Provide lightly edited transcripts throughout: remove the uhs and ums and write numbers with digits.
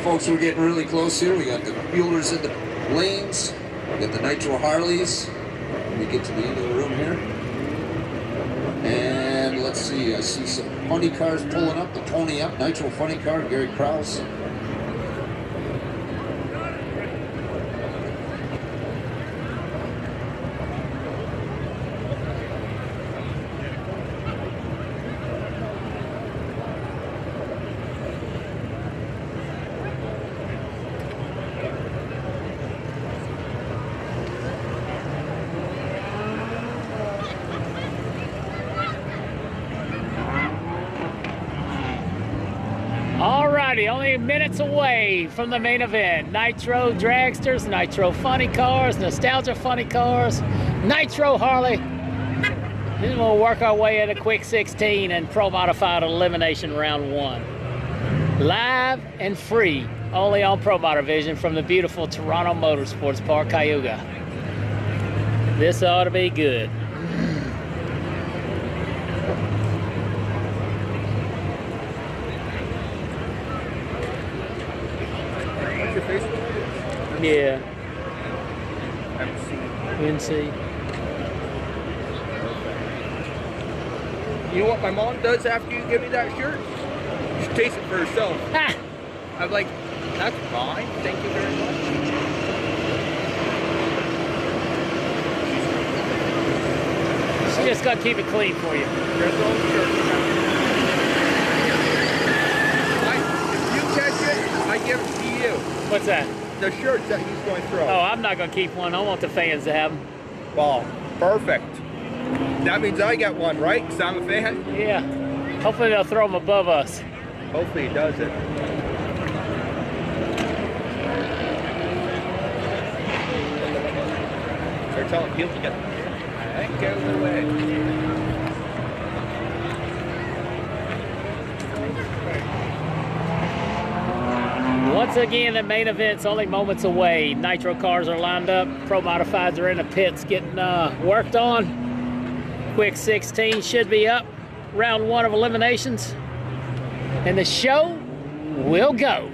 folks, we're getting really close here. We got the Buellers in the lanes. We got the Nitro Harleys. We get to the end of the room here. And let's see, I see some funny cars pulling up. The Pony Up, Nitro Funny Car, Gary Krause. Alrighty, only minutes away from the main event. Nitro Dragsters, Nitro Funny Cars, Nostalgia Funny Cars, Nitro Harley. Then we'll work our way at a quick 16 and Pro Modified Elimination Round 1. Live and free, only on Pro Motorvision from the beautiful Toronto Motorsports Park, Cayuga. This ought to be good. Yeah. NC. You know what my mom does after you give me that shirt? She takes it for herself. Ha! I'm like, that's fine. Thank you very much. She just got to keep it clean for you. There's no shirt. If you catch it, I give it to you. What's that? The shirts that he's going to throw. Oh, I'm not going to keep one. I want the fans to have them. Well, perfect. That means I got one, right? Because I'm a fan? Yeah. Hopefully they'll throw them above us. Hopefully he does it. They're telling people to get the heck out of the way. Once again, the main event's only moments away. Nitro cars are lined up. Pro Modifieds are in the pits getting worked on. Quick 16 should be up. Round 1 of eliminations. And the show will go.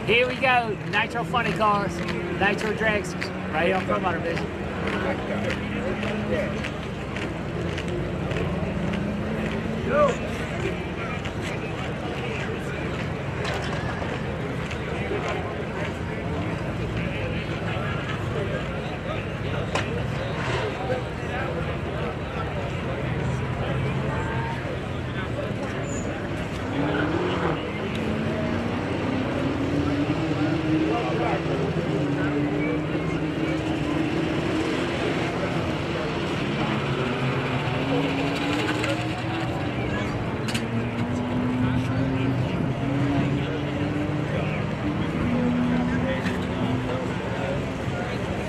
Here we go, Nitro Funny Cars, Nitro Dragsters, right here on Pro Motorvision. Go!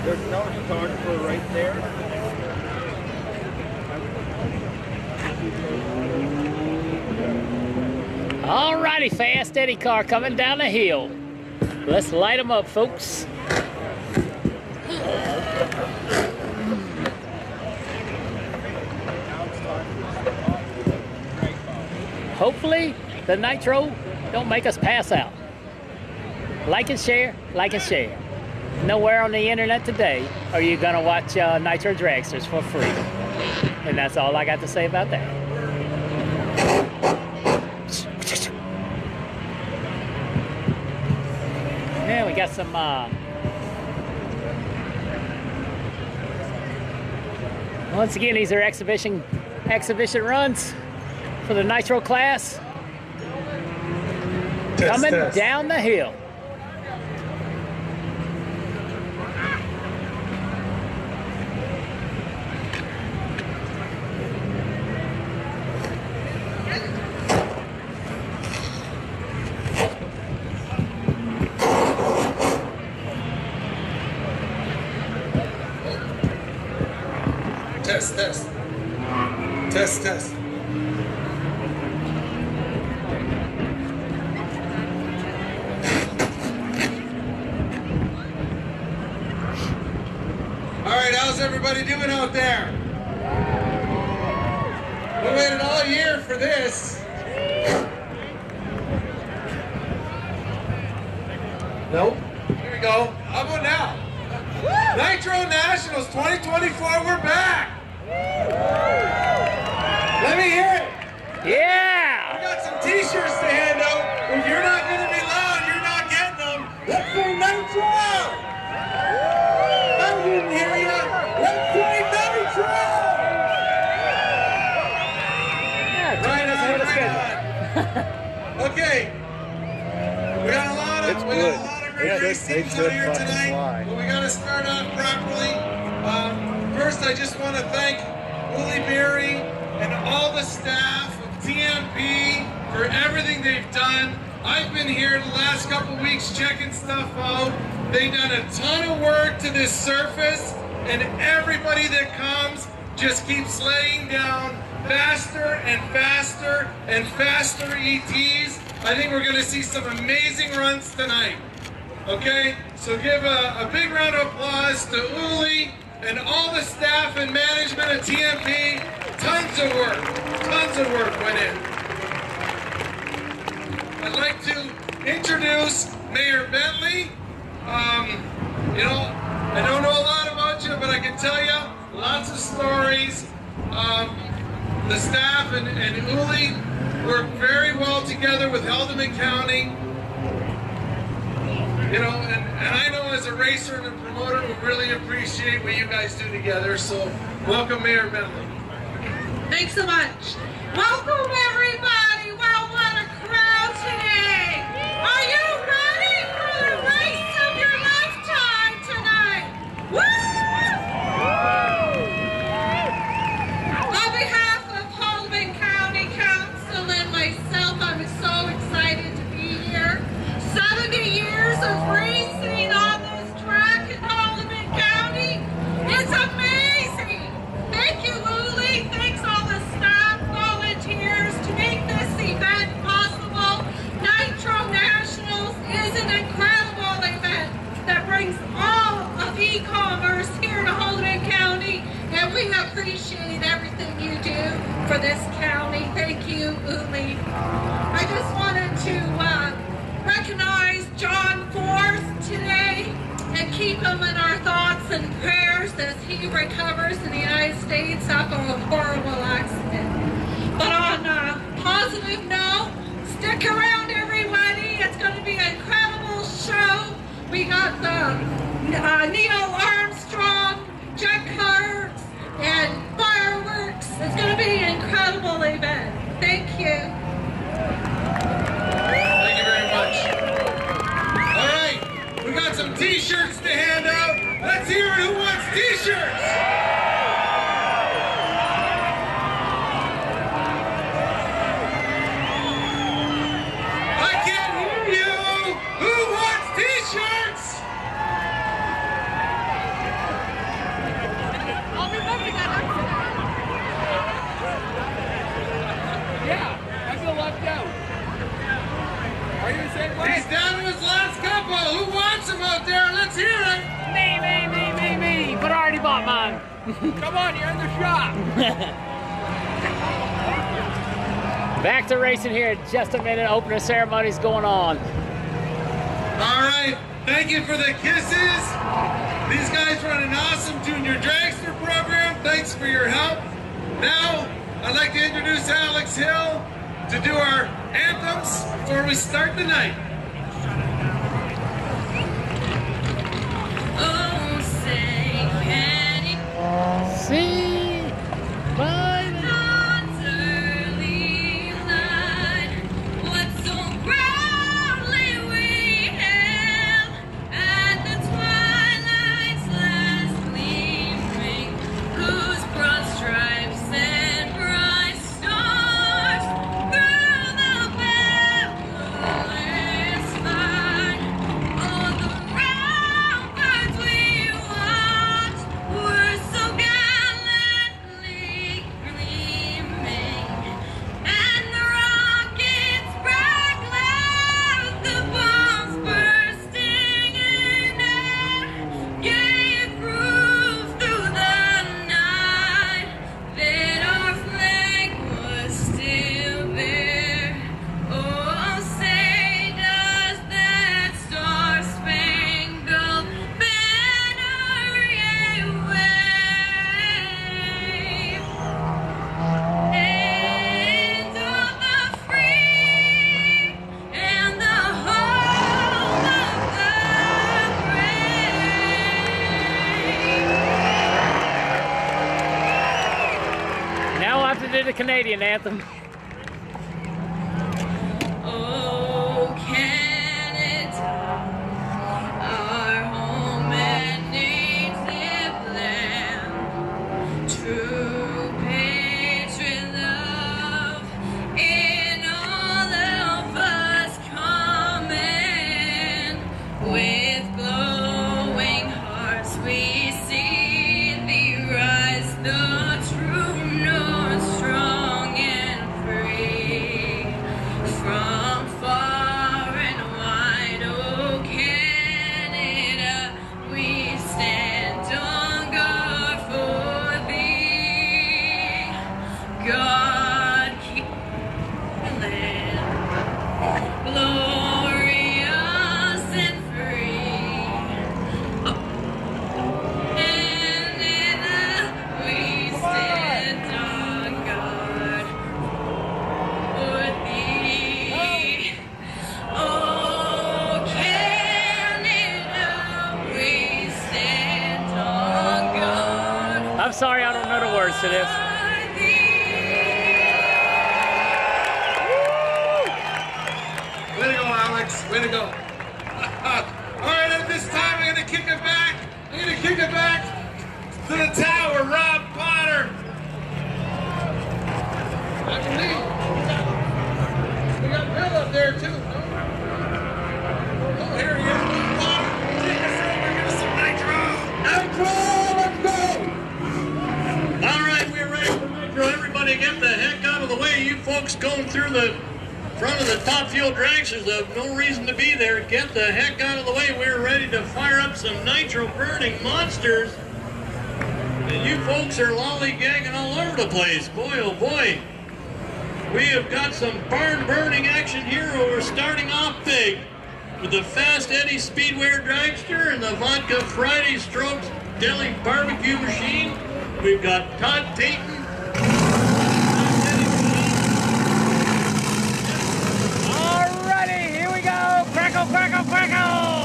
There's no photographer right there. Alrighty, fast Eddie car coming down the hill. Let's light them up, folks. Hopefully, the Nitro don't make us pass out. Like and share, like and share. Nowhere on the internet today are you gonna watch Nitro Dragsters for free. And that's all I got to say about that. Yeah, we got some once again, these are exhibition runs for the Nitro class. Coming down the hill. Test, test. Test, test. All right, how's everybody doing out there? We waited all year for this. Nope. Here we go. How about now? Nitro Nationals 2024, we're back! Let me hear it! Yeah! We got some t-shirts to hand out. If you're not going to be loud, you're not getting them. Let's say Nitro! I didn't hear you. Let's say Nitro! Yeah, Right on. Okay. We got a lot of great race teams out here tonight. But we got to start off properly. First, I just want to thank Uli Berry and all the staff of TMP for everything they've done. I've been here the last couple weeks checking stuff out. They've done a ton of work to this surface, and everybody that comes just keeps laying down faster and faster and faster ETs. I think we're going to see some amazing runs tonight. Okay, so give a big round of applause to Uli and all the staff and management at TMP. Tons of work went in. I'd like to introduce Mayor Bentley. You know, I don't know a lot about you, but I can tell you lots of stories. The staff and Uli work very well together with Haldimand County. You know, and I know as a racer and a promoter, we really appreciate what you guys do together. So, welcome, Mayor Bentley. Thanks so much. Welcome, everybody. Wow, what a crowd today. Are you ready for the race of your lifetime tonight? Woo! On behalf of Haldimand County Council and myself, I'm so excited to be here. 70 years of racing on this track in Haldimand County. It's amazing. Thank you, Uli. Thanks all the staff, volunteers to make this event possible. Nitro Nationals is an incredible event that brings all of e-commerce here to Haldimand County, and we appreciate everything you do for this county. Thank you, Uli. I just wanted to recognize John Forth today and keep him in our thoughts and prayers as he recovers in the United States after a horrible accident. But on a positive note, stick around, everybody. It's going to be an incredible show. We got the Neil Armstrong, jet carts, and fireworks. It's going to be an incredible event. Thank you. Thank you very much. All right, we got some t-shirts to hand out. Let's hear it. Who wants t-shirts? I can't hear you. Who wants t-shirts? Yeah, I feel left out. Are you the same way? He's down to his last couple. Who wants him out there? Let's hear it. Me, but I already bought mine. Come on, you're in the shop. Back to racing here in just a minute. Opener ceremony's going on. All right, thank you for the kisses. These guys run an awesome junior dragster program. Thanks for your help. Now, I'd like to introduce Alex Hill to do our anthems before we start the night. Oh, say, can it See? Bye. dawn's early light? What so proudly we hailed at the twilight's last gleaming, whose broad stripes and bright stars through the perilous fight. Oh, the ramparts we the Canadian anthem. Oh, Canada, our home and native land, true patriot love in all of us common. With glowing hearts we see thee rise, the true north, strong and free. From far and wide, oh Canada, we stand on guard for thee. God keep the land glorious and free. Oh, Canada, we stand on guard for thee. Oh, Canada, we stand on guard I'm sorry, I don't know the words to this. for thee. Way to go, Alex. Way to go. All right, at this time, I'm going to kick it back. I'm going to kick it back to the tower, Rob Potter. I believe. We got Bill up there, too. Oh, here he is. Rob Potter. Take us over. Give us some nitro. Nitro, let's go. All right, we're ready for Nitro. Everybody get the heck out of the way. You folks going through the front of the top fuel dragsters have no reason to be there. Get the heck out of the way. We're ready to fire up some nitro burning monsters. And you folks are lollygagging all over the place. Boy, oh boy. We have got some barn burning action here. We're starting off big with the Fast Eddie Speedwear Dragster and the Vodka Friday Strokes Deli Barbecue Machine. We've got Todd Payton. Alrighty, here we go. Crackle, crackle, crackle.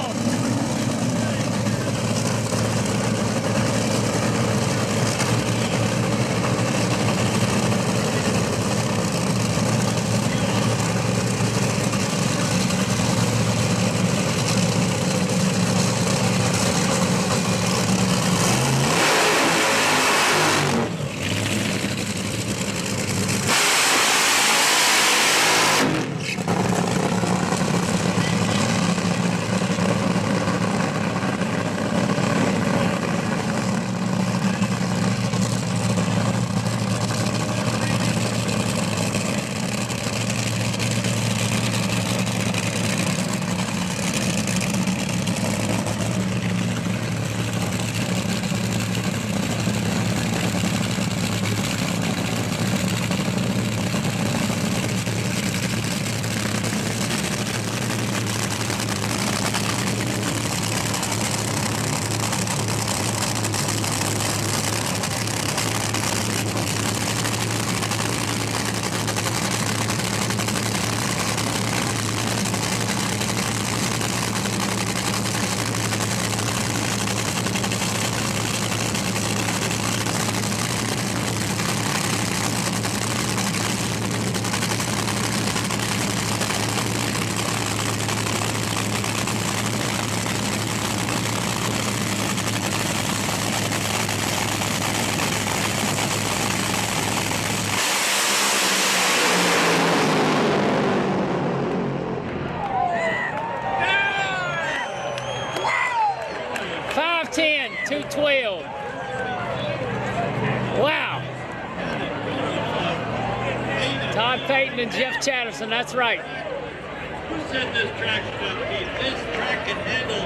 Todd Payton and Jeff Chatterson, that's right. Who said this track's tough, Keith? This track can handle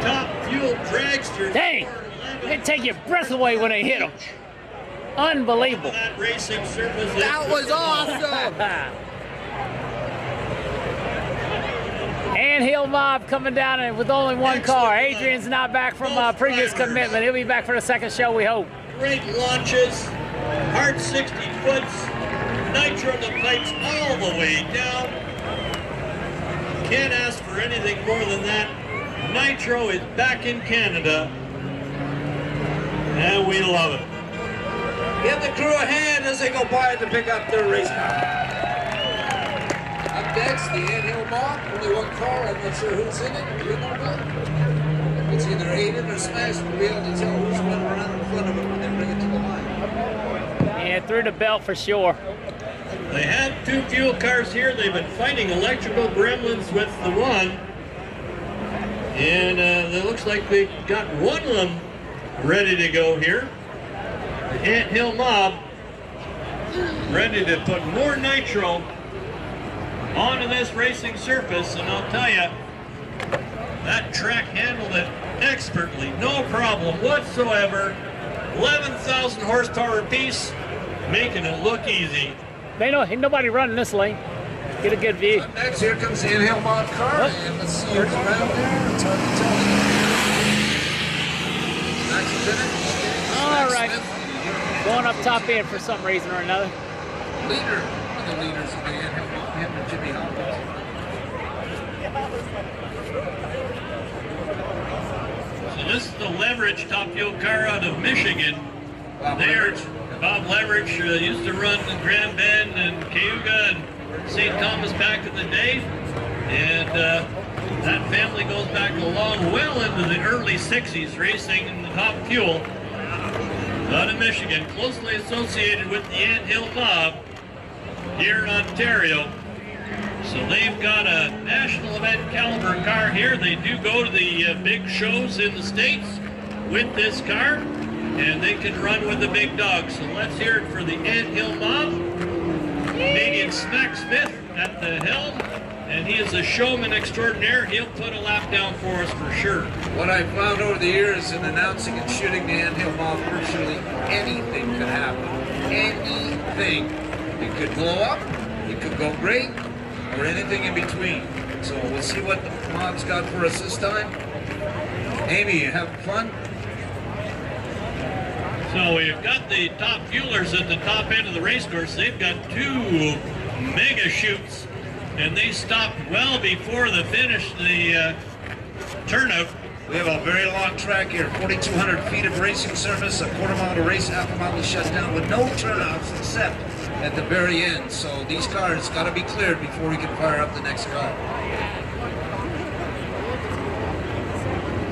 top fuel dragsters. Dang, they take your breath away when they hit them. Unbelievable. That racing surface. That was awesome. And Hill Mob coming down with only one car. Adrian's not back from previous commitment. He'll be back for the second show, we hope. Great launches, hard 60 foots, nitro in the pipes all the way down. Can't ask for anything more than that. Nitro is back in Canada, and we love it. Give the crew a hand as they go by to pick up their race car. Up next, the anthill mob. Only one car. I'm not sure who's in it. Do you know that? It's either Aiden or Smash. We'll be able to tell who's running around in front of it when they bring it to the line. Yeah, through the belt for sure. They have 2 fuel cars here. They've been fighting electrical gremlins with the one. And it looks like they got one of them ready to go here. The anthill mob ready to put more nitro onto this racing surface. And I'll tell you, that track handled it expertly. No problem whatsoever. 11,000 horsepower apiece, making it look easy. They know ain't nobody running this lane. Get a good view. Up next, here comes the anthill mob car. Oh. And let's see who's around there. It's hard to tell. Max is in it. All right. Smith. Going up top end for some reason or another. Leader, one of the leaders of the anthill mob, him and Jimmy Hopkins. So this is the Leverage top fuel car out of Michigan. Bob Leverage used to run the Grand Bend and Cayuga and St. Thomas back in the day. And that family goes back along well into the early 60s, racing in the top fuel out of Michigan, closely associated with the anthill mob here in Ontario. So they've got a national event caliber car here. They do go to the big shows in the States with this car, and they can run with the big dogs. So let's hear it for the anthill mob. Canadian Smack Smith at the helm, and he is a showman extraordinaire. He'll put a lap down for us for sure. What I found over the years in announcing and shooting the anthill mob, virtually anything could happen. Anything. It could blow up, it could go great, or anything in between. So we'll see what the mob's got for us this time. Amy, you having fun? So we've got the top fuelers at the top end of the race course. They've got 2 mega chutes, and they stopped well before the finish, the turnout. We have a very long track here, 4,200 feet of racing surface, a quarter mile to race, half a mile to shut down with no turnouts except at the very end. So these cars got to be cleared before we can fire up the next car.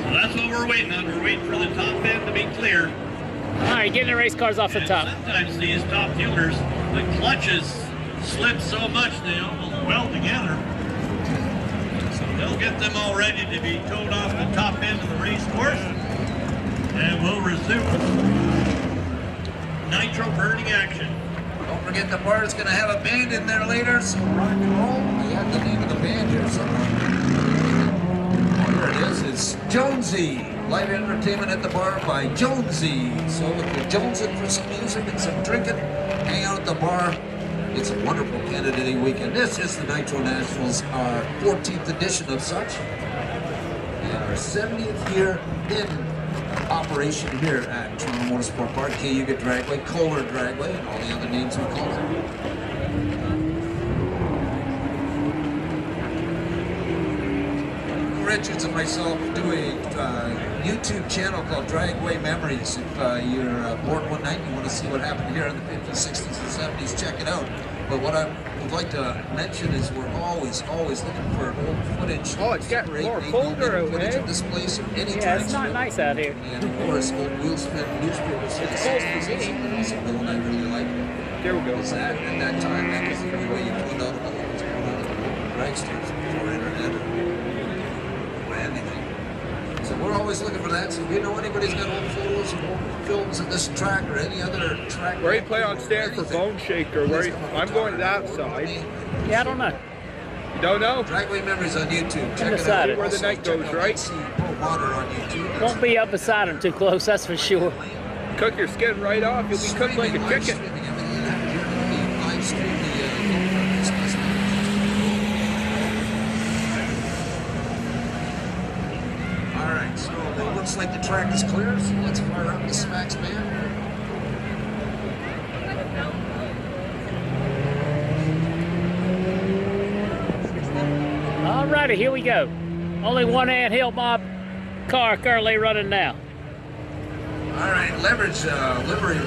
So that's what we're waiting on. We're waiting for the top end to be clear. All right, getting the race cars off the And top. sometimes these top fuelers, the clutches slip so much they almost weld together. So they'll get them all ready to be towed off the top end of the race course. And we'll resume nitro burning action. Don't forget the bar is going to have a band in there later, so rock and roll. We have the name of the band here somewhere. Here it is. It's Jonesy. Live entertainment at the bar by Jonesy. So if you're jonesing for some music and some drinking, hang out at the bar. It's a wonderful Canada Day weekend. This is the Nitro Nationals, our 14th edition of such, and our 70th year in operation here at Toronto Motorsport Park, Cayuga Dragway, Kohler Dragway, and all the other names we call it. Richards and myself do a YouTube channel called Dragway Memories. If you're born one night and you want to see what happened here in the 50s, 60s, and 70s, check it out. But what I would like to mention is we're always looking for old footage. Oh, it's getting more colder out, footage eh? of this place or any Yeah, it's not dragster. nice out here. And of course, old wheelspin newspapers in the 60s. But also, Bill and I really like There we go. is that at that time that was the only way you found out about what was going on at the dragsters before internet or anything. So we're always looking for that. So if you know anybody's got old photos and old films of this track or any other track, Where you play on stand for Bone Shaker? Where I'm going to that side. Yeah, I don't know. You don't know? Dragway Memories on YouTube. Check it Undecided. out. Where the night goes, right? ProMod on YouTube. Won't be up beside him too close, that's for sure. Cook your skin right off. You'll be cooked like a Live chicken. streaming everything that happened here tonight. Live stream the all right, so it looks like the track is clear, so let's fire up the Smacks band. Alrighty, here we go. Only one anthill mob car currently running now. All right, leverage, Liberty.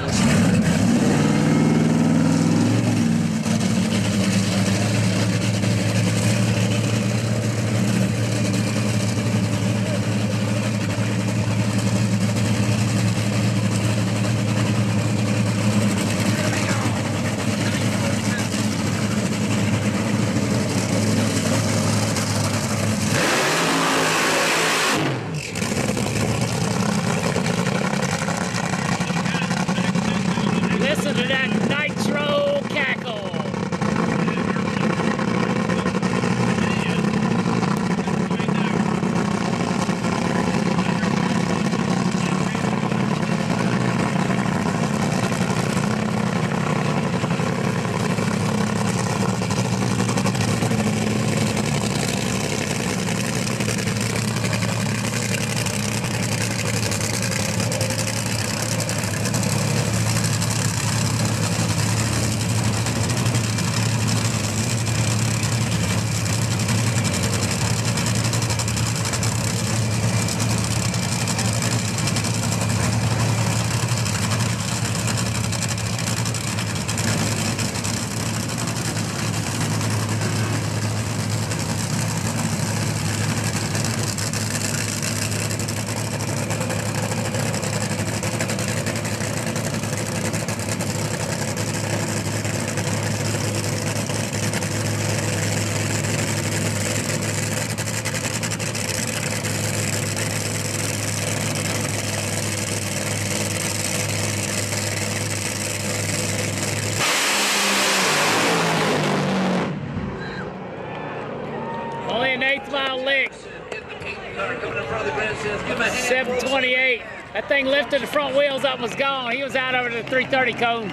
Only an 1/8 mile lick. In the pink car coming in front of the grandstands. Give him a hand. 728. That thing lifted the front wheels up and was gone. He was out over the 330 cone.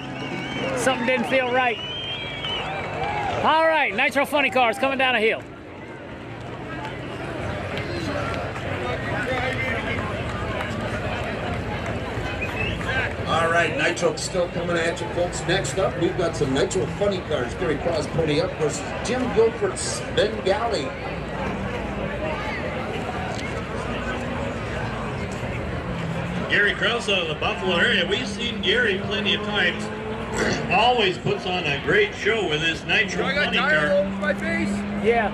Something didn't feel right. All right, Nitro Funny Cars coming down a hill. All right, Nitro still coming at you, folks. Next up, we've got some Nitro Funny Cars. Gary Cross pony up versus Jim Guilford's Bengali. Gary Krause out of the Buffalo area. We've seen Gary plenty of times. Always puts on a great show with this Nitro Funny tire Car. over my face. Yeah.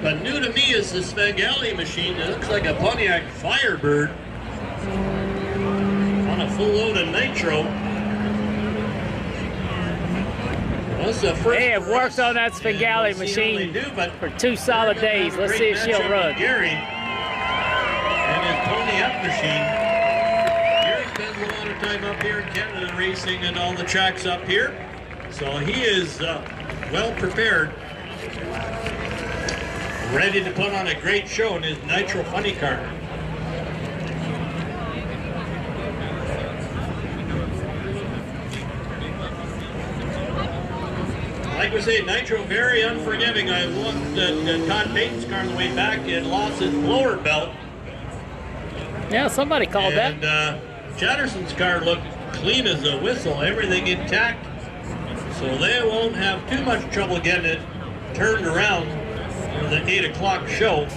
But new to me is this Bengali machine that looks like a Pontiac Firebird on a full load of nitro. That's the first. They have worked on that Spengali machine for 2 solid days. Let's see if she'll run. Gary and his pony up machine. Gary spends a lot of time up here in Canada racing at all the tracks up here, so he is well prepared, ready to put on a great show in his Nitro Funny Car. Like we say, Nitro very unforgiving. I looked at Todd Payton's car on the way back and lost his blower belt. Yeah, somebody called that. And Chatterson's car looked clean as a whistle, everything intact. So they won't have too much trouble getting it turned around for the 8 o'clock show.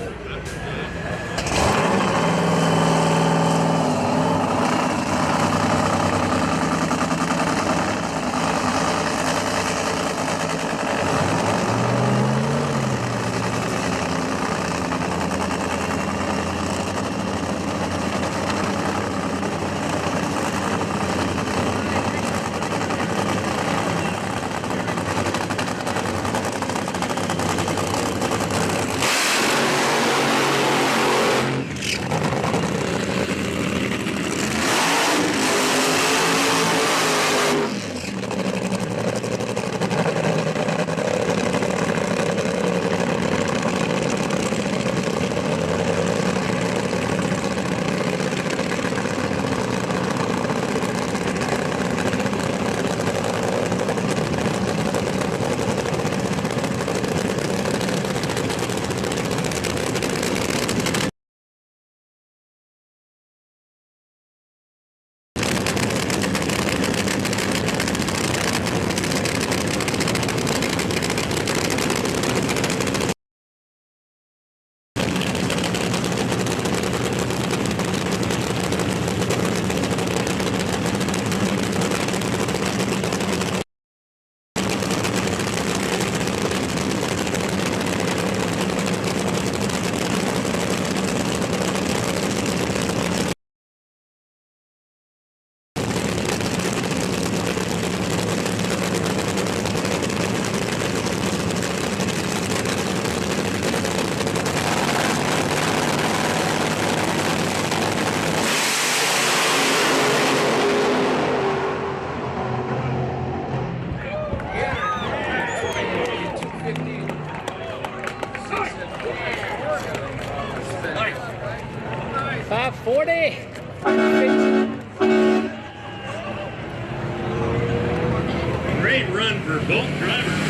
Great run for both drivers.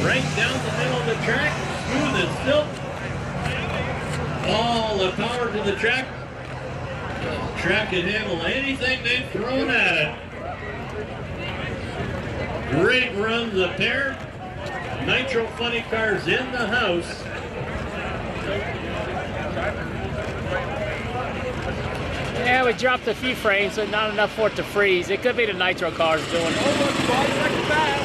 Right down the middle of the track, smooth as silk. All the power to the track. The track can handle anything they've thrown at it. Great runs up there. Nitro Funny Cars in the house. Yeah, we dropped a few frames, but not enough for it to freeze. It could be the Nitro cars doing it. Almost 5 seconds back.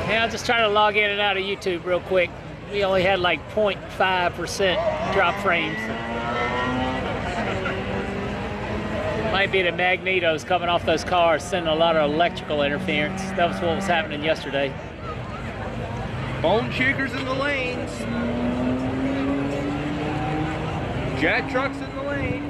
Yeah, I'll just try to log in and out of YouTube real quick. We only had like 0.5% drop frames. Might be the magnetos coming off those cars, sending a lot of electrical interference. That was what was happening yesterday. Bone shakers in the lanes. Jet trucks in the lane.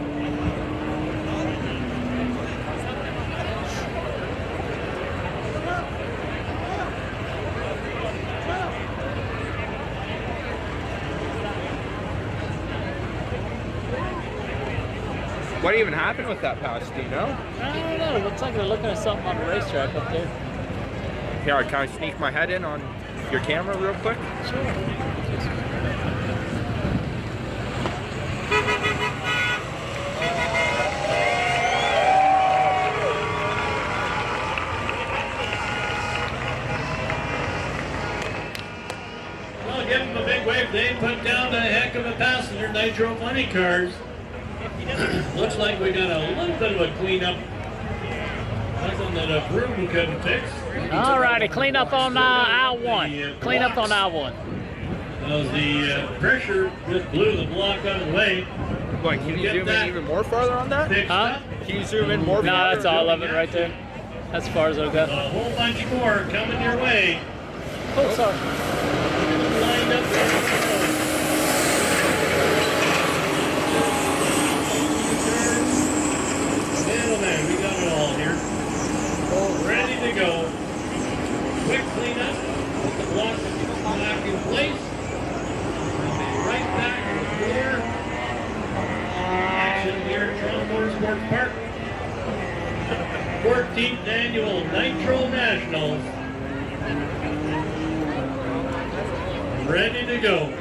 What even happened with that pass? Do you know? I don't know. It looks like they're looking at something on the racetrack up there. Here, can I sneak my head in on your camera real quick? Sure. Well, give them a big wave. They put down a heck of a passenger Nitro Funny Cars. Looks like we got a little bit of a cleanup. Nothing that a broom couldn't fix. All righty, clean up on aisle 1. Clean up on aisle 1. The pressure just blew the block out of the way. Boy, can you zoom in even more farther on that? Fixed Huh? up. Can you zoom in more No, farther? that's all of it right there. That's as far as it'll go. A whole bunch more coming your way. Oh, sorry. Lined up there. Man, we got it all here. Ready to go. Quick cleanup. Put the blocks back in place. Right back there. Action here at Toronto Motorsports Park. 14th annual Nitro Nationals. Ready to go.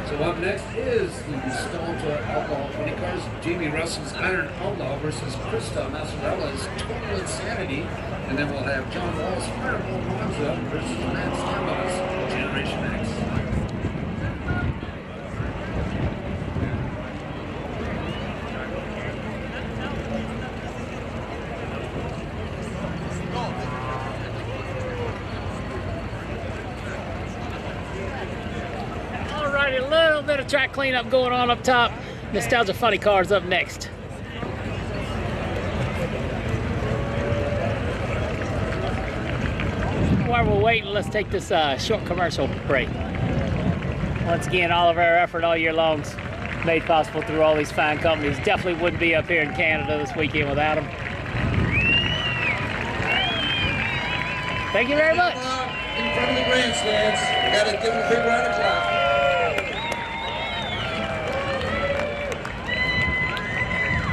So up next is the Nostalgia Outlaw 20 Cars. Jamie Russell's Iron Outlaw versus Krista Massarella's Total Insanity. And then we'll have John Wall's Fireball Monza versus Matt Stamba's Generation X. Alrighty, a little bit of track cleanup going on up top. Nostalgia Funny Cars up next. While we're waiting, let's take this short commercial break. Once again, all of our effort all year long is made possible through all these fine companies. Definitely wouldn't be up here in Canada this weekend without them. Thank you very much. In front of the grandstands, gotta give them a big round of applause.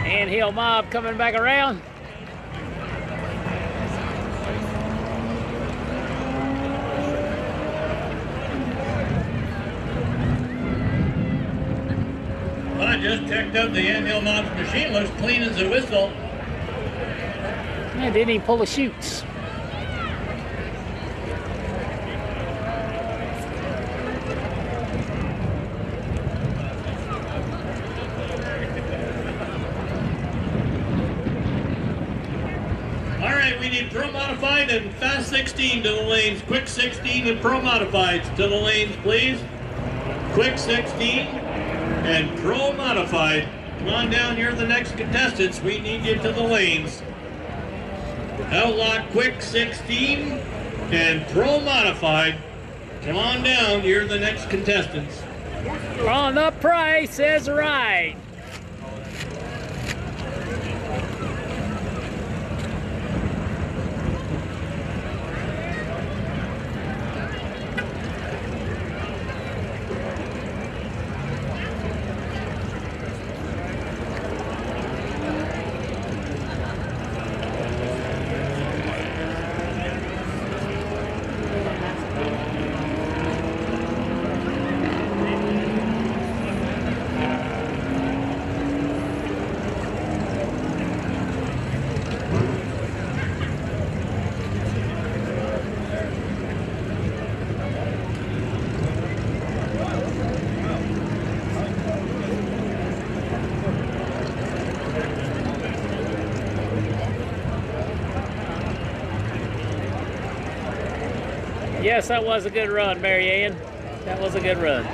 And Hill Mob coming back around. I just checked out the Anthill Mob's machine. Looks clean as a whistle. Man, didn't even pull the chutes. All right, we need Pro Modified and Fast 16 to the lanes. Quick 16 and Pro Modified to the lanes, please. Quick 16 and Pro Modified. Come on down here, the next contestants. We need you to the lanes. Outlaw Quick 16 and Pro Modified. Come on down, you're the next contestants. On the price is right. Yes, that was a good run, Mary Ann. That was a good run.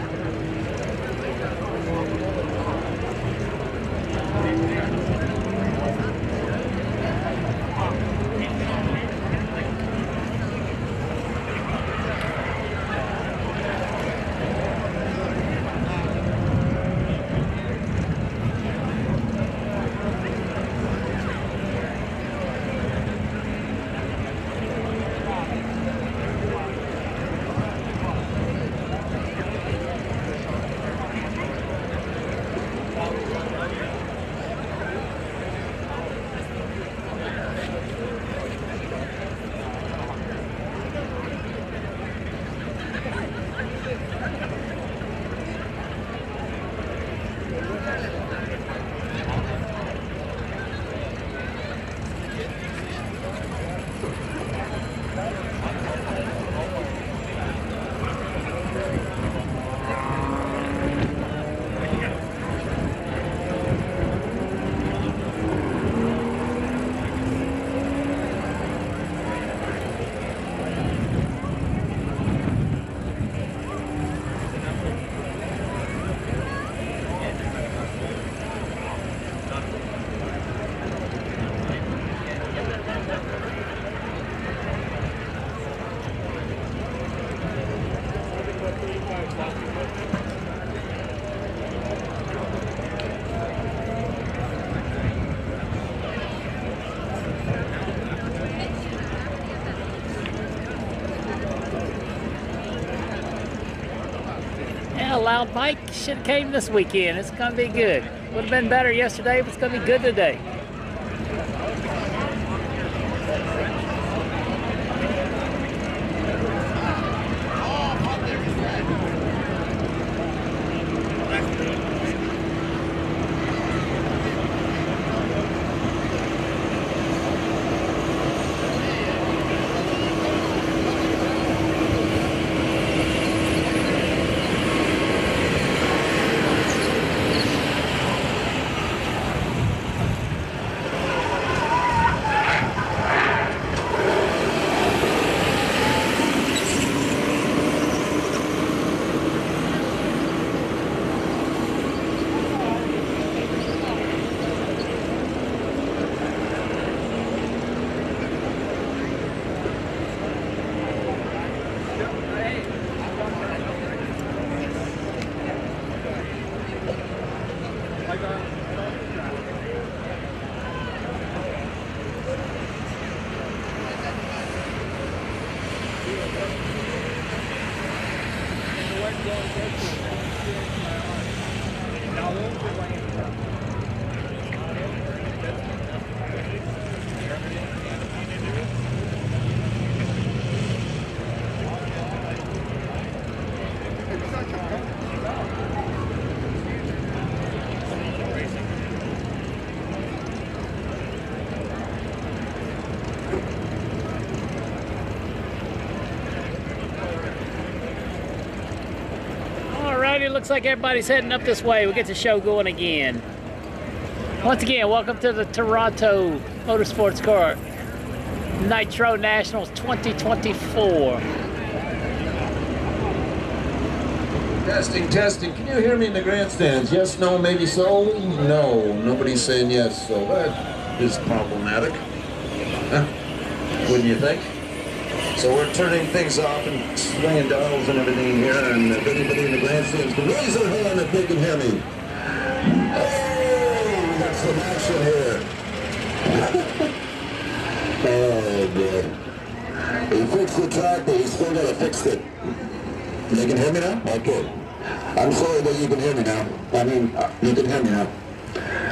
loud bike. Should have came this weekend. It's going to be good. Would have been better yesterday, but it's going to be good today. Looks like everybody's heading up this way. We get the show going again. Once again, welcome to the Toronto Motorsports Car Nitro Nationals 2024. Testing, testing. Can you hear me in the grandstands? Yes, no, maybe so? No, nobody's saying yes, so that is problematic. Huh? Wouldn't you think? So we're turning things off and swinging dials and everything here, and if anybody in the grandstands can raise their hand if they can hear me. Oh, we got some action here. Oh, boy. He fixed the track, but he still got to fix it. They can hear me now? Okay. I'm sorry that you can hear me now. I mean, you can hear me now.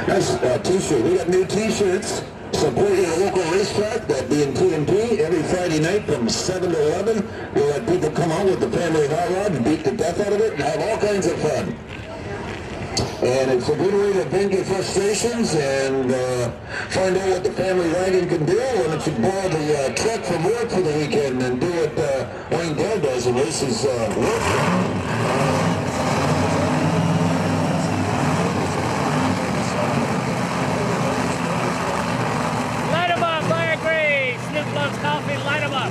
Nice t-shirt. We got new t-shirts. Supporting a local racetrack, that being TNT, every Friday night from 7 to 11. We'll let people come out with the family hot rod and beat the death out of it and have all kinds of fun. And it's a good way to vent your frustrations and find out what the family wagon can do when it should borrow the truck from work for the weekend and do what Wayne Dale does and races work. Coffee, light them up.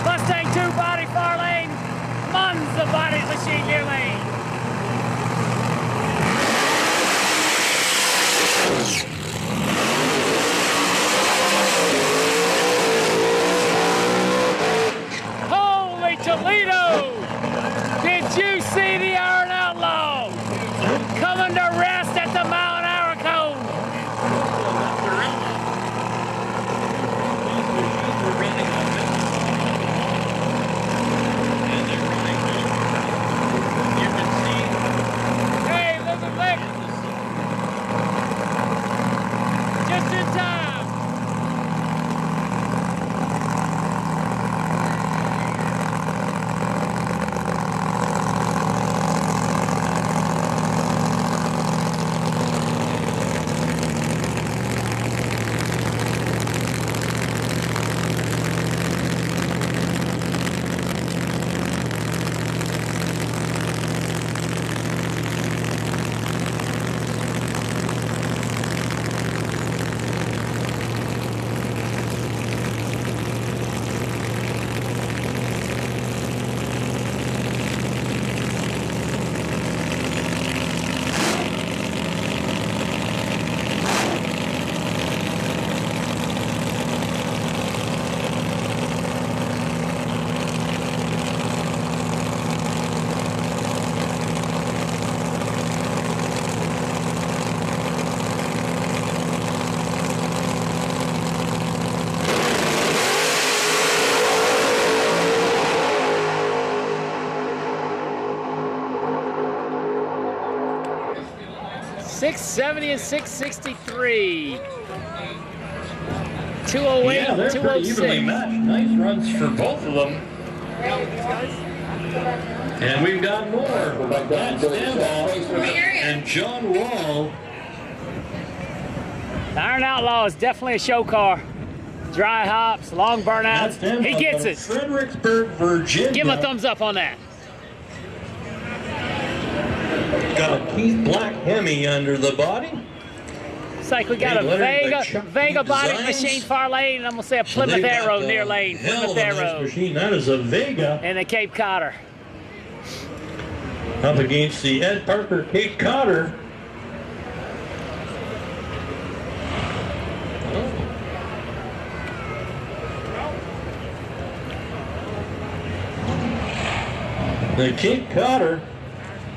Mustang 2 body far lane, Monza body machine near lane. Oh! 670 and 663. 208, Yeah, they're pretty evenly 206. matched. Nice runs for both of them. And we've got more by Dan Stanball and John Wall. Iron Outlaw is definitely a show car. Dry hops, long burnouts. He gets it. Fredericksburg, Virginia. Give him a thumbs up on that. Got a Keith Black Hemi under the body. It's like we got a Vega body machine far lane, and I'm gonna say a Plymouth Arrow near lane. Hell Plymouth of a nice Arrow. machine. That is a Vega. And a Cape Codder. Up against the Ed Parker Cape Codder. The Cape Codder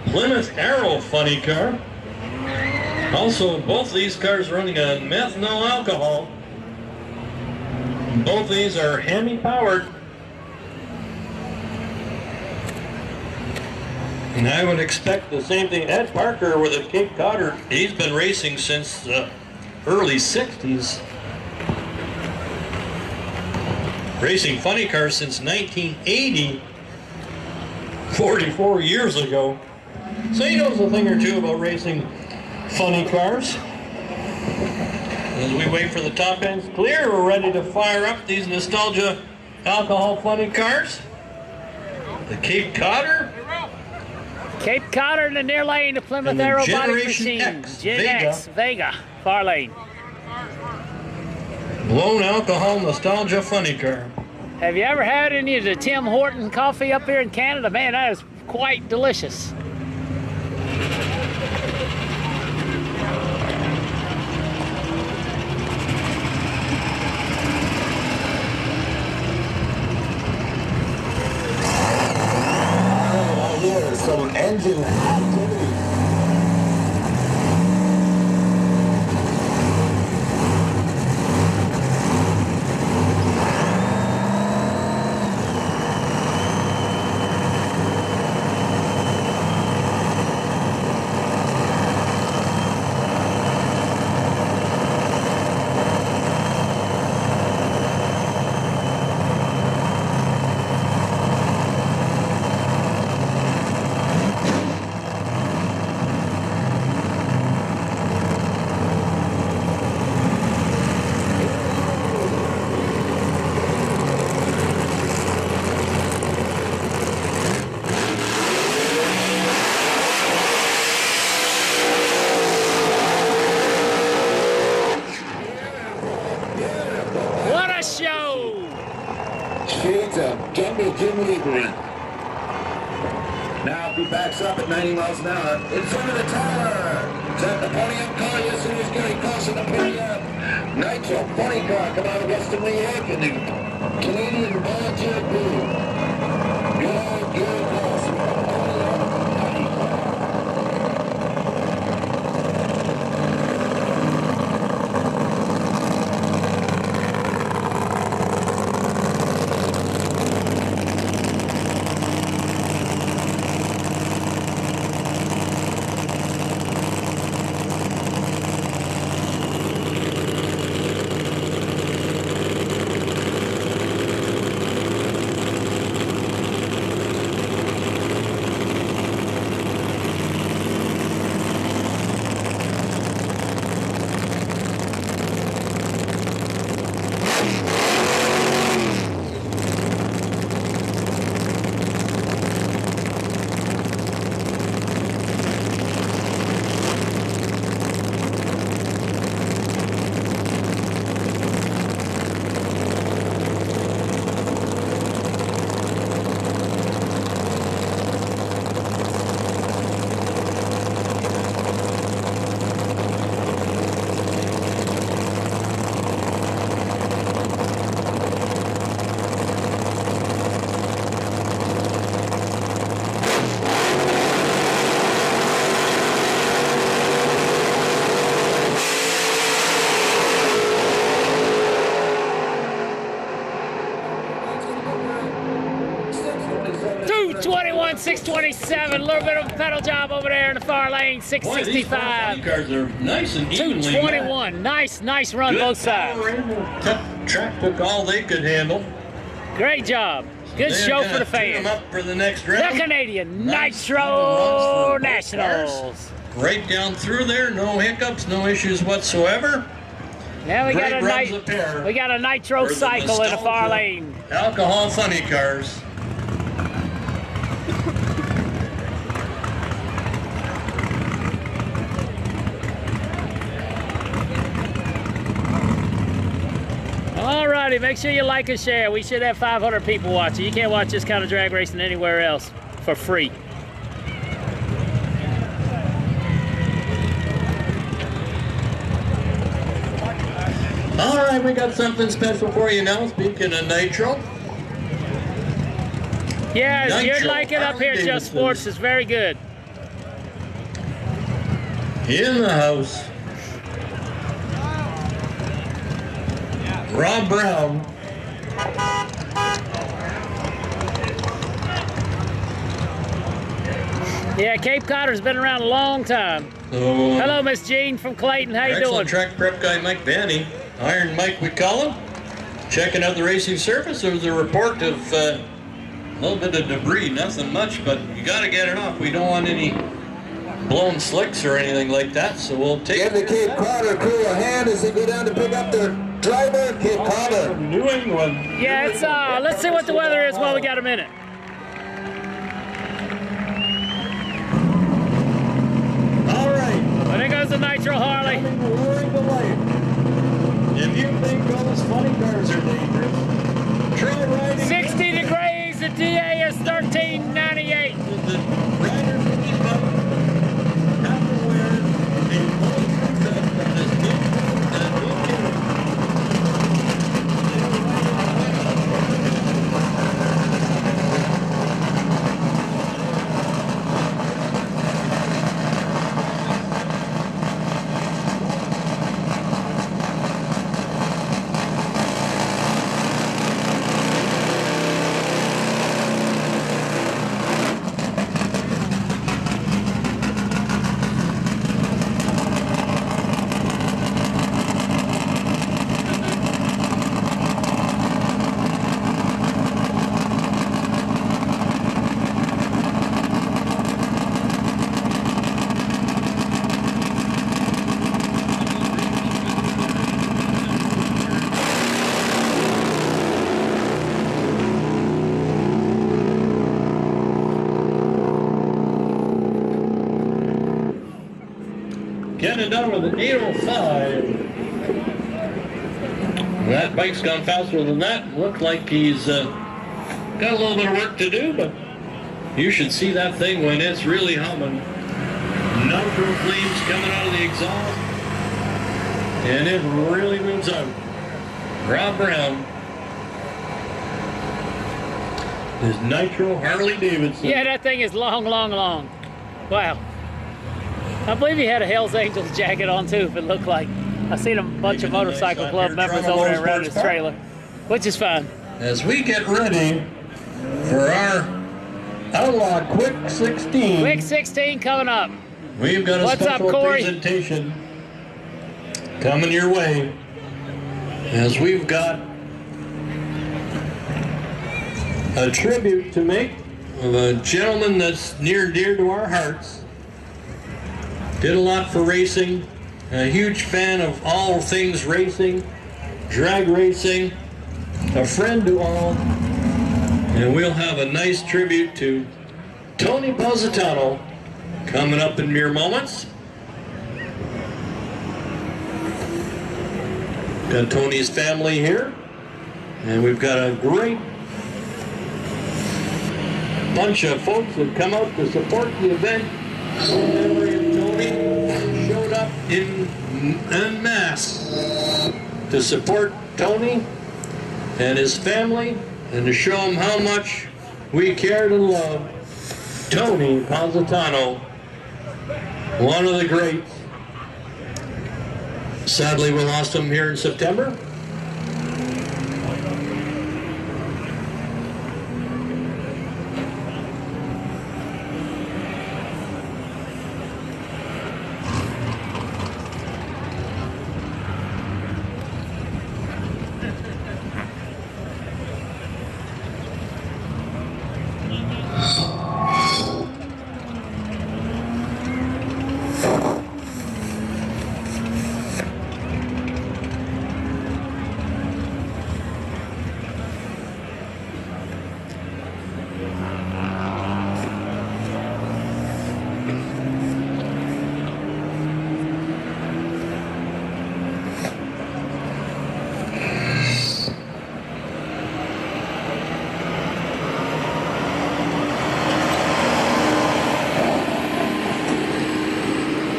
Plymouth Arrow funny car. Also, both these cars running on methanol alcohol. Both these are Hemi powered. And I would expect the same thing. Ed Parker with a Cape Codder, he's been racing since the early 60s. Racing funny cars since 1980, 44 years ago. So he knows a thing or two about racing funny cars. As we wait for the top ends clear, we're ready to fire up these nostalgia alcohol funny cars. The Cape Codder. Cape Codder in the near lane, the Plymouth And the Arrow body Generation machine. X, Gen Vega. X, Vega, far lane. Blown alcohol nostalgia funny car. Have you ever had any of the Tim Horton coffee up here in Canada? Man, that is quite delicious. Here's some engine activity. What a show! Shades of Jungle Jim Lieberman. Now if he backs up at 90 miles an hour, in front of the tower. Is that the podium car? Yes, it is getting close to the podium. Nitro, funny car, come out of Western New York in the Canadian Volunteer Blue. Good close. 627, a little bit of a pedal job over there in the far lane, 665. Boy, these cars are nice and evenly 221, nice run both sides. Track took all they could handle. Great job. Good They're show gonna for the tune them fans. up for the next round. The Canadian Nice Nitro runs for both Nationals. cars. Right down through there, no hiccups, no issues whatsoever. Now we Great got runs of pair we got a nitro for the cycle in the far nostalgia lane. Alcohol funny cars. Alrighty, make sure you like and share. We should have 500 people watching. You can't watch this kind of drag racing anywhere else for free. All right, we got something special for you now. Speaking of Nitro. Yeah, you'd Nitro like it up here, Harley Just Sports. It's very good. In the house. Rob Brown. Yeah, Cape Codder's been around a long time. Hello, Miss Jean from Clayton. How you doing? Excellent track prep guy Mike Vanny. Iron Mike, we call him. Checking out the racing surface. There was a report of a little bit of debris. Nothing much, but you got to get it off. We don't want any blown slicks or anything like that, so we'll take Give the Cape Codder crew a hand as they go down to pick up their driver, Cape Codder. New England. Yeah, it's let's see what the weather is while we got a minute. All right. Well, there goes the Nitro Harley. If you think those funny cars are dangerous, try riding 60 degrees, the DA is 1398. the rider finish button. Have to wear a bulletproof vest from this new Getting it done with an 805. That bike's gone faster than that. Looks like he's got a little bit of work to do, but you should see that thing when it's really humming. Nitro flames coming out of the exhaust, and it really moves out. Rob Brown is Nitro Harley Davidson. Yeah, that thing is long. Wow. I believe he had a Hells Angels jacket on too, if it looked like. I seen a bunch of motorcycle club members over there around his trailer, which is fun. As we get ready for our Outlaw Quick 16. Quick 16 coming up. We've got a What's up, special Corey? presentation coming your way, as we've got a tribute to make of a gentleman that's near and dear to our hearts. Did a lot for racing, a huge fan of all things racing, drag racing, a friend to all, and we'll have a nice tribute to Tony Positano coming up in mere moments. Got Tony's family here, and we've got a great bunch of folks that come out to support the event. Tony showed up en masse to support Tony and his family, and to show him how much we cared and loved Tony Positano, one of the greats. Sadly, we lost him here in September.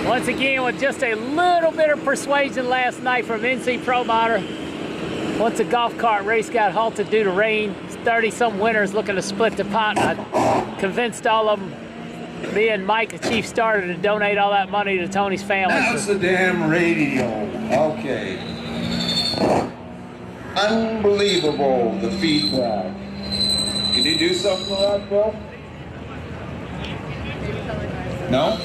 Once again, with just a little bit of persuasion last night from NC ProMod. Once the golf cart race got halted due to rain, 30-some winners looking to split the pot. I convinced all of them, me and Mike, the chief starter, to donate all that money to Tony's family. That's the damn radio. Okay. Unbelievable, the feedback. Can you do something with that, Bill? No?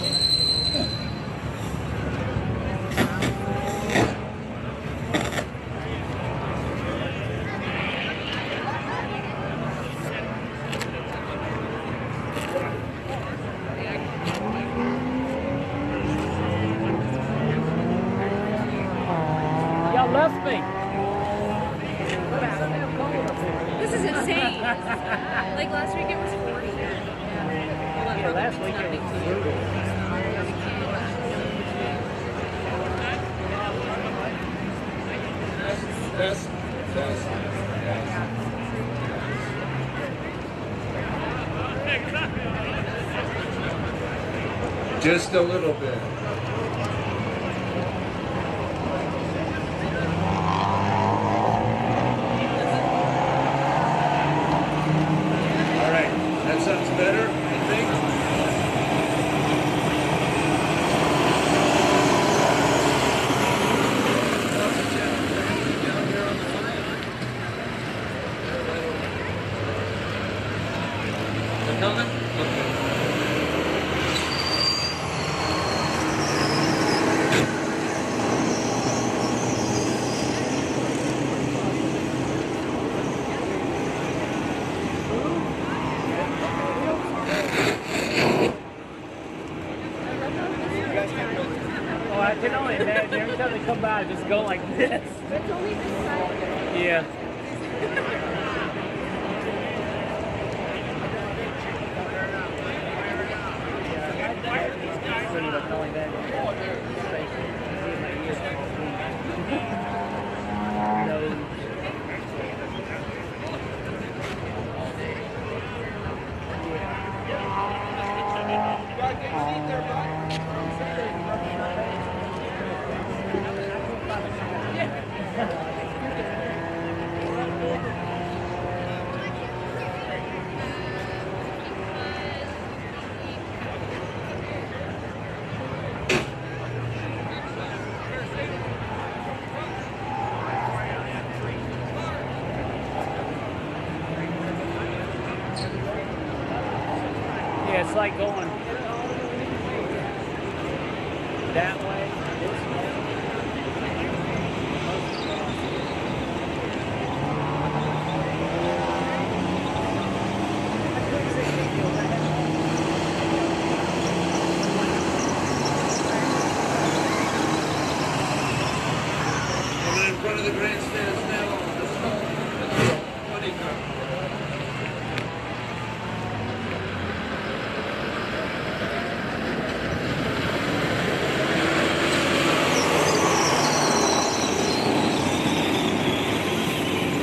Y'all left me. This is insane. Like last week it was 40. Yeah, last week it was brutal. Just a little bit. All right, that sounds better, I think. They're coming? Okay. Oh, I can only imagine every time they come by, I just go like this. It's only this side. Yeah. Yeah, it's like going that way, this way. Coming in front of the grandstands now. Funny car.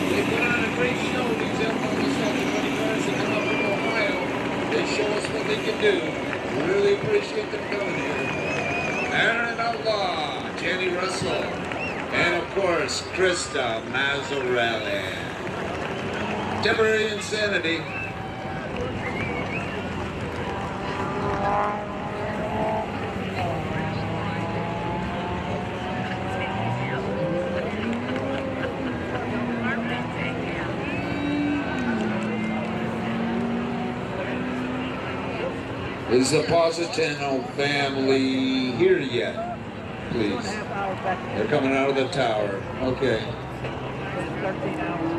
They put on a great show, these elbows on the 20 cars that come up from Ohio. They show us what they can do. We really appreciate them coming here. Aaron Outlaw, Jenny Russell, and of course, Krista Mazzarelli. Temporary insanity. Is the Positano family here yet? Please. They're coming out of the tower. Okay. 13 hours.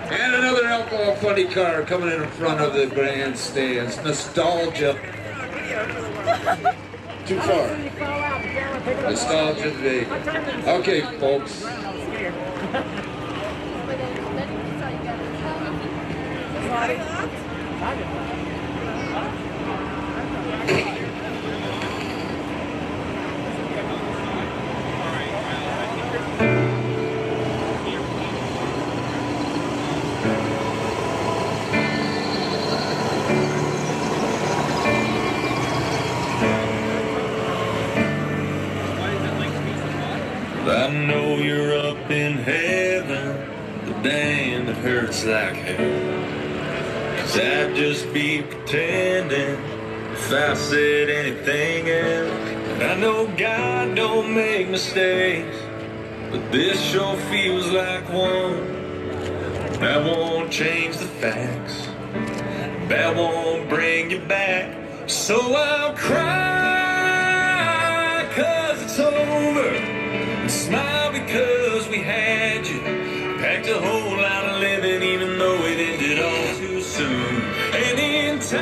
And another alcohol funny car coming in front of the grandstands. Nostalgia. Too far. Nostalgia today. Okay, folks. damn, it hurts like hell. 'Cause I'd just be pretending if I said anything else. And I know God don't make mistakes, but this sure feels like one. That won't change the facts, that won't bring you back. So I'll cry 'cause it's over, and smile because we had you. Packed a whole lot of living even though it ended all too soon. And in time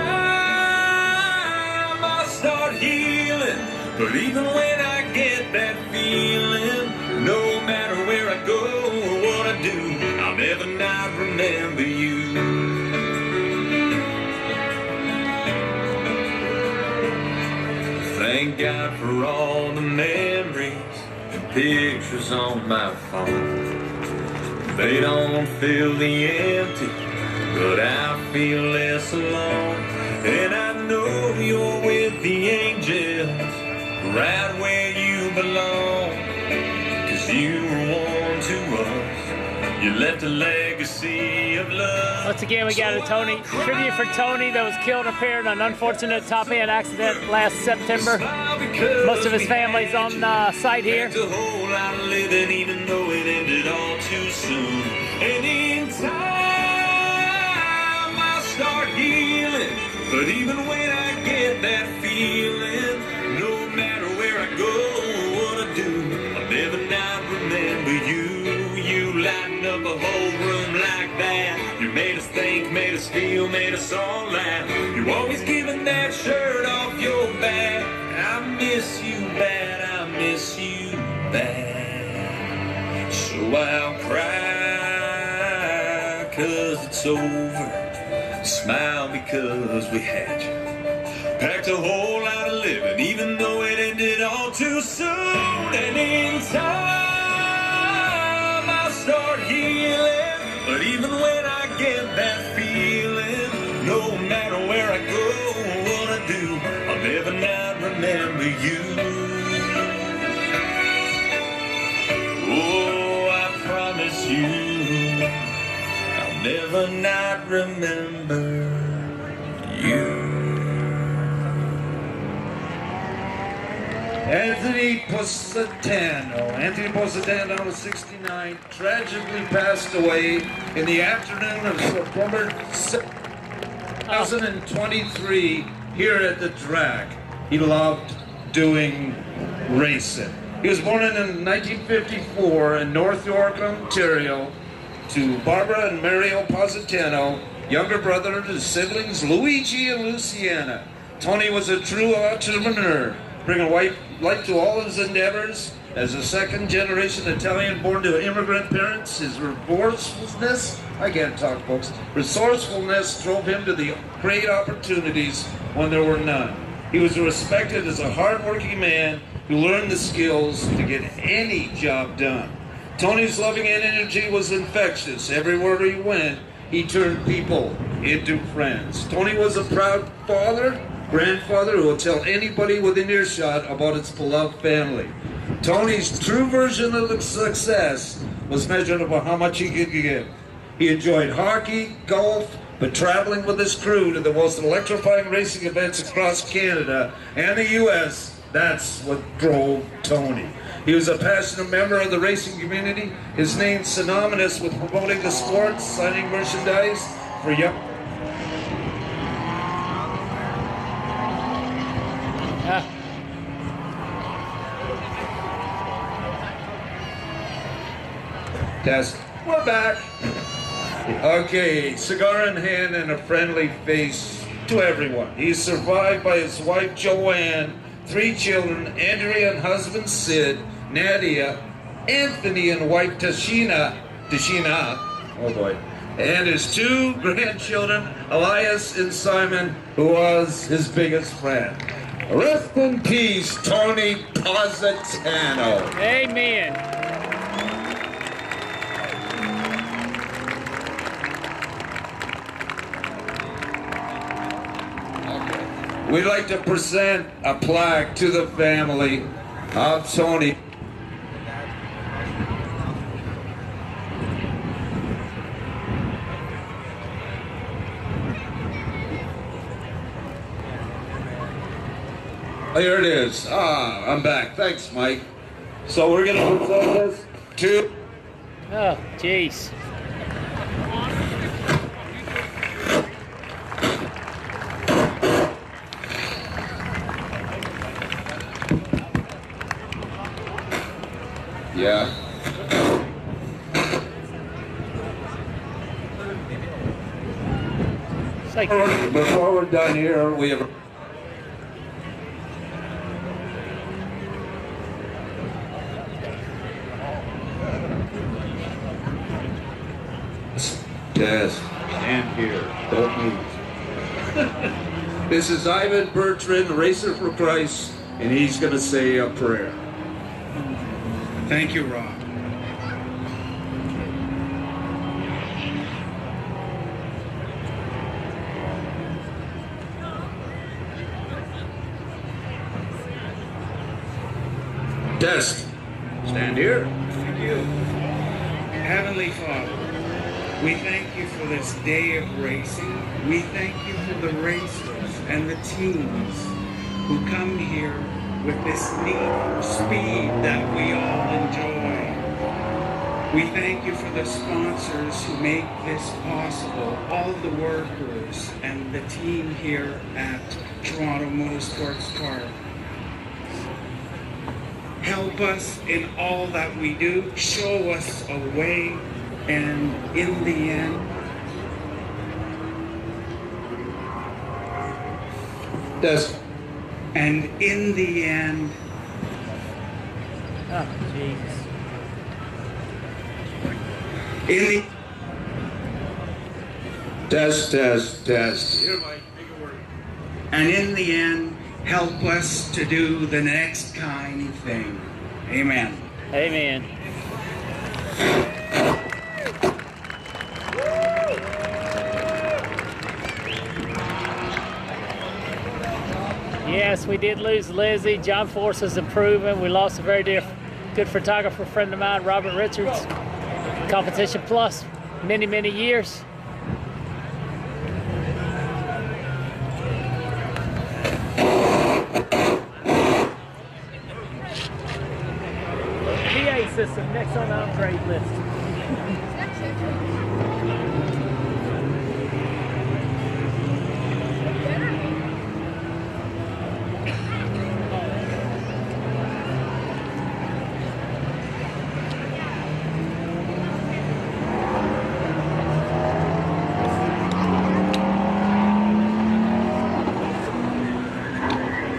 I'll start healing, but even when I get that feeling, no matter where I go or what I do, I'll never not remember you. Thank God for all the memories and pictures on my phone. They don't fill the empty, but I feel less alone. And I know you're with the angels, right where you belong. 'Cause you were one to us, you left a legacy of love. Once again, we got a Tony tribute for Tony that was killed up here in an unfortunate top end accident last September. Most of his family's on site here. A whole lot of living, even though it ended all too soon. And in time I'll start healing, but even when I get that feeling, no matter where I go or what I do, I'll never not remember you. You lighten up a whole room like that. You made us think, made us feel, made us all laugh. You always giving that shirt off your back. I miss you bad, I miss you bad. So I'll cry 'cause it's over, smile because we had you. Packed a whole lot of living, even though it ended all too soon. And in time I'll start healing, but even when I get that feeling, no matter where I go or what I do, I'll never not remember you. Oh, I promise you, I'll never not remember you. Anthony Positano. Anthony Positano was 69, tragically passed away in the afternoon of September 2023 here at the track. He loved doing racing. He was born in 1954 in North York, Ontario, to Barbara and Mario Positano, younger brother to siblings Luigi and Luciana. Tony was a true entrepreneur, bringing light to all his endeavors. As a second-generation Italian born to immigrant parents, his resourcefulness drove him to the great opportunities when there were none. He was respected as a hard-working man who learned the skills to get any job done. Tony's loving energy was infectious. Everywhere he went, he turned people into friends. Tony was a proud grandfather who will tell anybody within earshot about his beloved family. Tony's true version of success was measured by how much he could give. He enjoyed hockey, golf, but traveling with his crew to the most electrifying racing events across Canada and the U.S., that's what drove Tony. He was a passionate member of the racing community. His name synonymous with promoting the sports, signing merchandise for young. Test. We're back. Okay, cigar in hand and a friendly face to everyone. He's survived by his wife Joanne, 3 children, Andrea and husband Sid, Nadia, Anthony and wife Tashina, oh boy, and his 2 grandchildren, Elias and Simon, who was his biggest friend. Rest in peace, Tony Positano. Amen. We'd like to present a plaque to the family of Tony. here it is. I'm back. Thanks, Mike. So we're gonna present this to. Oh, jeez. Yeah. It's like Before we're done here, we have. Yes. Stand here. Don't move. This is Ivan Bertrand, Racer for Christ, and he's going to say a prayer. Thank you, Rob. Desk. Stand here. Thank you. Heavenly Father, we thank you for this day of racing. We thank you for the racers and the teams who come here with this need for speed that we all enjoy. We thank you for the sponsors who make this possible, all the workers and the team here at Toronto Motorsports Park. Help us in all that we do, show us a way, and in the end, Desk. and in the end, oh, jeez. in the Test. Here, Mike. Make it work. and in the end, help us to do the next kind thing. Amen. Amen. Yes, we did lose Lizzie. John Force is improving. We lost a very good photographer friend of mine, Robert Richards. Competition Plus, many, many years. PA system next on our upgrade list.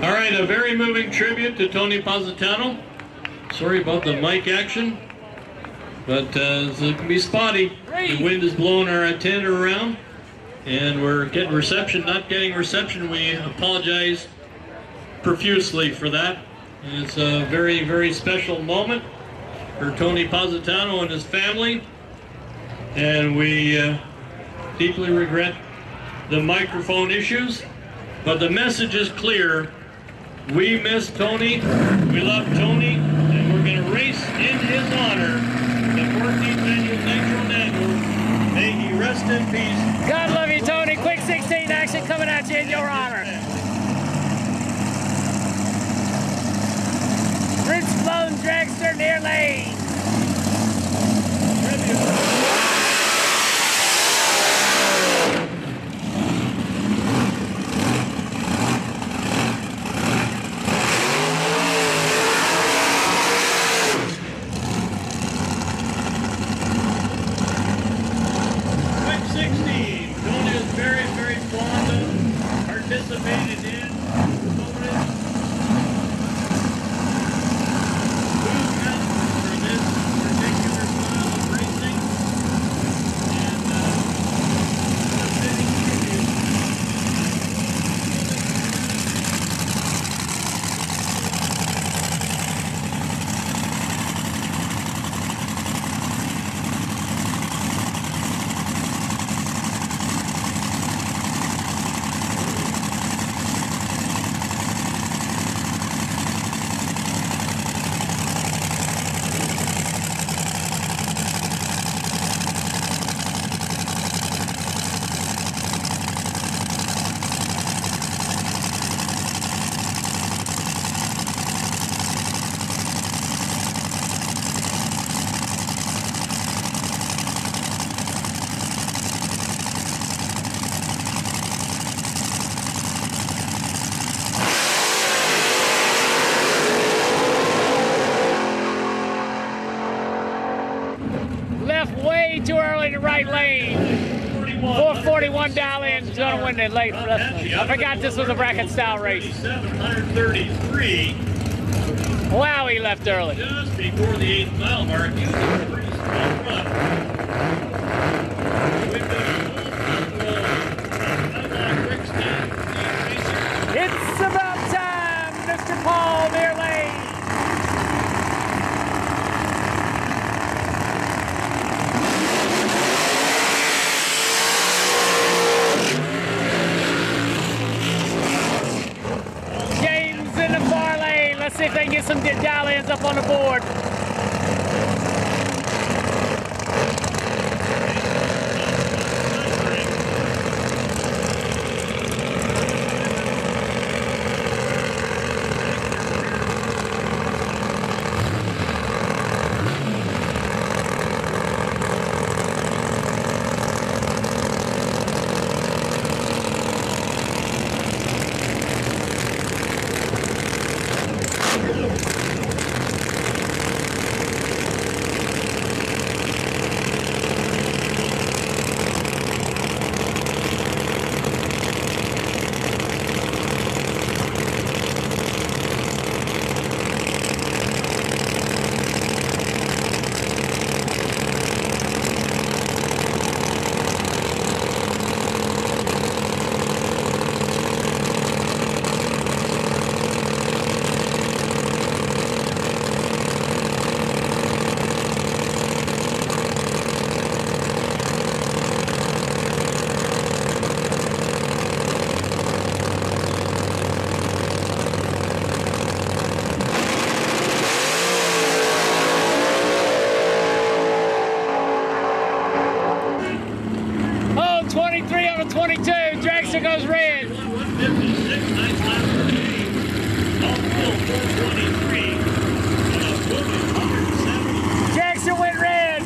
All right, a very moving tribute to Tony Positano. Sorry about the mic action, but it can be spotty. The wind is blowing our antenna around, and we're getting reception, not getting reception. We apologize profusely for that. And it's a very, very special moment for Tony Positano and his family, and we deeply regret the microphone issues, but the message is clear. We miss Tony, we love Tony, and we're going to race in his honor the 14th annual Nitro National. May he rest in peace. God love you, Tony. Quick 16 action coming at you in your honor. Roots blown dragster near lane. way too early in the right lane. 441 dial in, gonna win the late. I forgot this was a bracket style race. 733. Wow, he left early. Just before the 8th mile mark, you got a pretty strong run. It's about time, Mr. Paul Nearlane. James in the far lane. Let's see if they can get some dial-ins up on the board. Oh, 23 on the 22. Dragster goes red. 156, nice lap for me. Uphill 423. And a booming 170. Dragster went red.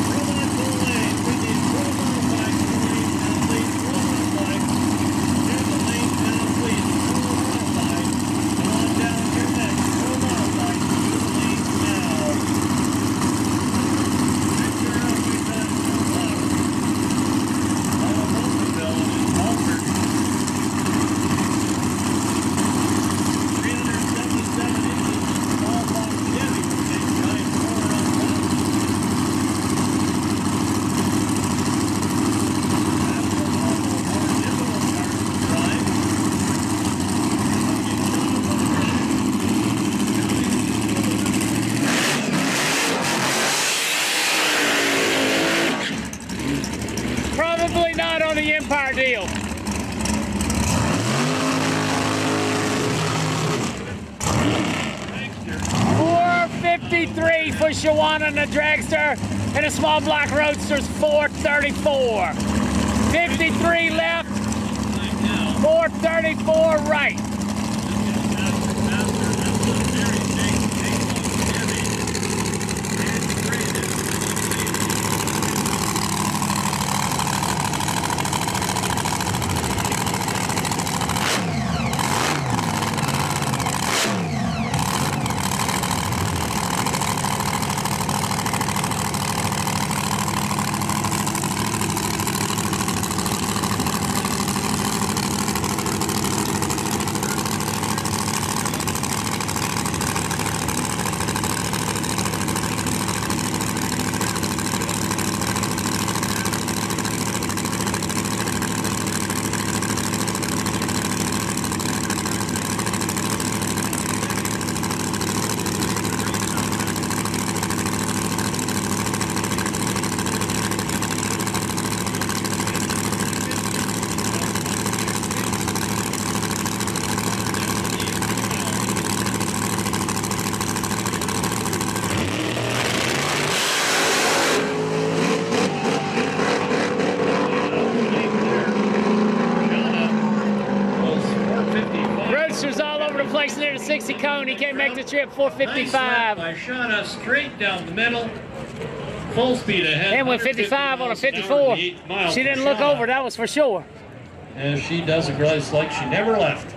ProMod full lane. We need ProMod bike, lane down, please. ProMod bike. Here's the lane down, please. ProMod bike. Come on down here next. ProMod bike. Use the lane now. Next year out, we've got ProMod. All of Positano and Alfred. 377 inches. Small box Chevy. Big giant 4-round box. Probably not on the Empire deal. $453 for Shawana and the Dragster, and the small block Roadster's $434. 53 left, 434 right. Place near the 60 cone. He can't make the trip. 455. I shot us straight down the middle. Full speed ahead. And went 55 on a 54. She didn't look over. That was for sure. as she does a race like she never left.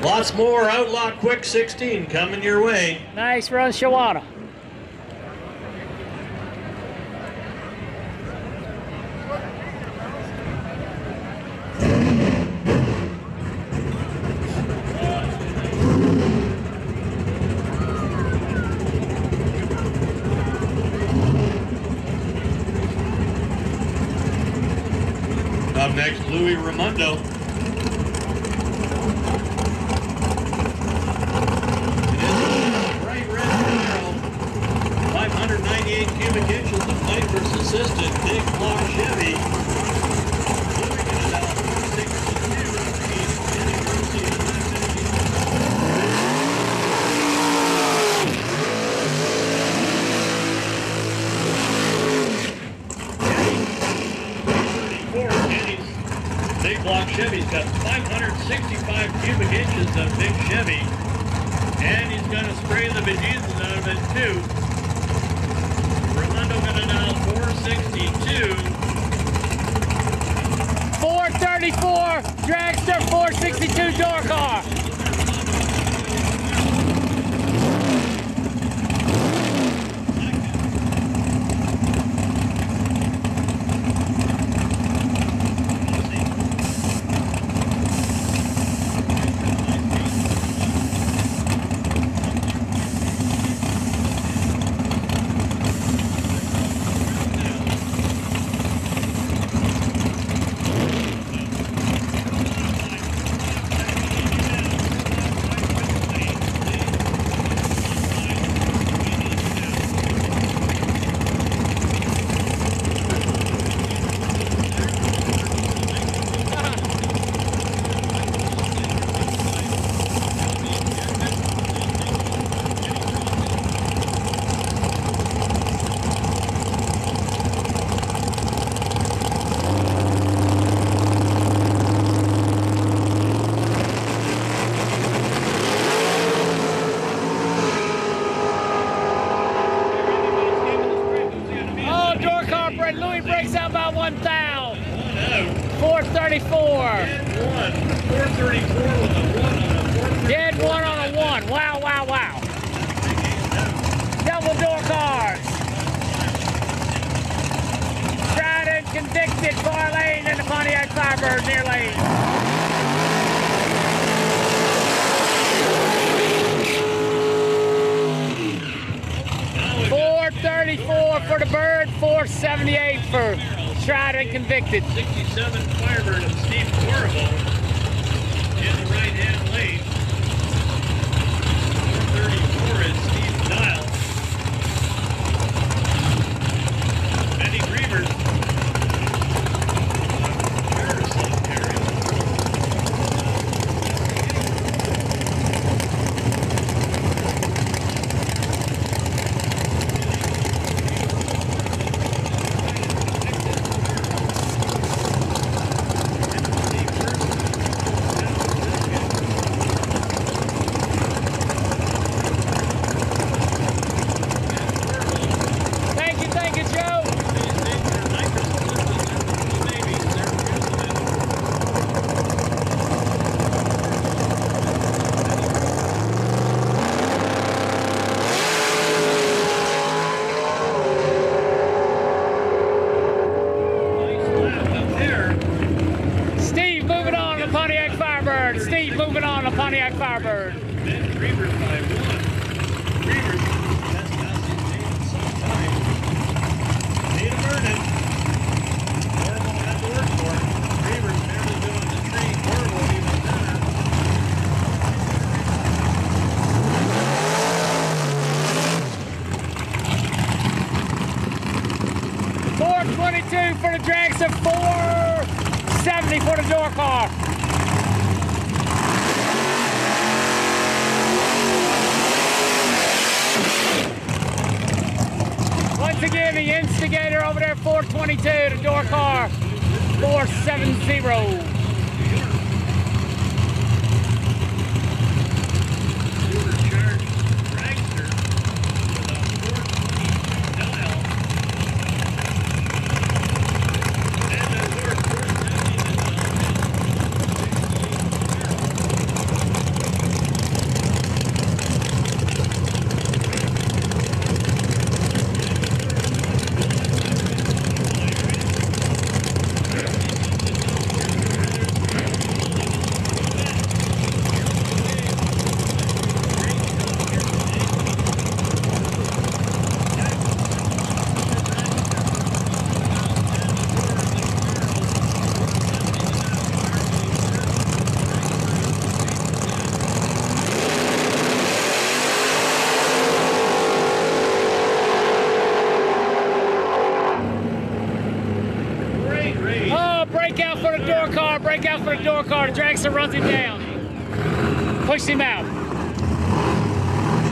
Lots more Outlaw Quick 16 coming your way. Nice run, Shawana. Up next, Louis Raimondo. Bright red barrel, 598 cubic inches of Viper's assisted big block Chevy. Louis got it out 464. Big block Chevy's got 565 cubic inches of big Chevy, and he's going to spray the bejesus out of it too. Rolando got it out 462. 434, dragster, 462 door car. Louis breaks out by 1,000. 434. 434 with a 1 on a 4. Dead 1 on a 1. Wow, wow, wow. Double door cars. Tried and convicted, far lane in the Pontiac Firebird near lane. 434 for the Bird, 478 for tried and convicted. 67 Firebird and Steve Corvo in the right-hand lane. 434 is Steve Dial. Benny Griever. Carousel carrier. 422 for the dragster, 470 for the door car. Once again, the instigator over there, 422, the door car, 470. break out for the door car, break out for the door car. The dragster runs him down. Push him out.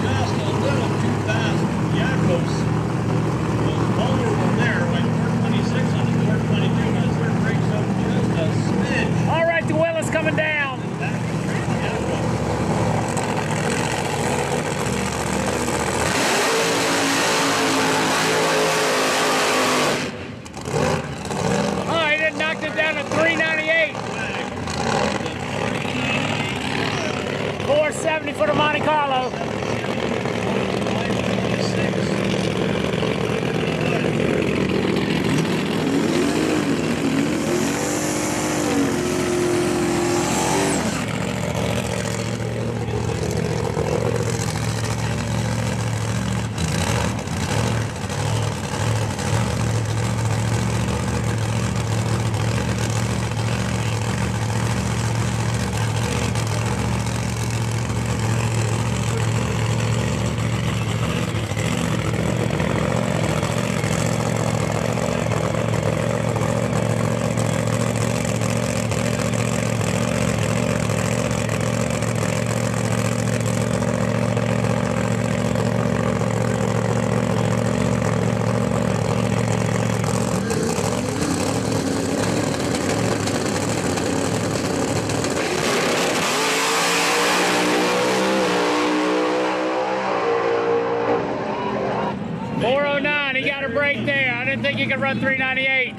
Just a little too fast. Yakos was vulnerable there, went 426 on the 422, but his third breaks up just a smidge. All right, the wheel is coming down. Oh, he done knocked it down to 398. 470 for the Monte Carlo. He got a break there. I didn't think he could run 398.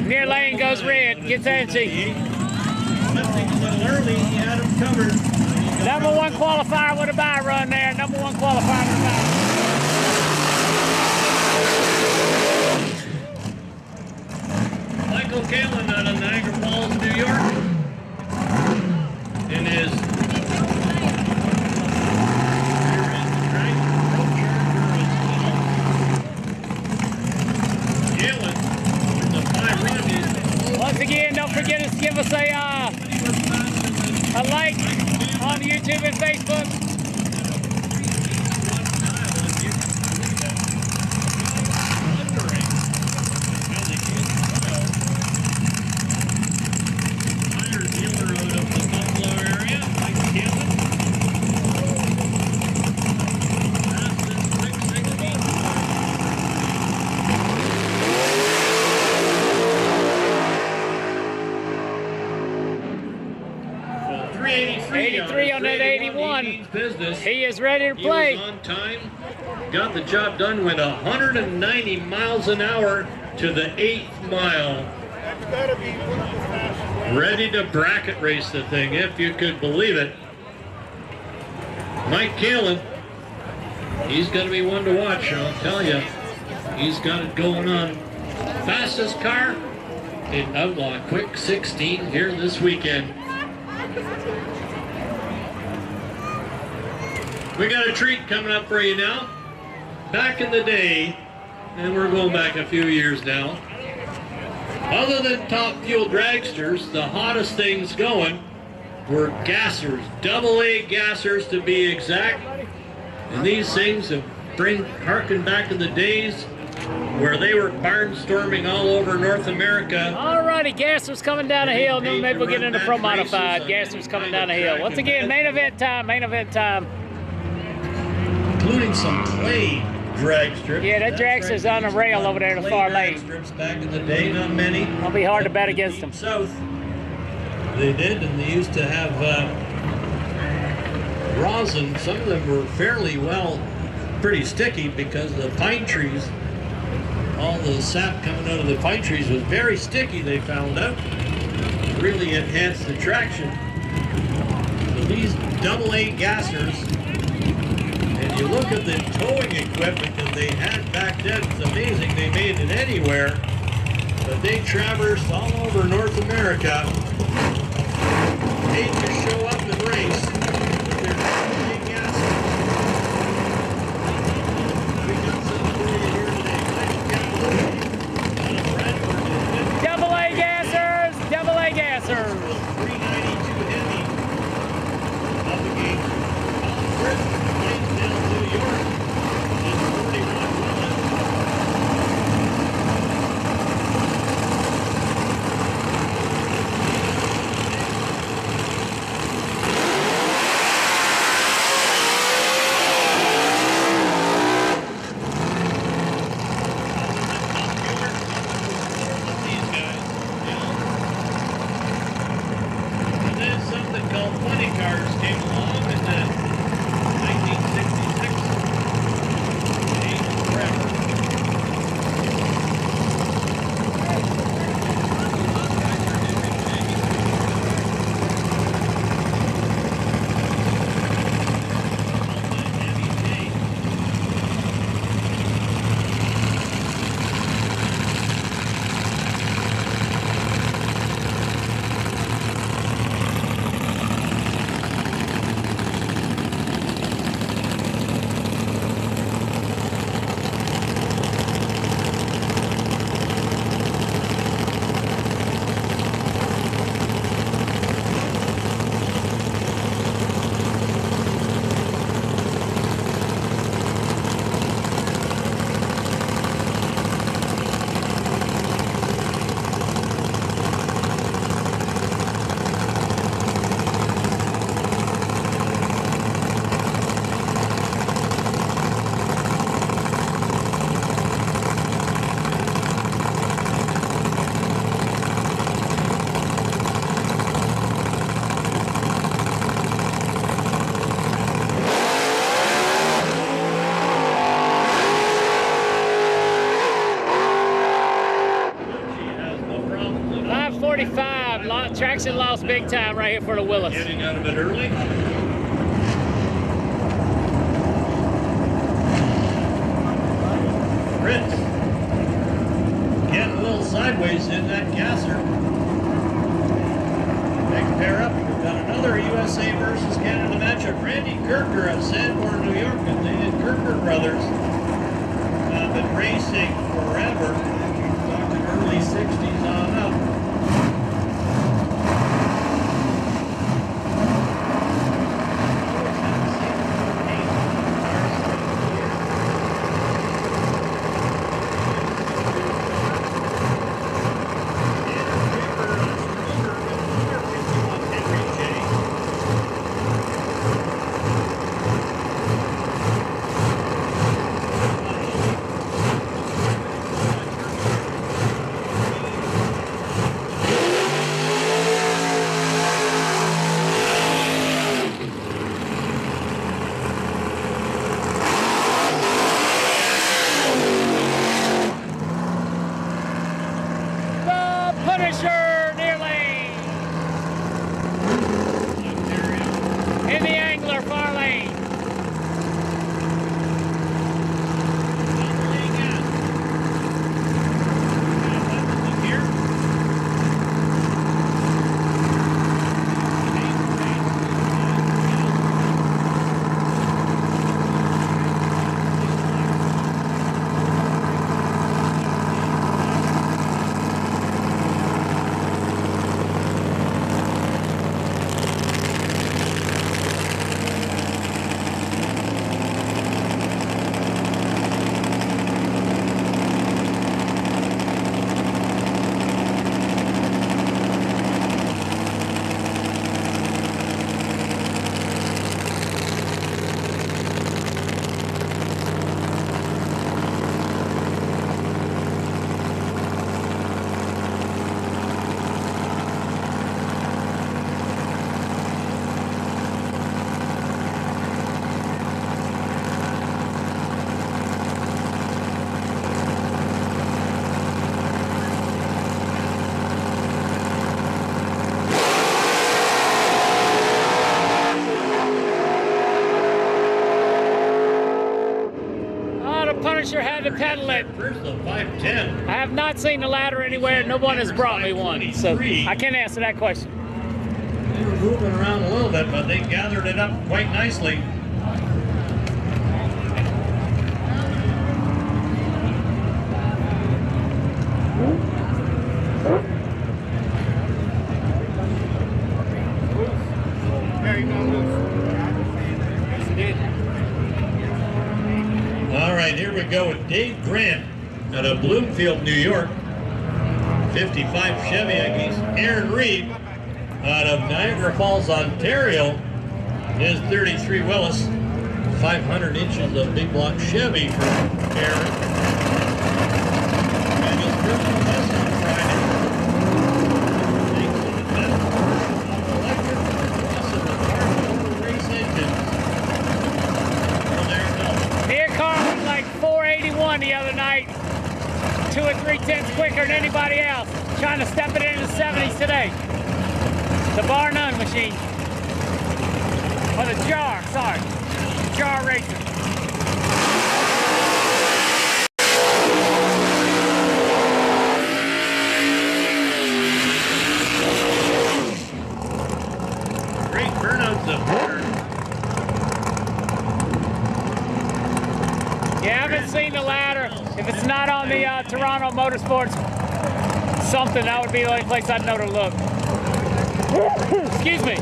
Near lane goes red. Gets antsy. Something a little early. He had him covered. Number one qualifier with a buy run there. Number one qualifier with a buy. Michael Kalin out of Niagara Falls, New York. In his once again, don't forget to give us a like on YouTube and Facebook. On that 81. He is ready to play. He was on time, got the job done with 190 miles an hour to the 8th mile. Ready to bracket race the thing, if you could believe it. Mike Kalin, he's going to be one to watch, I'll tell you. He's got it going on. Fastest car in Outlaw Quick 16 here this weekend. We got a treat coming up for you now. Back in the day, and we're going back a few years now, other than top fuel dragsters, the hottest things going were gassers, AA gassers to be exact. And these things have harkened back to the days where they were barnstorming all over North America. Alrighty, gassers coming down the hill. Then maybe we'll get into Pro Modified. Gassers coming down the hill. Once again, main event time, main event time. Including some clay drag strips. Yeah, that dragster's on the rail over there in the far lane. Strips back in the day, not many. It'll be hard to bet against them. South, they did, and they used to have rosin. Some of them were fairly pretty sticky because the pine trees, all the sap coming out of the pine trees was very sticky, they found out. Really enhanced the traction. So these AA gassers, and you look at the towing equipment that they had back then, it's amazing they made it anywhere, but they traversed all over North America, made to show up and race with their AA gassers. We got some for you here today. AA gassers, AA gassers. 392 heavy out the gate. 5:45. Traction lost big time right here for the Willis. Getting out of it early. Fritz. Getting a little sideways in that gasser. Next pair up, we've got another USA versus Canada matchup. Randy Kirker of Sanborn, New York, and the Kirker brothers have been racing forever. Talking early 60s on up. Punisher had to pedal it. First the 510. I have not seen the ladder anywhere. No one has brought me one, so I can't answer that question. They were moving around a little bit, but they gathered it up quite nicely. All right, here we go with Dave Grant out of Bloomfield, New York. 55 Chevy Aggies. Aaron Reed out of Niagara Falls, Ontario. His 33 Willis. 500 inches of big block Chevy for Aaron. And his first test on Friday. Takes to the test of electric crossing the Barcelona race engines. Well, there you go. Here car was like 481 the other night. 2 or 3 tenths quicker than anybody else. Trying to step it into the 70s today. The bar none machine. Or the jar, sorry. Jar racer. Great burnouts of water. Yeah, I haven't seen the ladder. If it's not on the Toronto Motorsports something, that would be the only place I'd know to look. Excuse me.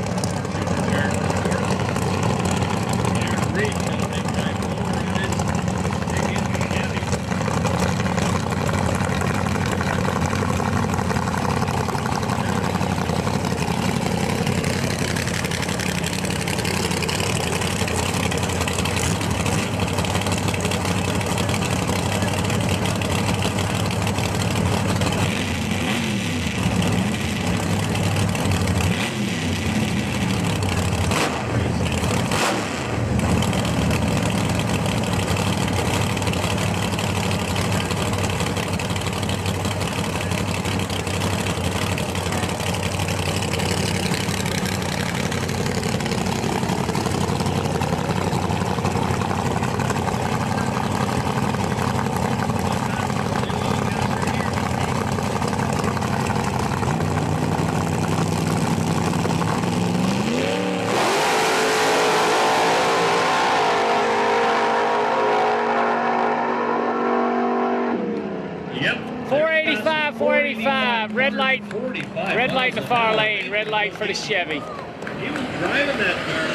red light. 45. Red light in the far lane. Red light for the Chevy. He was driving that car.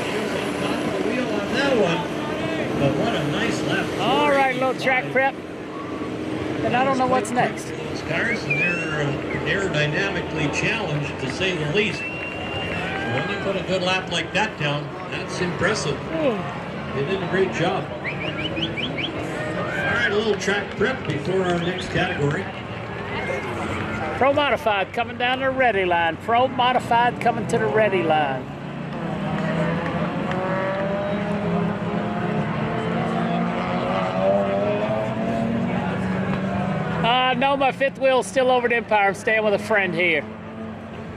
He was on top of the wheel on that one. But what a nice lap. All right, little track prep. And I don't know what's next. Those cars, they're aerodynamically challenged, to say the least. When you put a good lap like that down, that's impressive. They did a great job. All right, a little track prep before our next category. Pro Modified coming down the ready line. Pro Modified coming to the ready line. No, my fifth wheel's still over the Empire. I'm staying with a friend here.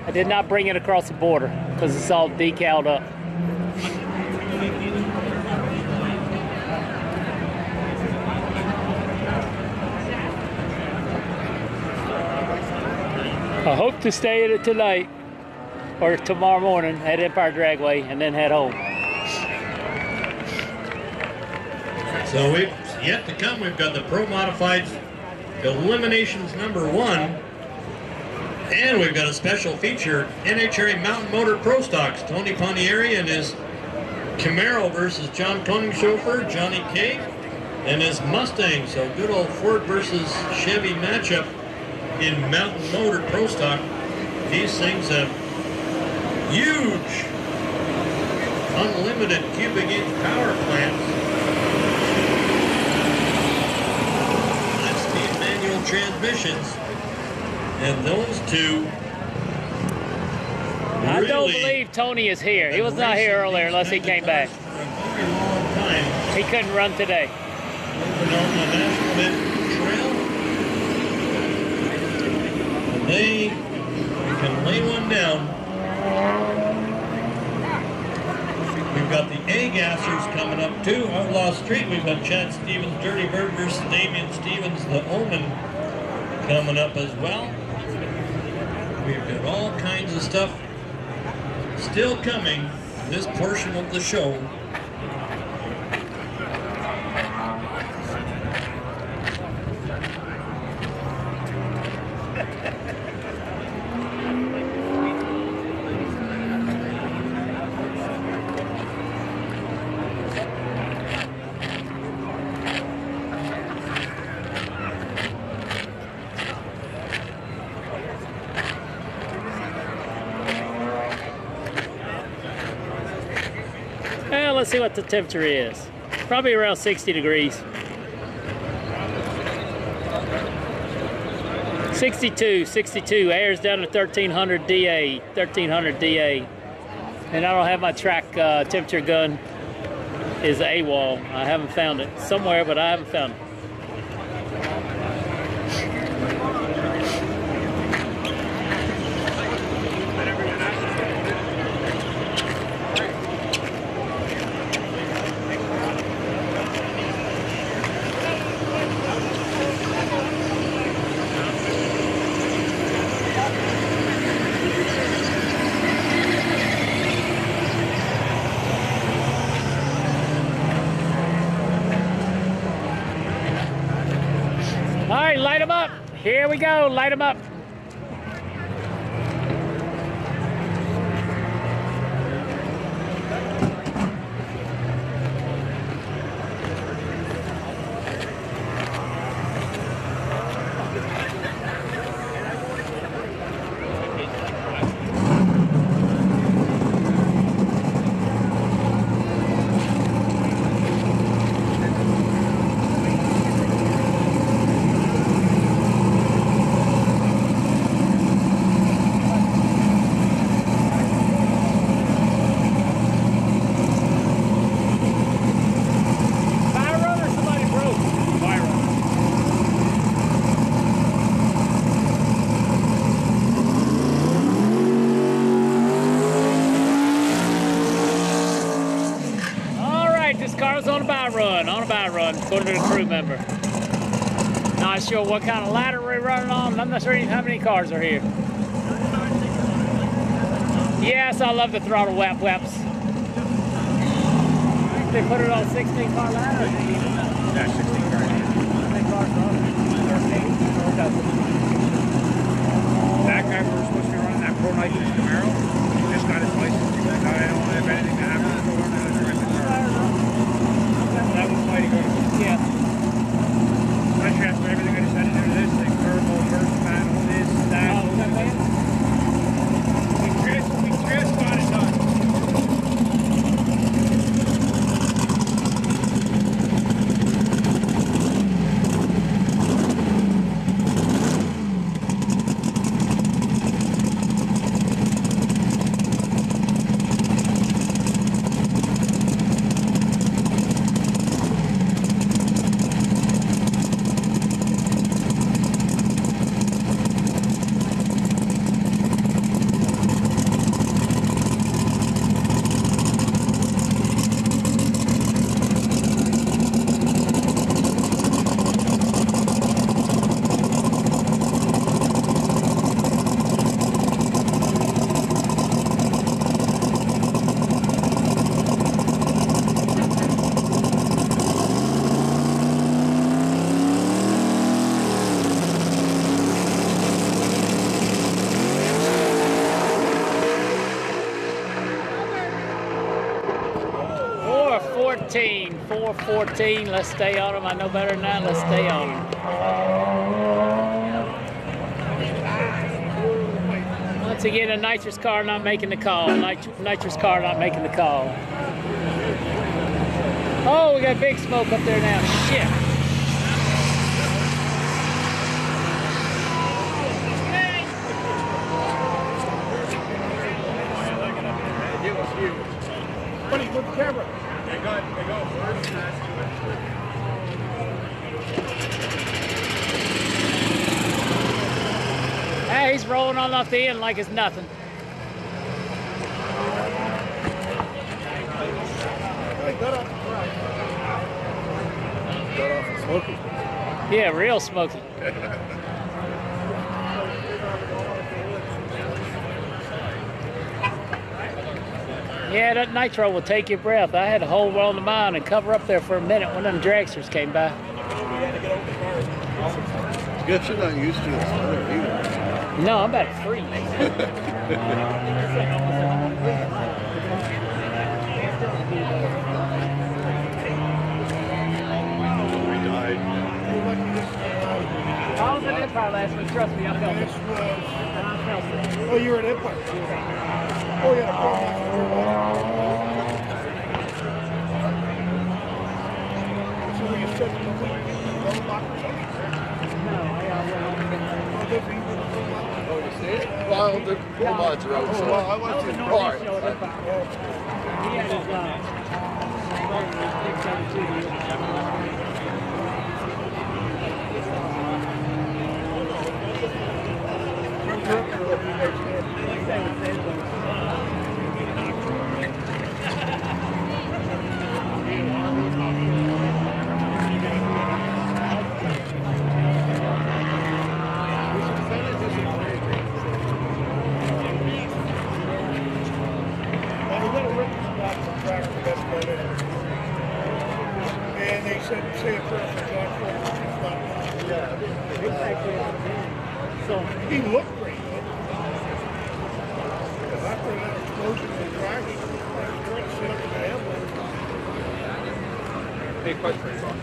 I did not bring it across the border because it's all decaled up. I hope to stay at it tonight or tomorrow morning at Empire Dragway and then head home. So we've yet to come. We've got the Pro Modifieds Eliminations #1, and we've got a special feature, NHRA Mountain Motor Pro Stocks, Tony Pontieri and his Camaro versus John Koenig's chauffeur, Johnny K, and his Mustang. So good old Ford versus Chevy matchup in Mountain Motor Pro Stock. These things have huge, unlimited cubic inch power plants. Transmissions, and those two I don't believe Tony is here. He was not here earlier unless he came back. He couldn't run today. Moving on the National Trail, and they can lay one down. We've got the A-gassers coming up too. Outlaw Street, we've got Chad Stevens, Dirty Bird versus Damian Stevens, the Omen, coming up as well. We've got all kinds of stuff still coming in this portion of the show. Well, let's see what the temperature is. Probably around 60 degrees. 62. Air's down to 1300 DA. 1300 DA. And I don't have my track temperature gun. Is AWOL. I haven't found it. Somewhere, but I haven't found it. All right, light them up. Here we go, light them up. On a buy run, according to the crew member. Not sure what kind of ladder we're running on. I'm not sure how many cars are here. Yes, I love the throttle whaps. They put it on 16 car ladder. Yeah, 16 car. How many cars are on it? 13. 414. 414. Let's stay on them. I know better than that. Let's stay on them. Once again, a nitrous car not making the call. Nitrous car not making the call. Oh, we got big smoke up there now. Shit. Buddy, with the camera. They go first. Hey, he's rolling on off the end like it's nothing. Got off smoky. Yeah, real smoky. Yeah, that nitro will take your breath. I had to hold well on the mine and cover up there for a minute when them dragsters came by. I guess you're not used to it either. No, I'm about free. I was at Empire last week. Trust me, I felt it. Oh, you were at Empire? Oh, yeah. So were you stuck in the week? Well, the ProMods are outside. Well, I went to He had his and they said, say a prayer for God for so he looked pretty good. Because after that explosion in the driving, I was trying to sit up in the ambulance. Hey, question for you, Bob.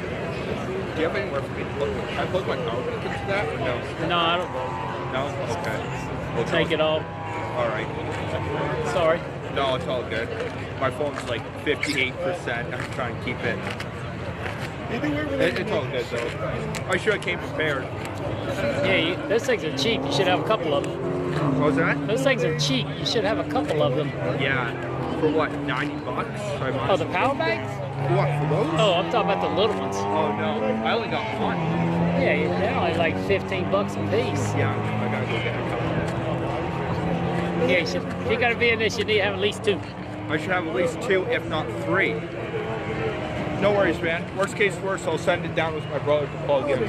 Do you have anywhere for me to plug? Can I plug my power bank into that or no? No, I don't. No? Okay. We'll take it all. All right. Sorry. No, it's all good. My phone's like 58%. I'm trying to keep it. It's all good though. I should have came prepared. Yeah, those things are cheap. You should have a couple of them. What was that? Those things are cheap. You should have a couple of them. Yeah. For what? $90? Oh, the power banks? What, for those? Oh, I'm talking about the little ones. Oh no, I only got one. Yeah, they're only like $15 a piece. Yeah, I gotta go get a couple. Yeah, if you gotta be in this, you need to have at least 2. I should have at least 2, if not 3. No worries, man. Worst case worst, I'll send it down with my brother to plug in.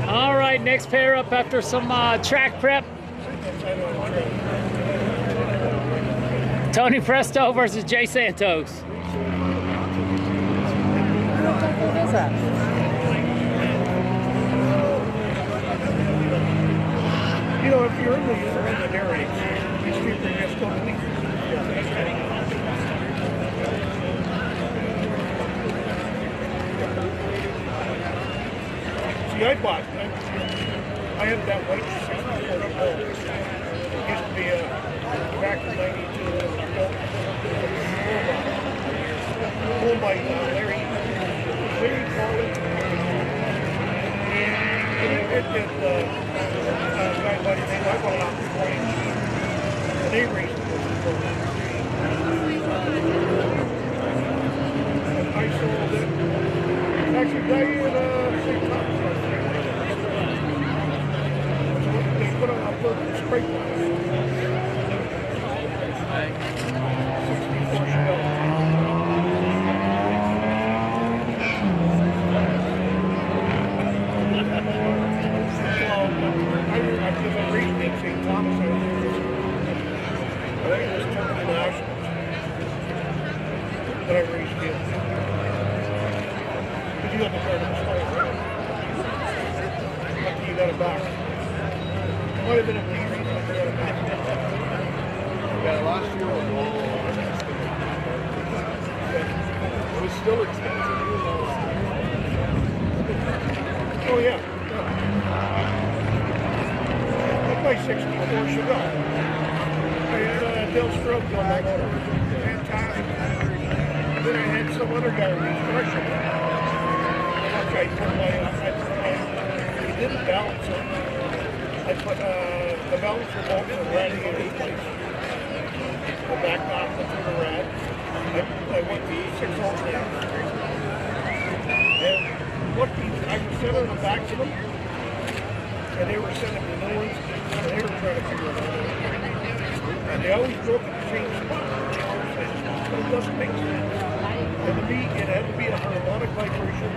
All right, next pair up after some track prep. Tony Presto versus Jay Santos. You know, if you're in the area, these people are just totally. See, I had that white 64 ball. It used to be a back in 92. Oh my God, Larry Carlin. It did guy buddy name. I bought it off the point. And they raced it. And I sold it. Actually, guy in St. Thomas. They put on a purple spray bottle. 64 shell. I was a St. Thomas. you had the card in the start. Lucky you got it back. It might have been a few reasons you got it back. Yeah, last year was it was still expensive. Oh yeah. My 64 Chevelle. I had Bill Stroke on that motor. Fantastic. Then I had some other guy refreshing it. I didn't balance it. I put the balancer bolt in the radiator place. The back knob went through the rad. I went to 6 volts. And what I was sending them back to them, and they were sending me new ones. And they were trying to figure it out. And they always broke at the same spot. But it doesn't make sense. It had to be a harmonic vibration.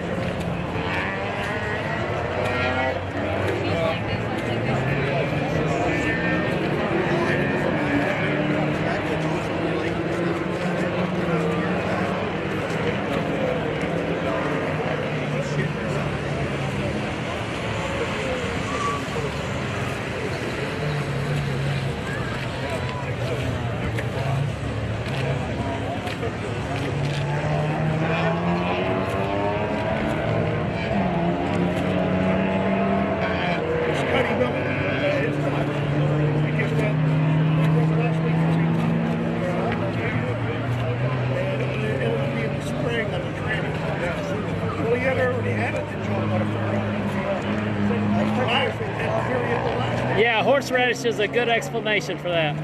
Yeah, horseradish is a good explanation for that.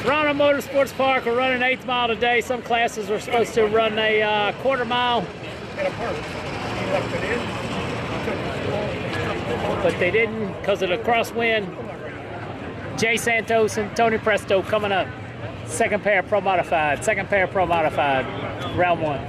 Toronto Motorsports Park, we're running 8th mile today. Some classes were supposed to run a quarter mile, but they didn't because of the crosswind. Jay Santos and Tony Presto coming up. Second pair Pro Modified. Second pair Pro Modified. Round 1.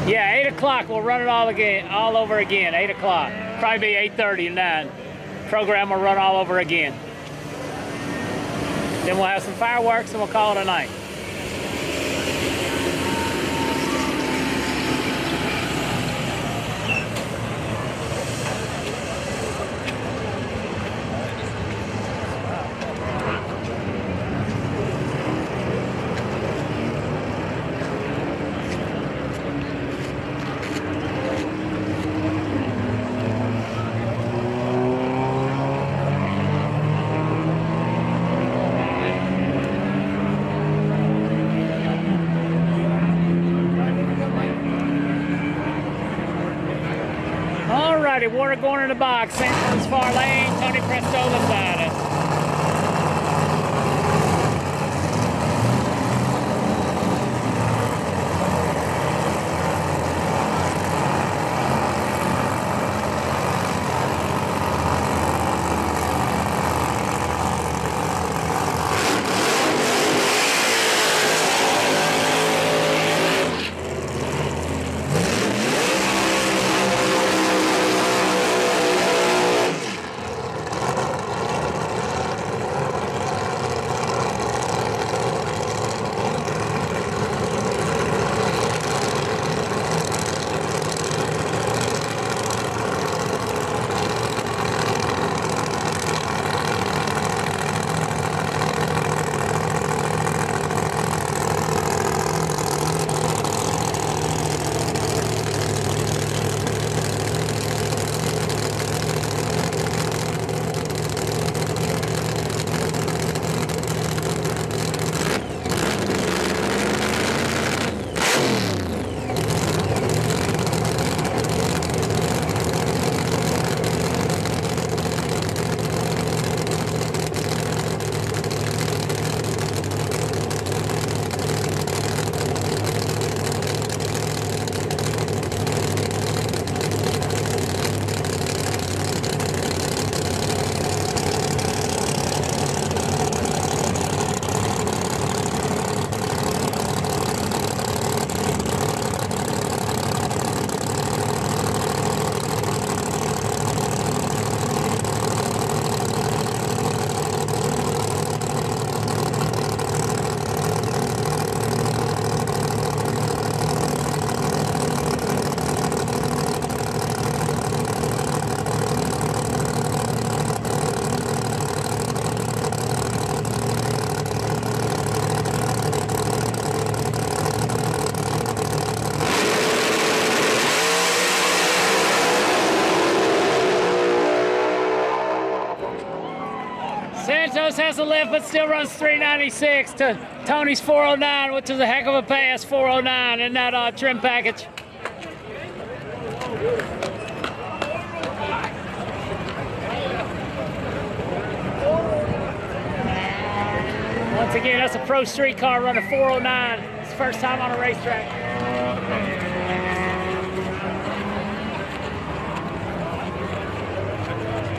Yeah, 8 o'clock. We'll run it all over again. 8 o'clock. Probably be 8:30 to 9. Program will run all over again. Then we'll have some fireworks and we'll call it a night. Water going in the box. Sanford's far lane. Tony Presto beside us. Santos has the lift, but still runs 396 to Tony's 409, which is a heck of a pass, 409 in that trim package. Once again, that's a pro street car running 409. It's first time on a racetrack.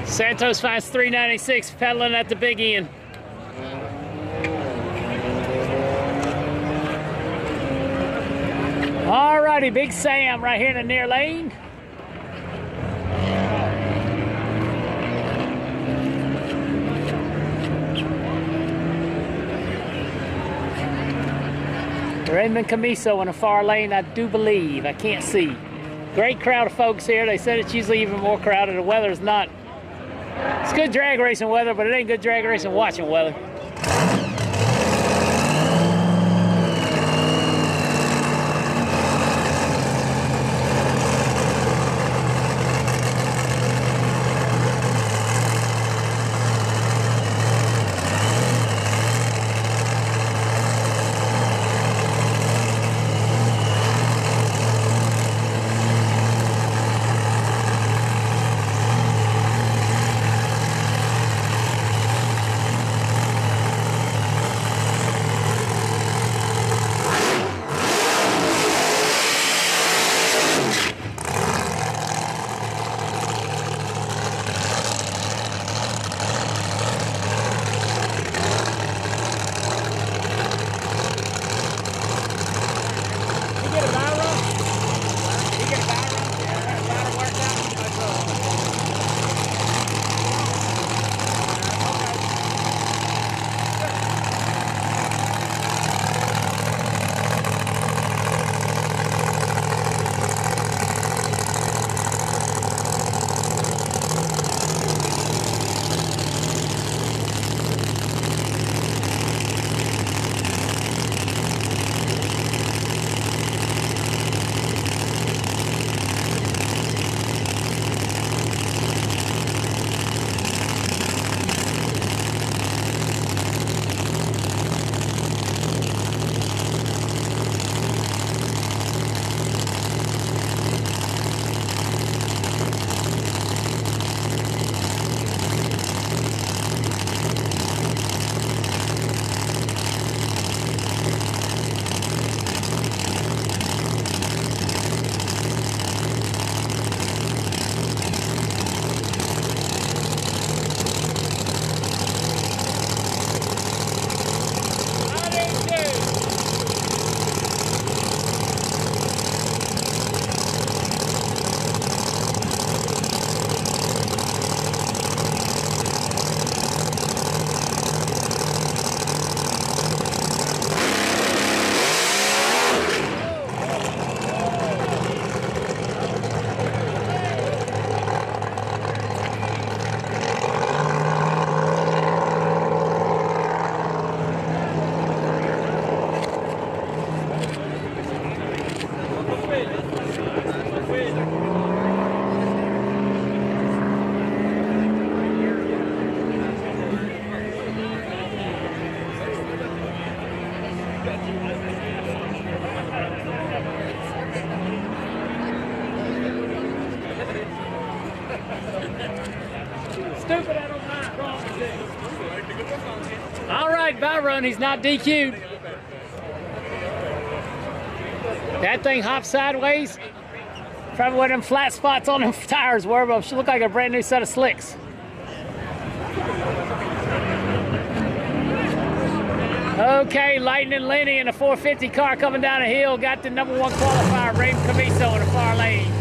Santos finds 396 pedaling at the big end. Alrighty, Big Sam right here in the near lane. Raymond Camiso in the far lane, I do believe. I can't see. Great crowd of folks here. They said it's usually even more crowded. The weather's not. It's good drag racing weather, but it ain't good drag racing watching weather. Stupid, I don't mind. All right, Byron, he's not DQ'd. That thing hopped sideways. Probably where them flat spots on them tires were, but it should look like a brand new set of slicks. Okay, Lightning Lenny in a 450 car coming down the hill. Got the #1 qualifier, Raymond Camiso in the far lane.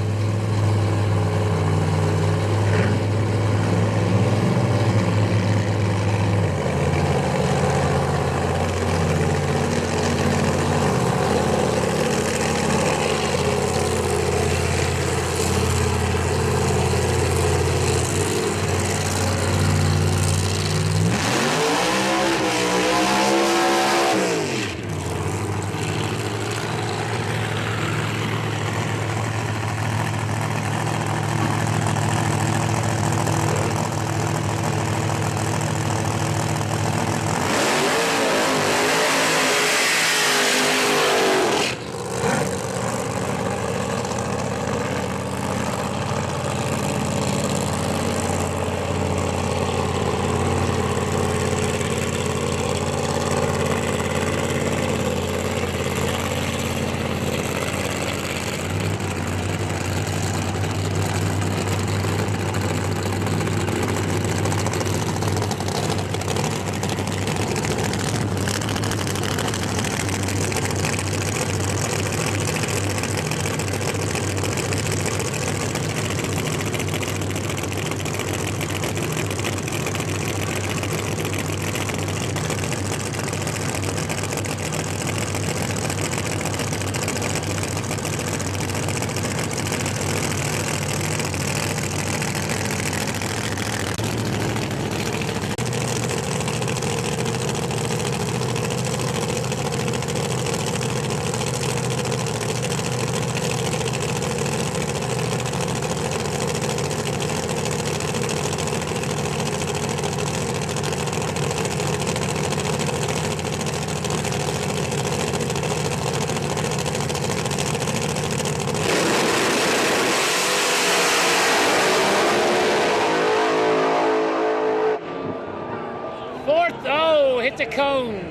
the cone.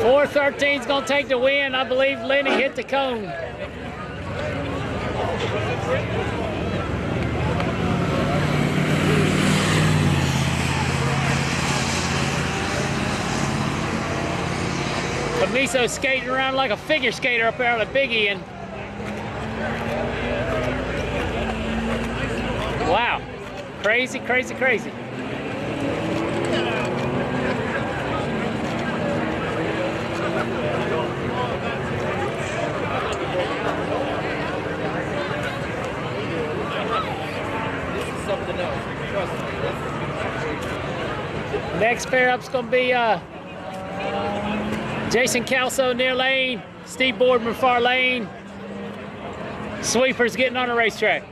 413's gonna take the win. I believe Lenny hit the cone. Miso's skating around like a figure skater up there on the big end. Wow. Crazy, crazy, crazy. Next pair up's gonna be Jason Calso near lane, Steve Boardman far lane. Sweepers getting on the racetrack.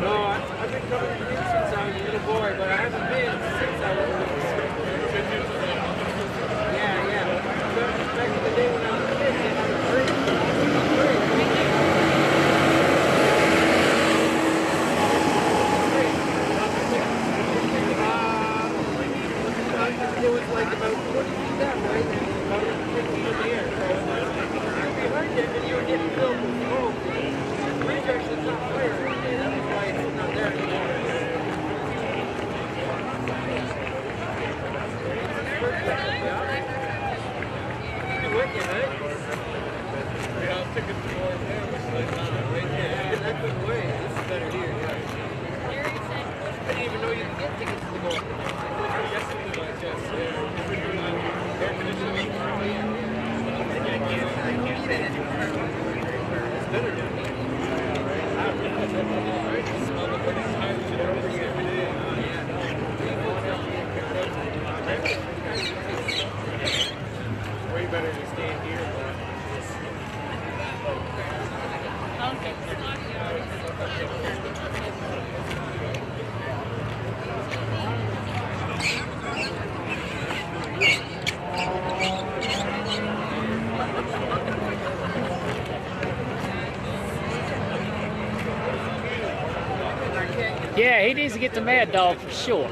No, I've been coming to these since I was a little boy, but I haven't been since I was a little boy. Yeah. Back in the day when I was a kid, they had a great. It was like about 40 feet that way, and about 50 feet in the air. So you'd be behind it, and you were getting filled with smoke. The racetrack's just not fire one day. That was why it's not there anymore. You're working, right? Yeah, I took it to one there, but right there. That's the way. This is better here. I didn't even know you could get tickets to the goal. Way better to stand here. Yeah, he needs to get the Mad Dog for sure.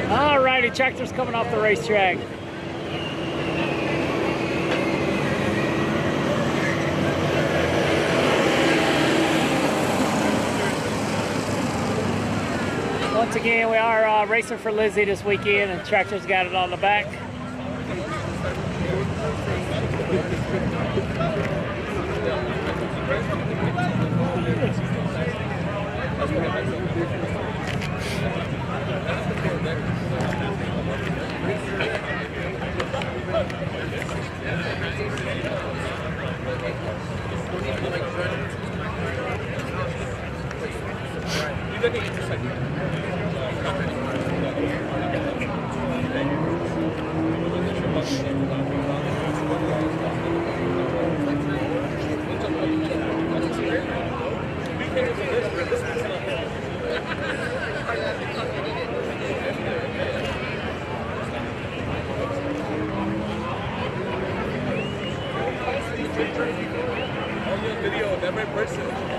Alrighty, tractor's coming off the racetrack. Once again, we are racing for Lizzie this weekend, and Tractor's got it on the back.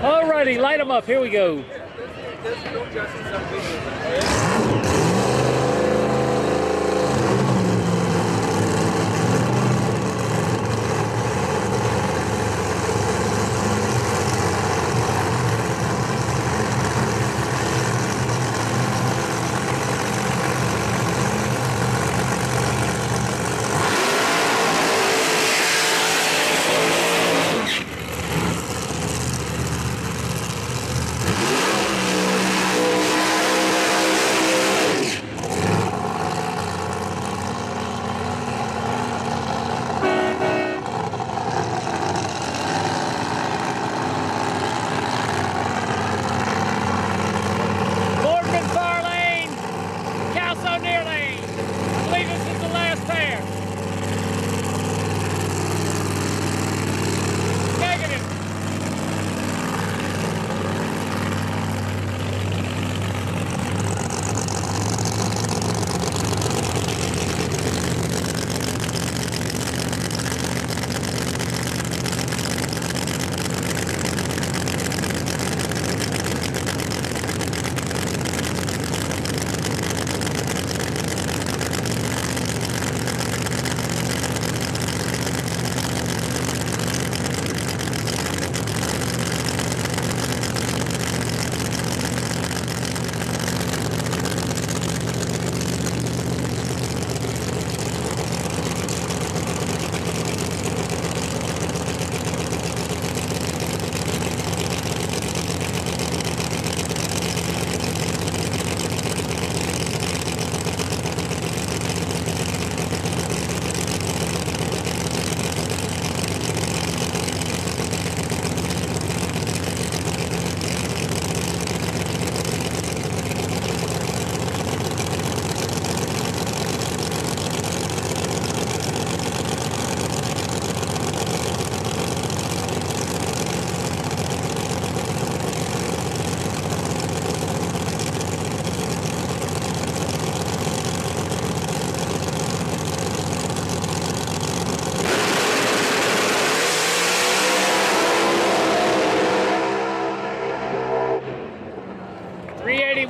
Alrighty, light them up. Here we go.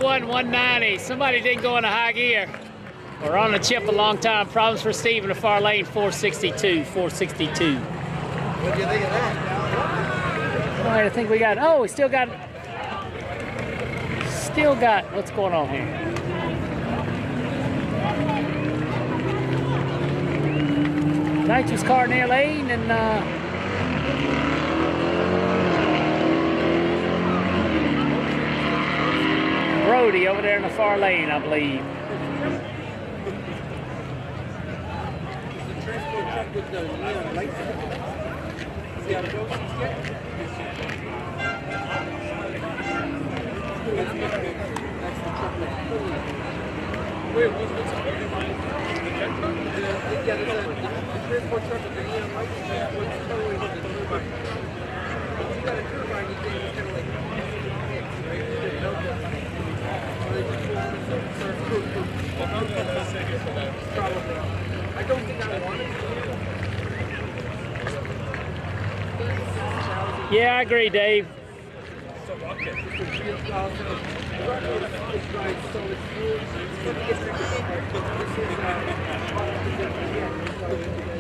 $190. Somebody didn't go in a high gear. We're on the chip a long time. Problems for Steve in the far lane. 462. 462. What do you think of that? All right, I think we got. Oh, we still got. What's going on here? Nitro's car near lane and. Brody over there in the far lane, I believe. I don't think I want it. Yeah, I agree, Dave.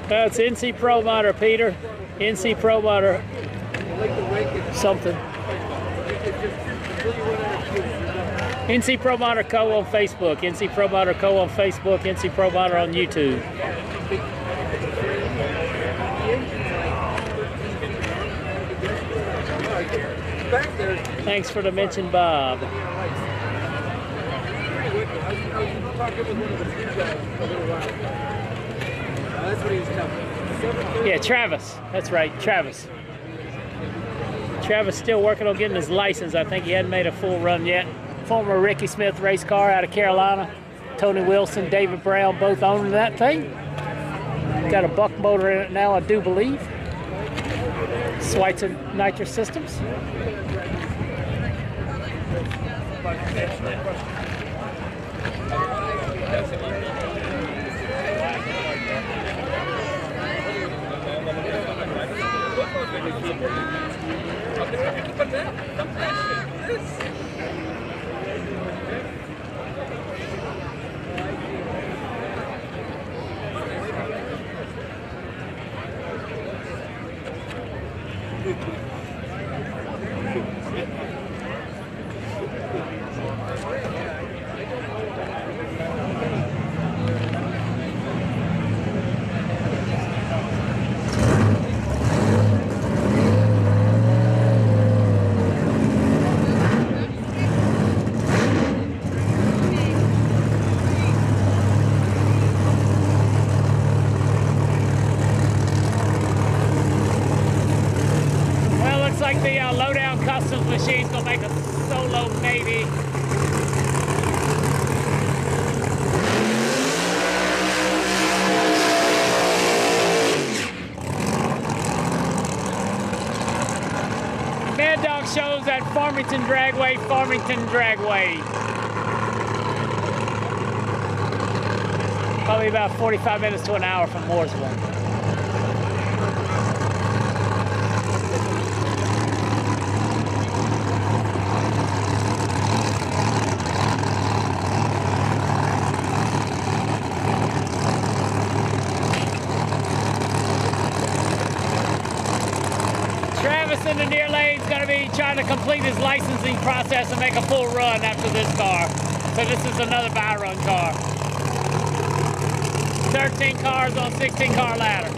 It's NC ProMod or Peter. NC ProMod or something. NC ProMod Co. on Facebook, NC ProMod Co. on Facebook, NC ProMod on YouTube. Thanks for the mention, Bob. Yeah, Travis. That's right, Travis. Travis still working on getting his license. I think he hadn't made a full run yet. Former Ricky Smith race car out of Carolina. Tony Wilson, David Brown, both owning that thing. Got a buck motor in it now, I do believe. Schweitzer Nitro Systems. Machine's gonna make a solo maybe. Mad Dog shows at Farmington Dragway, Farmington Dragway. Probably about 45 minutes to an hour from Mooresville. In the near lane is going to be trying to complete his licensing process and make a full run after this car. So this is another buy run car. 13 cars on 16 car ladder.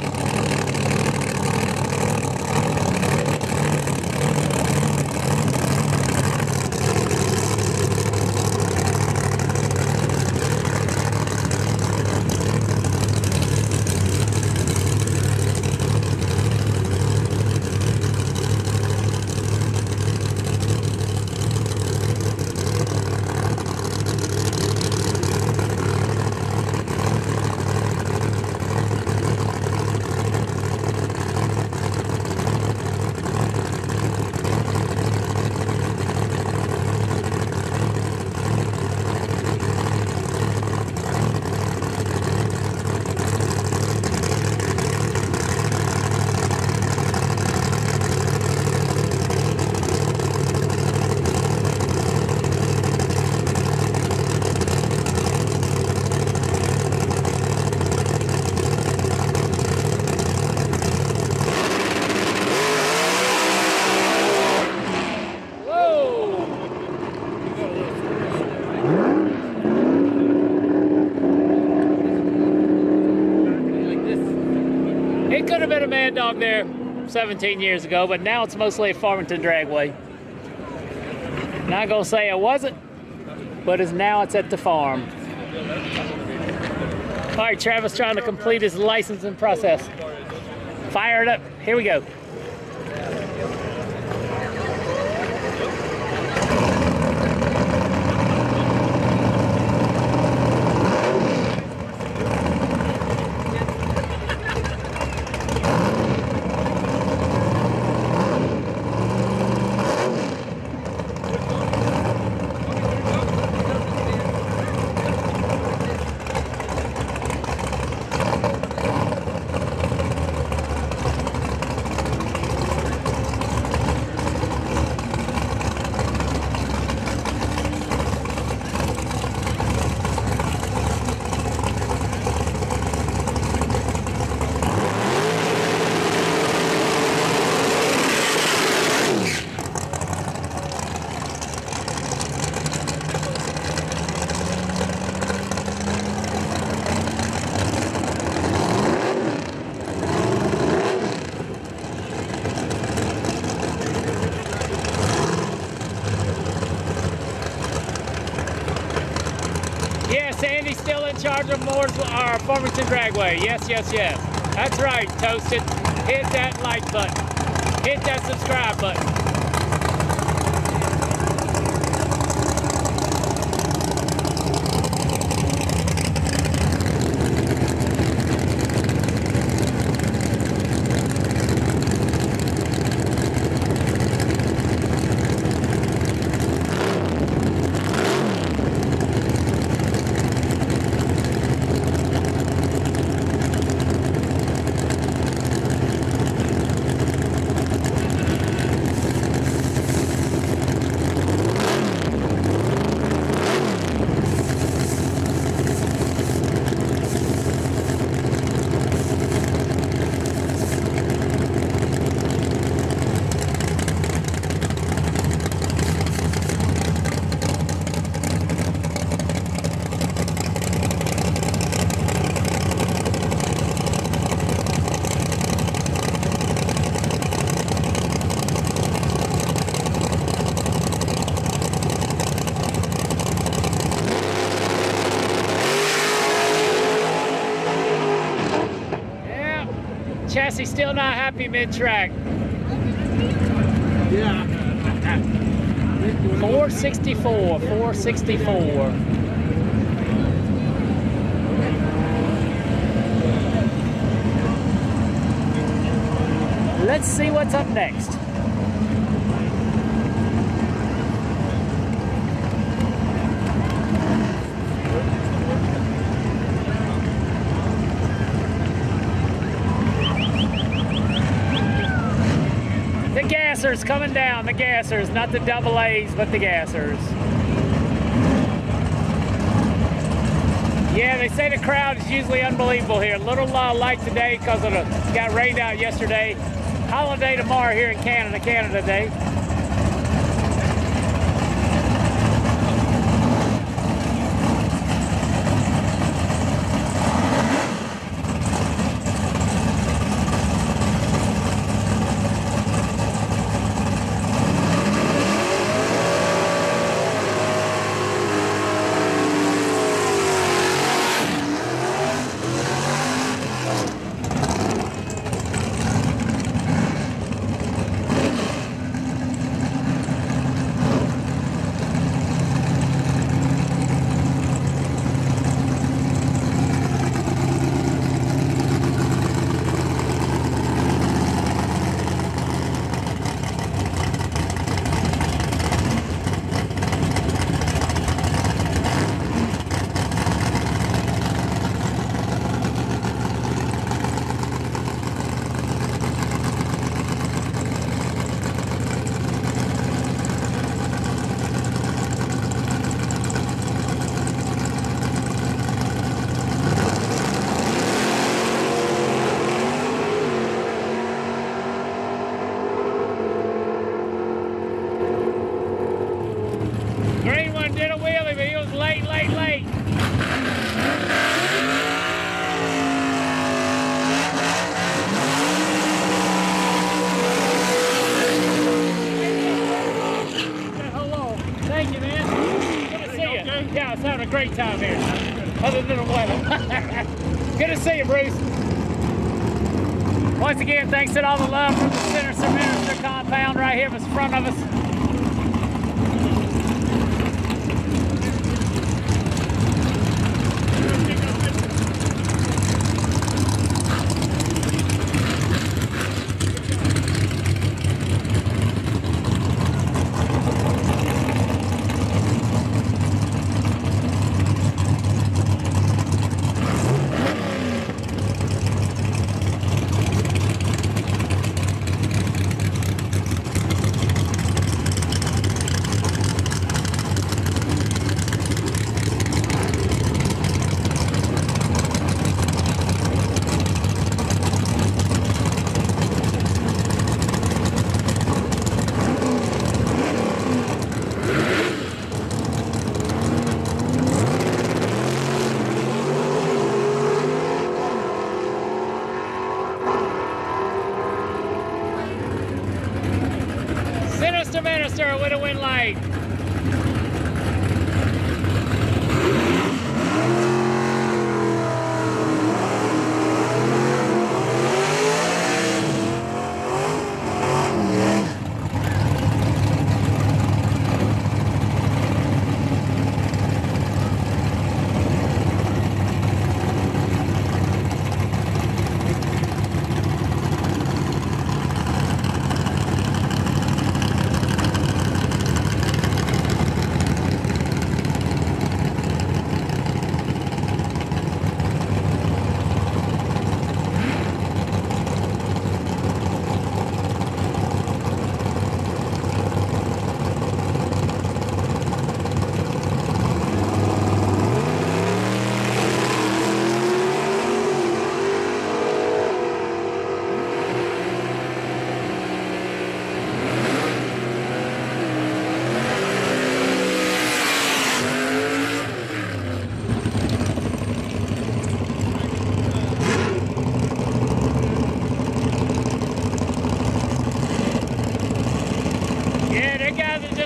Mad Dog there 17 years ago, but now it's mostly a Farmington Dragway. Not gonna say it wasn't, but now it's at the farm. All right, Travis trying to complete his licensing process. Fire it up. Here we go. charge of Moore's or Farmington Dragway. Yes, yes, yes. That's right, Toasted. Hit that like button. Hit that subscribe button. Chassis still not happy mid-track. Yeah. 464, 464. Let's see what's up next. The gassers coming down, the gassers, not the double A's, but the gassers. Yeah, they say the crowd is usually unbelievable here. A little light today because it got rained out yesterday. Holiday tomorrow here in Canada, Canada Day. Green one did a wheelie, but he was late. Hello. Thank you, man. Good to see you. Okay? Yeah, I was having a great time here. Other than the weather. Good to see you, Bruce. Once again, thanks to all the love from the Sinister Minister compound right here in front of us. Sinister Minister with a win light.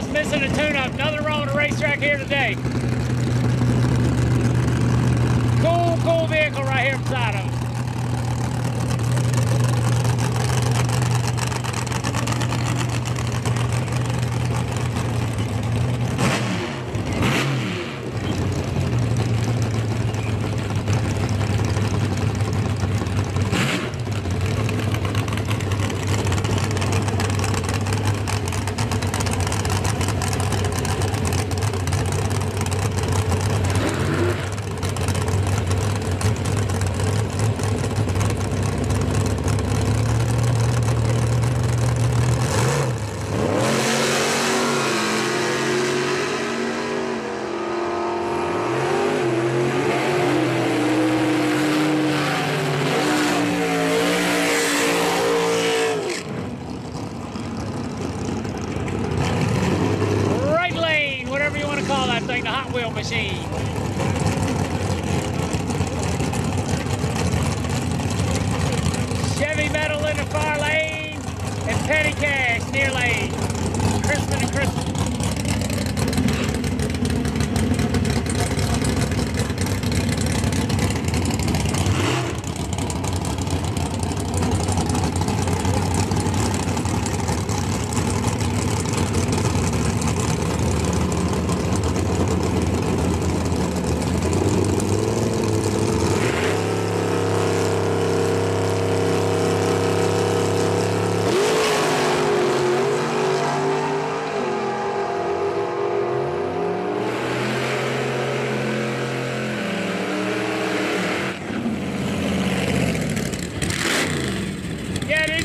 just missing a tune-up. Nothing wrong with the racetrack here today. Cool vehicle right here beside us. The Hot Wheel machine. Chevy metal in the far lane and petty cash near lane. Crispin and Crispin.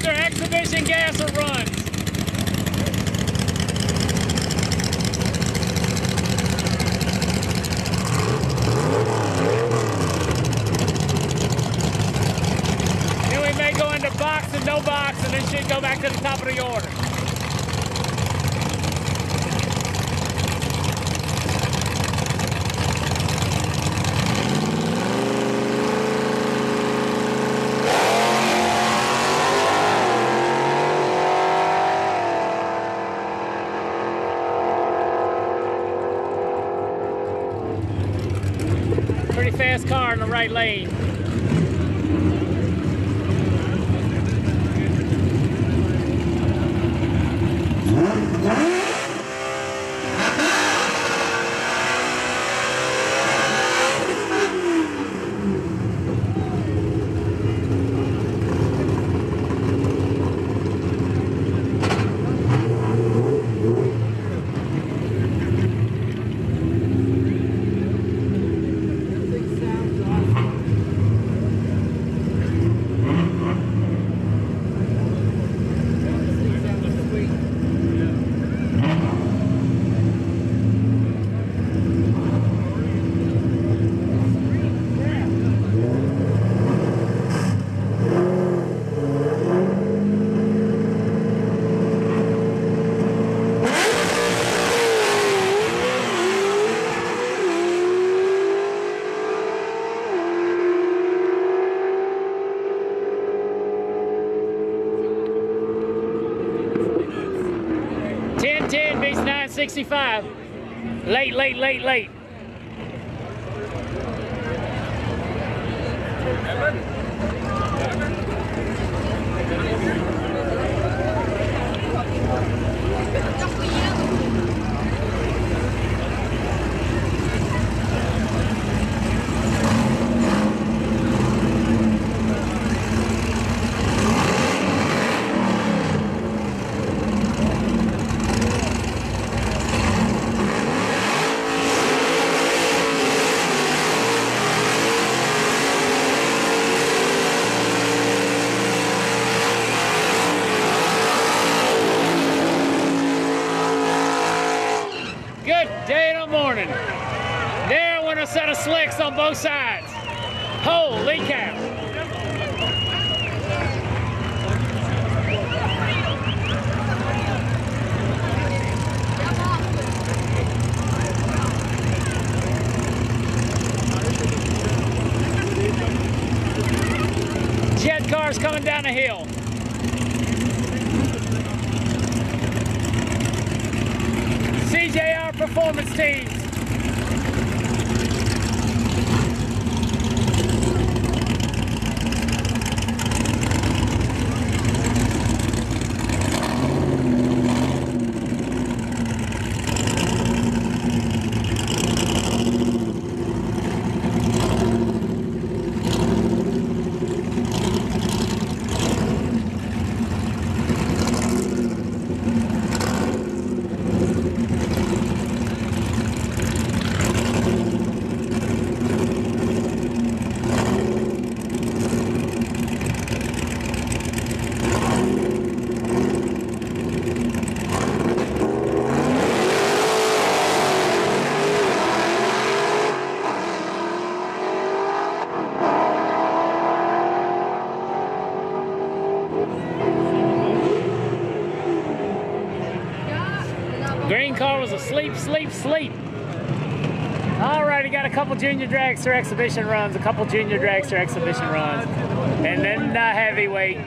Exhibition gas or runs. Then we may go into box and no box, and then should go back to the top of the order. Pretty fast car in the right lane. Beats 965. Late. Good day in the morning. There went a set of slicks on both sides. Holy cow. Jet cars coming down the hill. CJR Performance Teams. Green car was asleep, sleep, sleep. All right, he got a couple junior dragster exhibition runs, and then heavyweight.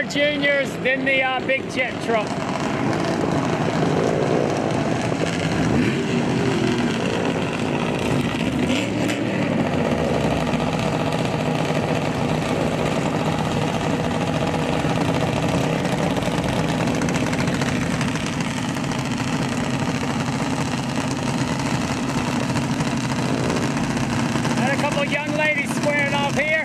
Juniors, then the big jet truck. And a couple of young ladies squaring off here.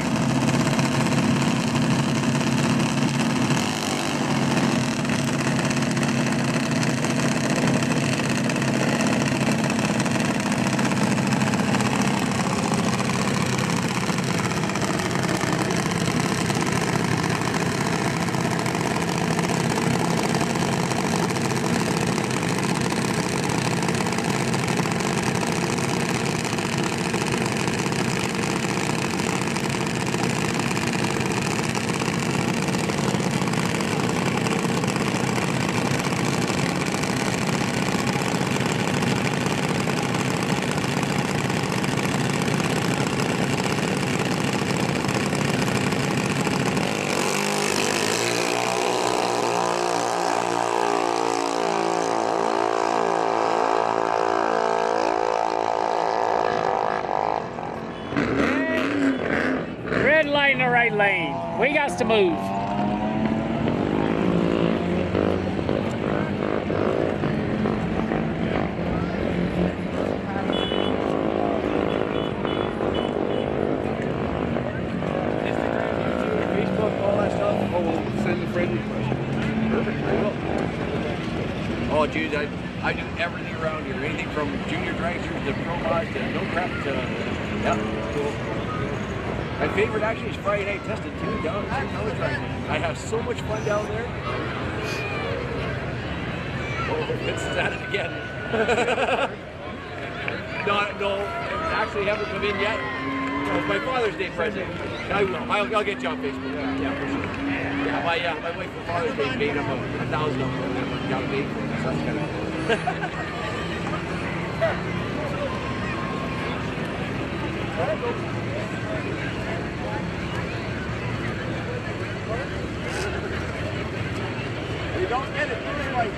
in the right lane. We got to move. Facebook, all that stuff. Oh, we'll send a friend request. Perfect, very well. Oh, geez, I do everything around here. Anything from junior dragsters to ProMod to no crap to, yeah, cool. My favorite actually is Friday night testing too, down at St. College Dragsters. I have so much fun down there. Oh, Vince is at it again. no, actually haven't come in yet. No, it's my Father's Day present. I'll get you on Facebook. Yeah, for sure. Yeah, my wife for Father's Day made up $1,000 of them. Got paid for it, so that's kind of cool. You don't get it, it's like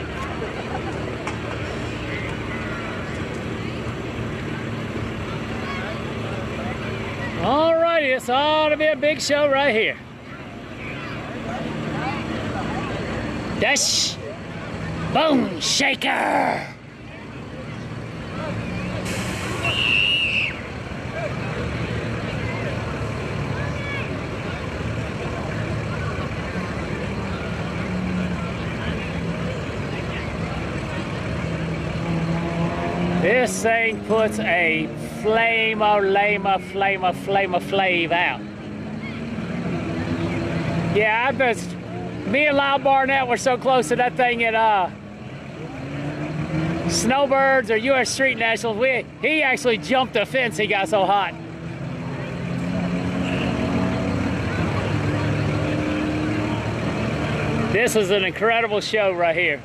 Alrighty, this ought to be a big show right here. Dash, bone shaker. This thing puts a flame out. Yeah, I bet me and Lyle Barnett were so close to that thing at Snowbirds or U.S. Street Nationals. He actually jumped the fence, he got so hot. This is an incredible show right here.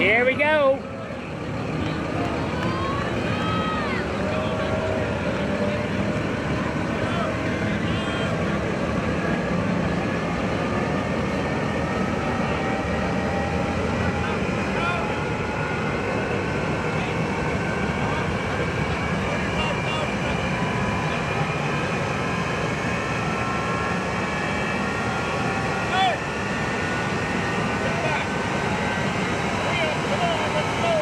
Here we go. come on, let's go.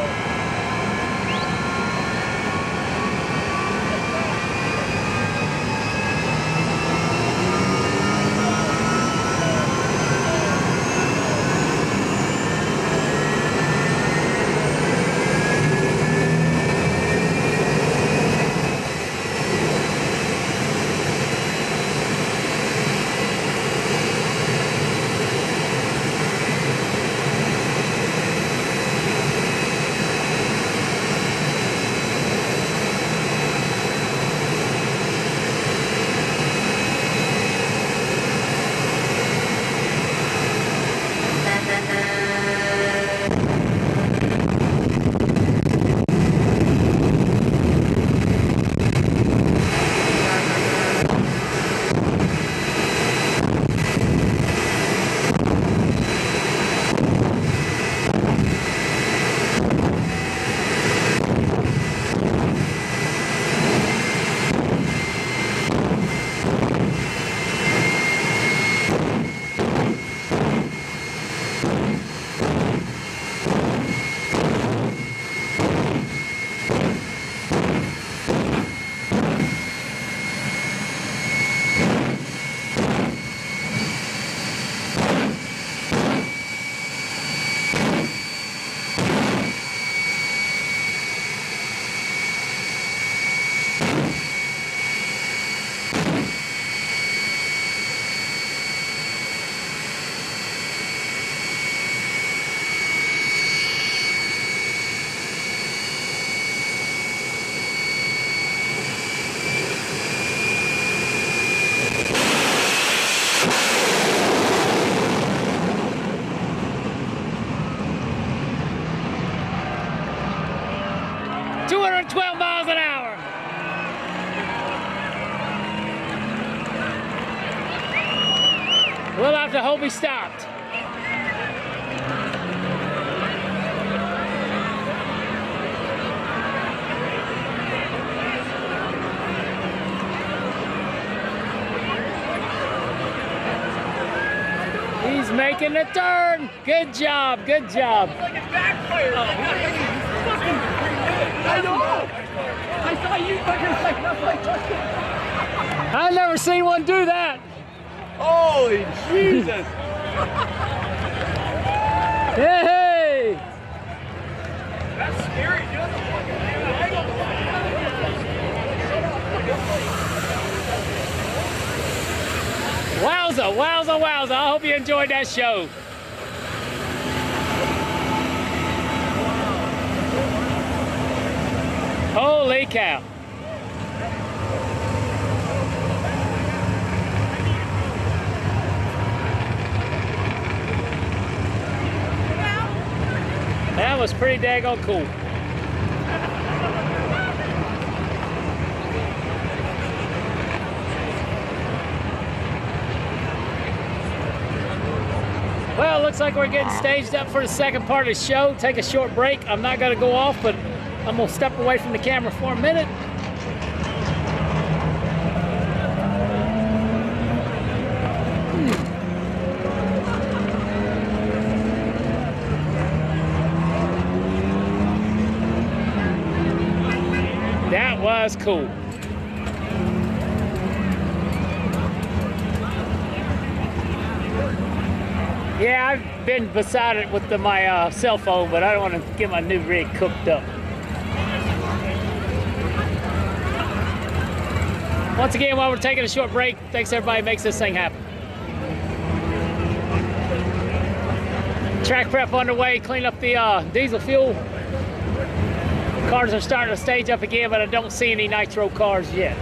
have to hold me stopped. He's making the turn. Good job, good job. Like it backfired. I know. I saw you fucking like I've never seen one do that. holy Jesus. Hey! That's scary, dude. Wowza, wowza, wowza. I hope you enjoyed that show. Holy cow. That was pretty daggone cool. Well, it looks like we're getting staged up for the second part of the show. Take a short break. I'm not going to go off, but I'm going to step away from the camera for a minute. That was cool. Yeah, I've been beside it with my cell phone, but I don't want to get my new rig cooked up. Once again, while we're taking a short break, thanks everybody who makes this thing happen. Track prep underway, clean up the diesel fuel. Cars are starting to stage up again, but I don't see any nitro cars yet.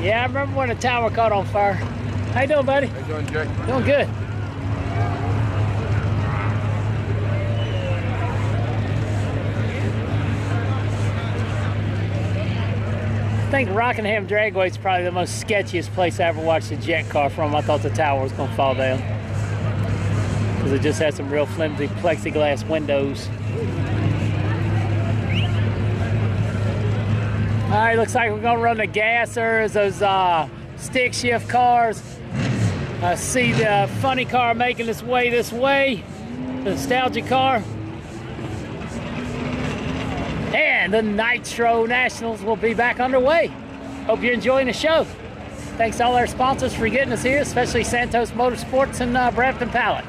Yeah, I remember when the tower caught on fire. How you doing, buddy? How you doing, Jay? Doing good. I think Rockingham Dragway's probably the most sketchiest place I ever watched a jet car from. I thought the tower was going to fall down because it just had some real flimsy plexiglass windows. All right, looks like we're gonna run the gassers, those stick shift cars. I see the funny car making its way this way, the nostalgia car. And the Nitro Nationals will be back underway. Hope you're enjoying the show. Thanks to all our sponsors for getting us here, especially Santos Motorsports and Brampton Pallet.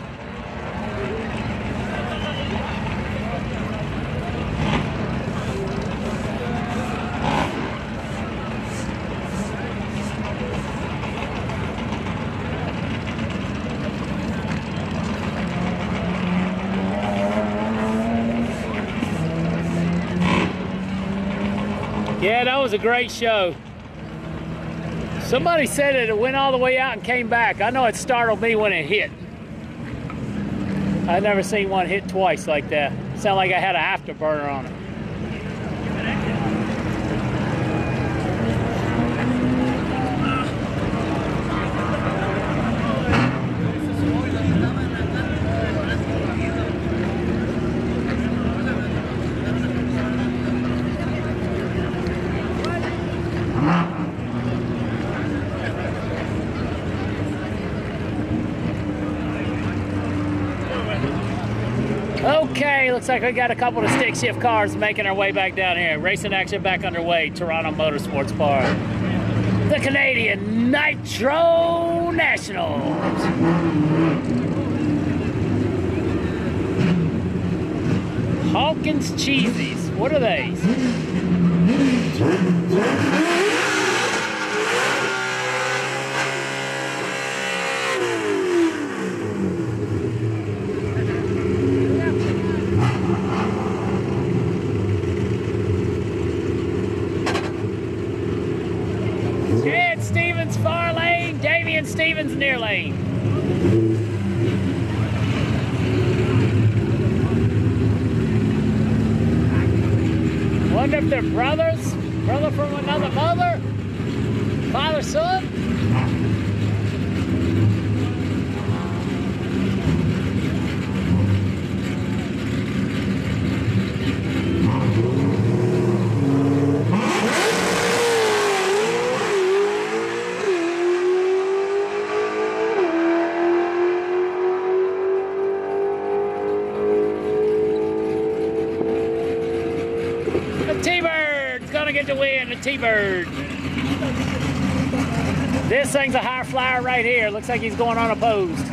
Yeah, that was a great show. Somebody said it went all the way out and came back. I know it startled me when it hit. I've never seen one hit twice like that. Sounded like I had an afterburner on it. Okay, looks like we got a couple of stick shift cars making our way back down here. Racing action back underway, Toronto Motorsports Park. The Canadian Nitro Nationals. Hawkins Cheesies, what are these? Stevens near lane. Wonder if they're brothers? Brother from another mother? Father, son? To win the T-Bird. This thing's a high flyer right here. Looks like he's going unopposed.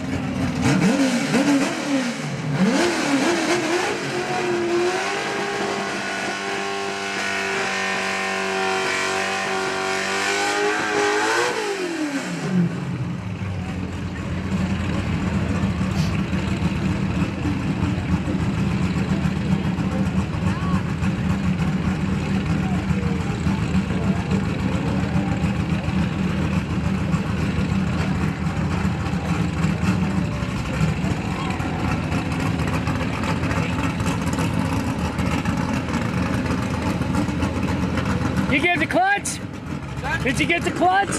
You get the clutch? Did you get the clutch?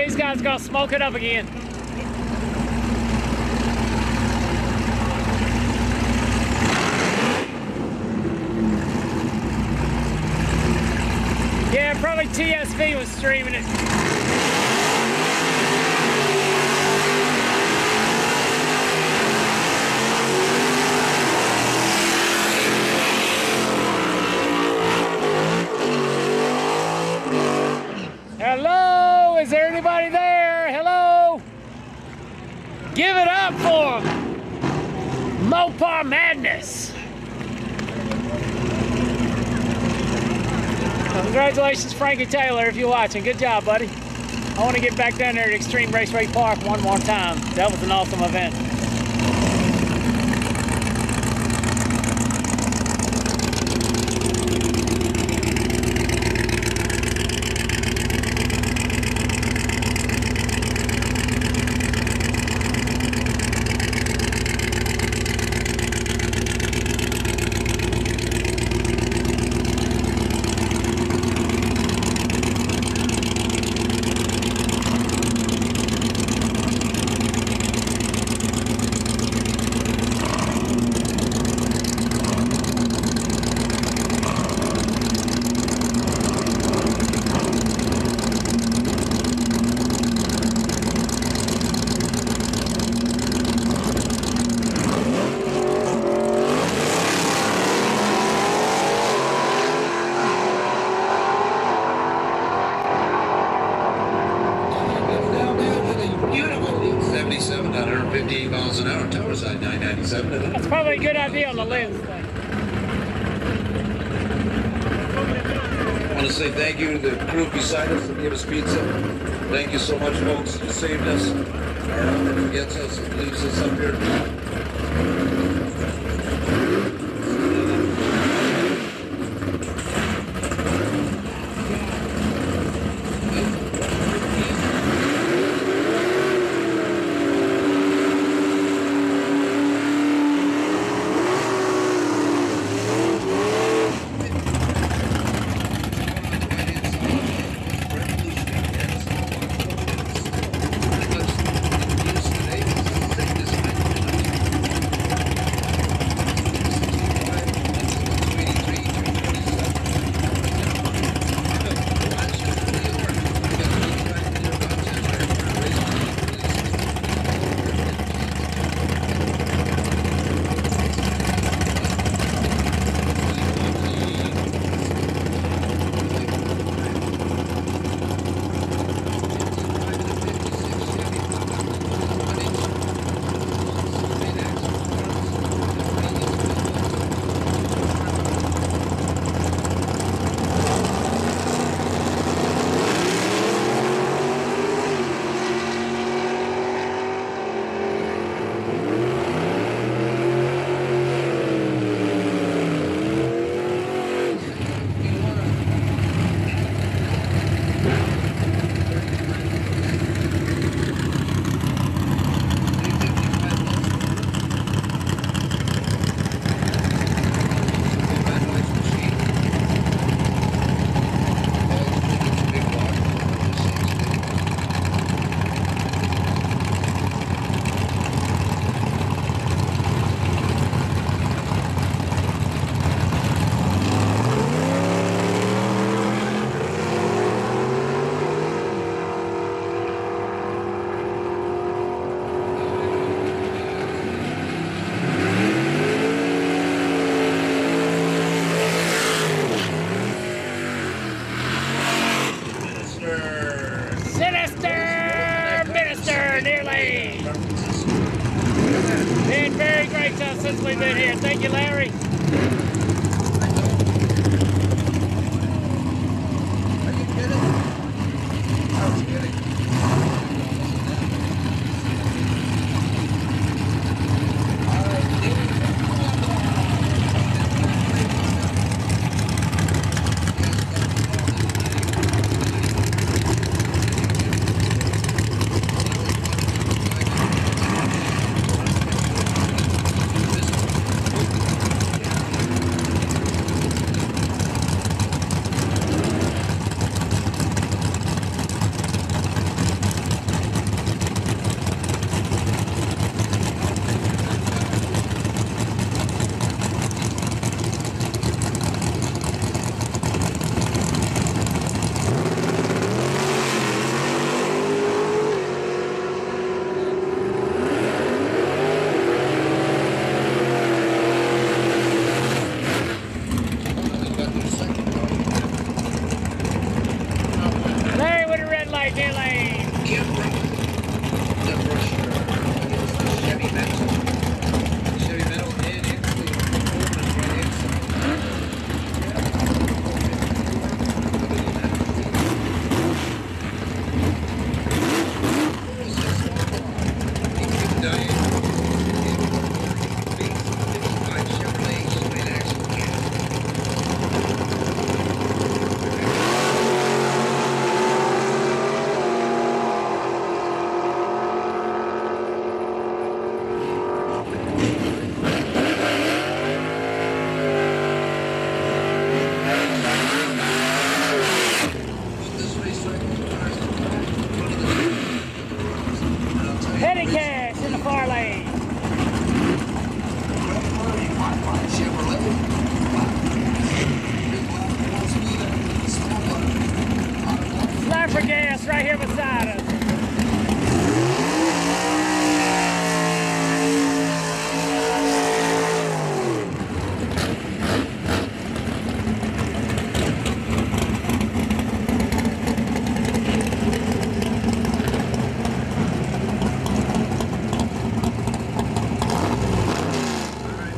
These guys gonna smoke it up again. Yeah, probably TSV was streaming it. Hello, is there anybody there? Hello? Give it up for Mopar Madness. Congratulations, Frankie Taylor, if you're watching. Good job, buddy. I want to get back down there at Extreme Raceway Park one more time. That was an awesome event. That's probably a good idea on the lens thing. I want to say thank you to the crew beside us that gave us pizza. Thank you so much, folks. You saved us. Our owner forgets us and leaves us up here. being here. Thank you, Larry. Are you kidding? I was kidding. Larry with a red light, near lane. Chevy metal and Petty cash in the far lane. Slide for gas right here beside us.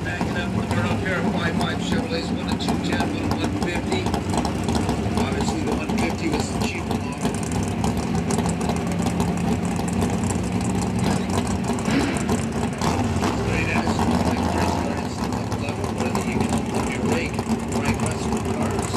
backing up with a pair of 5.5 Chevrolets, one at 210, one at 150. Obviously, the 150 was the cheaper model. Very nice. Like first car, it's the level whether you can put your rake right west of the cars.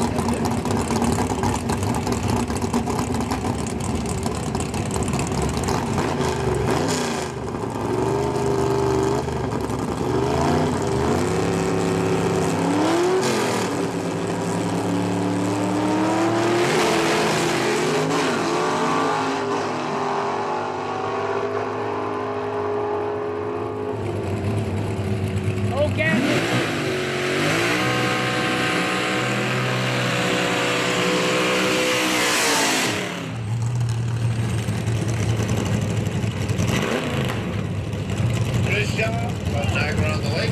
Good job from Niagara on the Lake.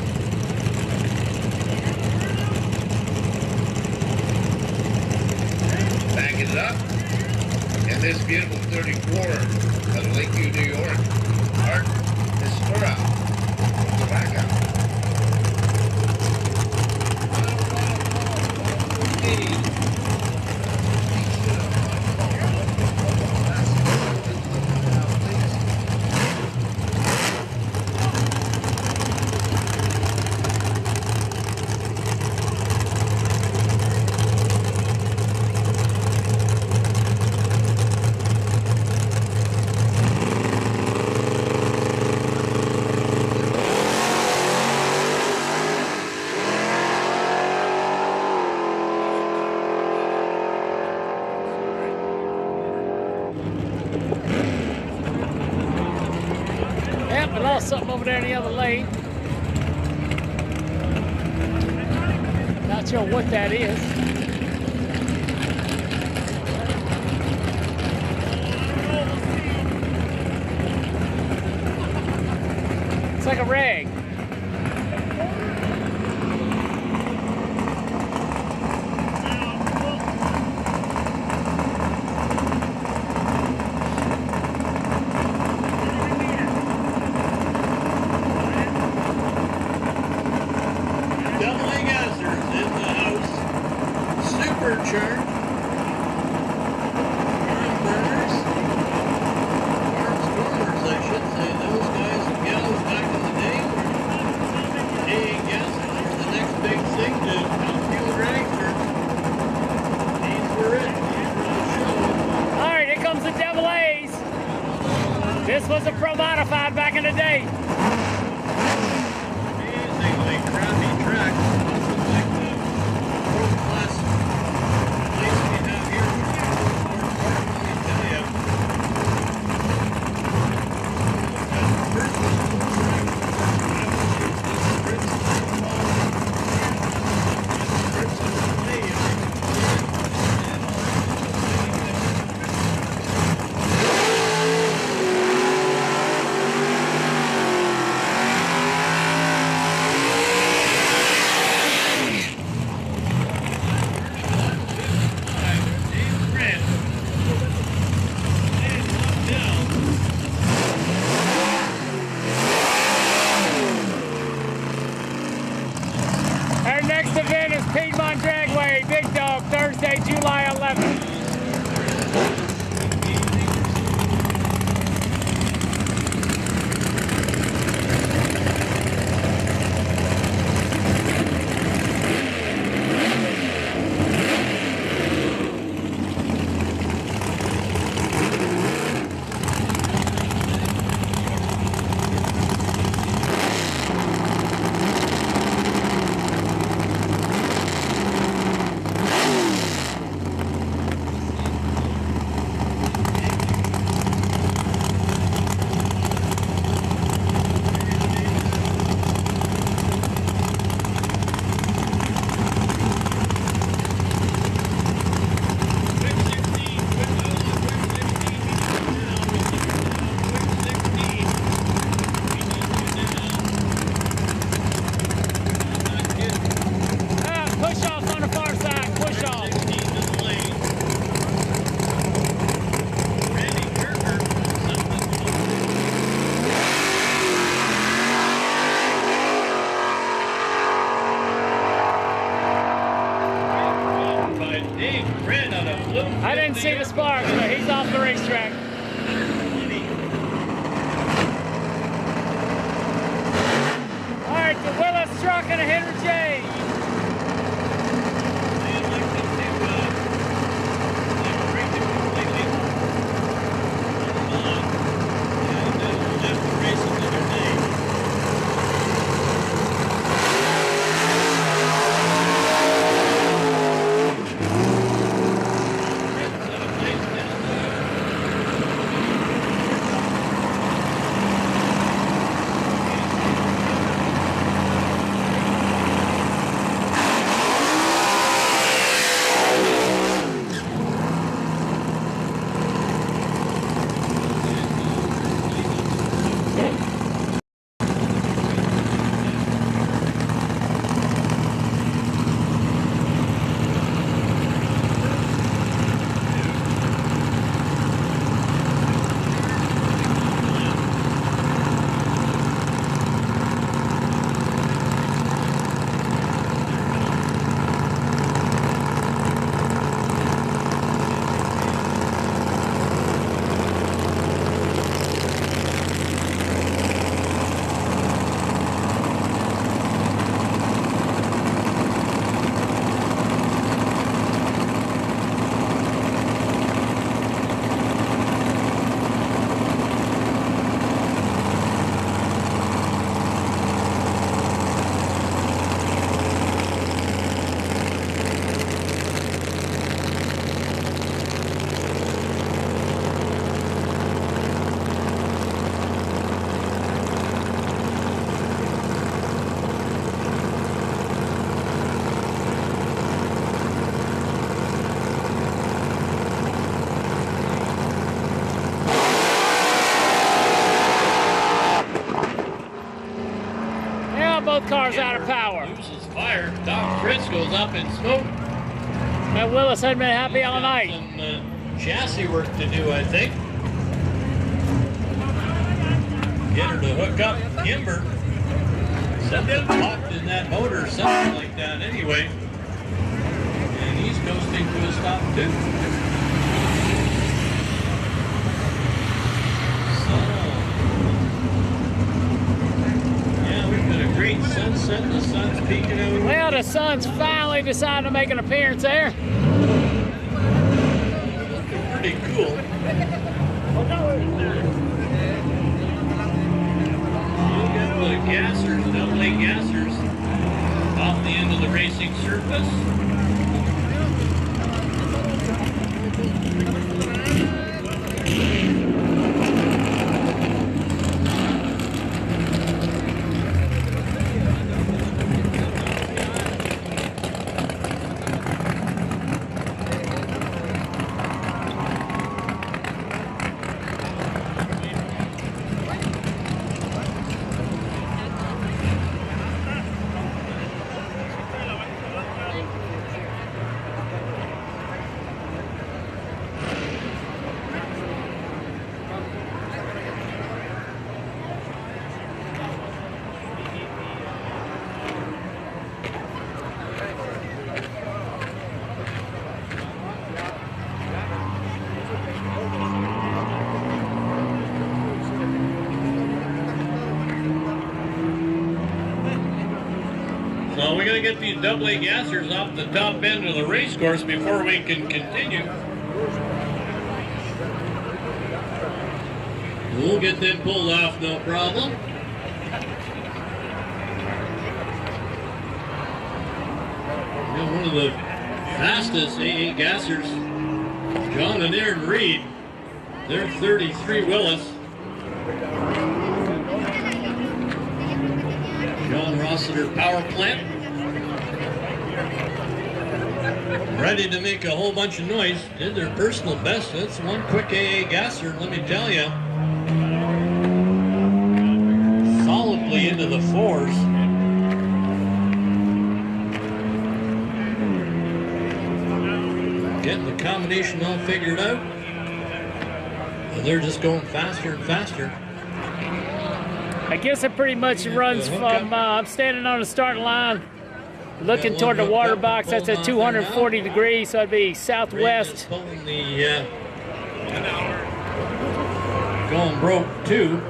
Backing it up. And this beautiful 34 out of Lakeview, New York. Art Mistura. Back out. Yep, I lost something over there in the other lane. Not sure what that is. It's like a rag. turbocharged. Farmers, I should say, those guys and gals back in the day were hey, guess they're the next big thing to fuel dragsters. These were it. These were the show. All right, here comes the Devil A's. This was a Pro Modified back in the day. Amazingly crappy track. Nothing like the world class place we have here. Let me tell you. First one on the track. Our next event is Piedmont Dragway, Big Dog, Thursday, July 11th. Push off on the far side, push off. I didn't see the sparks, but he's off the racetrack. All right, the Willis truck and a Henry J. Both cars out of power. Loses fire. Doc Fritz goes up in smoke. That Willis had been happy all night. Some chassis work to do, I think. Get her to hook up Kimber. Something popped in that motor, something like that anyway. And he's coasting to a stop too. So, yeah, we've got a great sunset. The sun's peeking out. Well, the sun's finally decided to make an appearance there. Pretty cool. The gassers, double-A gassers, off the end of the racing surface. Well, we got to get these double-A gassers off the top end of the race course before we can continue. We'll get them pulled off, no problem. And one of the fastest AA gassers, John and Aaron Reed. They're 33 Willis. John Rossiter power plant. Ready to make a whole bunch of noise. Did their personal best. That's one quick AA gasser, let me tell you. Solidly into the fours. Getting the combination all figured out. And they're just going faster and faster. I guess it pretty much runs from, I'm standing on the starting line, looking toward the water box. That's at 240 degrees, so it'd be southwest. Going broke too.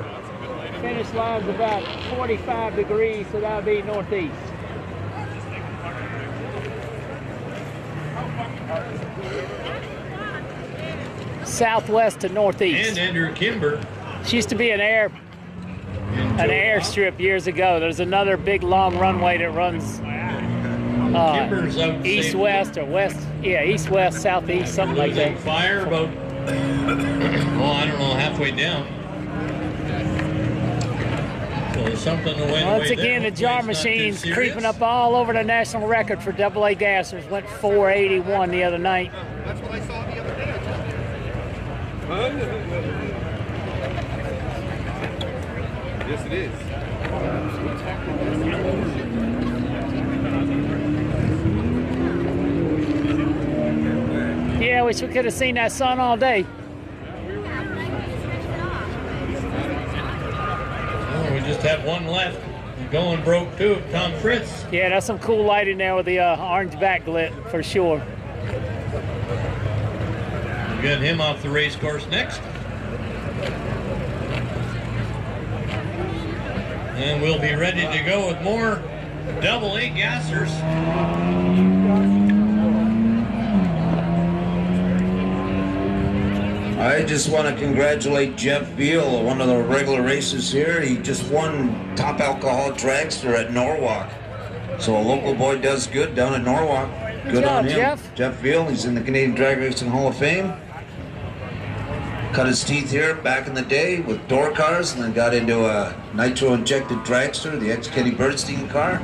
Finish line's about 45 degrees, so that would be northeast. Southwest to northeast. And Andrew Kimber. She used to be an airstrip years ago. There's another big long runway that runs east-west or west. Yeah, east-west, southeast, something like that. Fire about, well, I don't know, halfway down. So there's something to win. Once again, the jar machine's creeping up all over the national record for double-A gassers. Went 481 the other night. That's what I saw the other day. Yes, it is. Yeah, wish we could have seen that sun all day. Oh, we just have one left. Going broke too, Tom Fritz. Yeah, that's some cool lighting there with the orange backlit for sure. We'll get him off the race course next. And we'll be ready to go with more double-A gassers. I just want to congratulate Jeff Veal, one of the regular racers here. He just won top alcohol dragster at Norwalk. So a local boy does good down at Norwalk. Good on him. Jeff Veal, he's in the Canadian Drag Racing Hall of Fame. Cut his teeth here back in the day with door cars, and then got into a nitro-injected dragster, the ex-Kenny Bernstein car.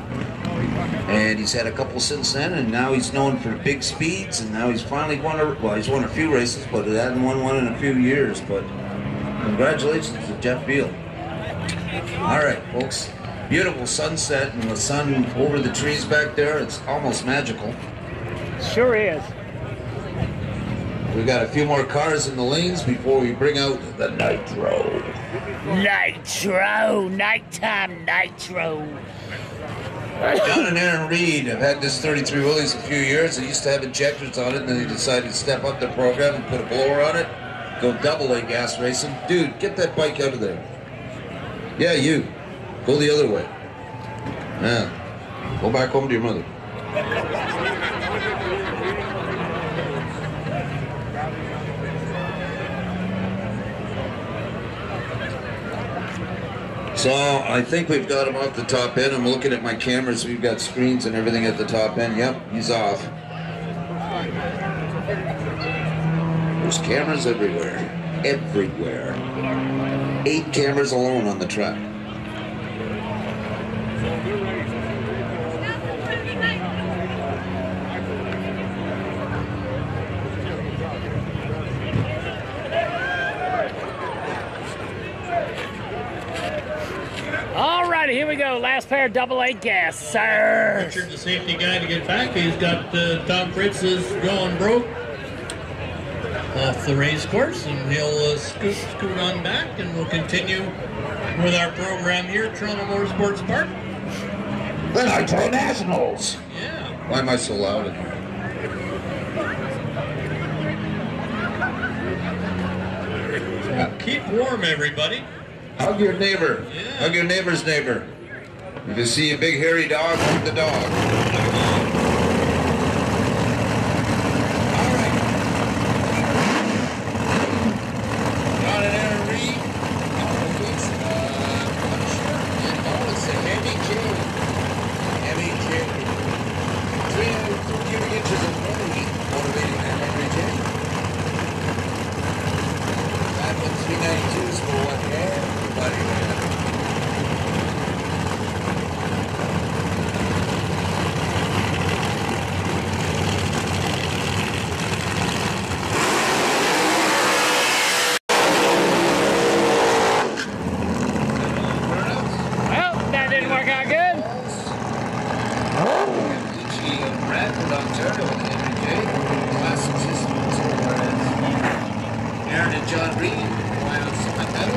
And he's had a couple since then, and now he's known for big speeds, and now he's finally won he's won a few races, but he hasn't won one in a few years. But congratulations to Jeff Veal. All right, folks. Beautiful sunset, and the sun over the trees back there. It's almost magical. Sure is. We got a few more cars in the lanes before we bring out the Nitro. Nitro, nighttime Nitro. John and Aaron Reed have had this 33 Willys a few years. They used to have injectors on it, and then they decided to step up their program and put a blower on it. Go double A gas racing. Dude, get that bike out of there. Yeah, you. Go the other way. Yeah. Go back home to your mother. So I think we've got him off the top end. I'm looking at my cameras. We've got screens and everything at the top end. Yep, he's off. There's cameras everywhere. Everywhere. 8 cameras alone on the track. Alrighty, here we go. Last pair of double A gas, sir. Richard, the safety guy, to get back. He's got Tom Fritz's going broke off the race course, and he'll scoot on back, and we'll continue with our program here at Toronto Motorsports Park. The Nitro Nationals. Yeah. Why am I so loud in here? Keep warm, everybody. Hug your neighbor. Yeah. Hug your neighbor's neighbor. If you see a big hairy dog, hug the dog. All right. John and Aaron Reed. It's it's a heavy kid. Heavy kid. 3 cubic inches of money motivating that every day. That one 392 is for what? Everybody, man. Well, that didn't work out good. Bradford, Ontario, and Henry J. Classic Systems. Aaron and John Reed. Why on Positano?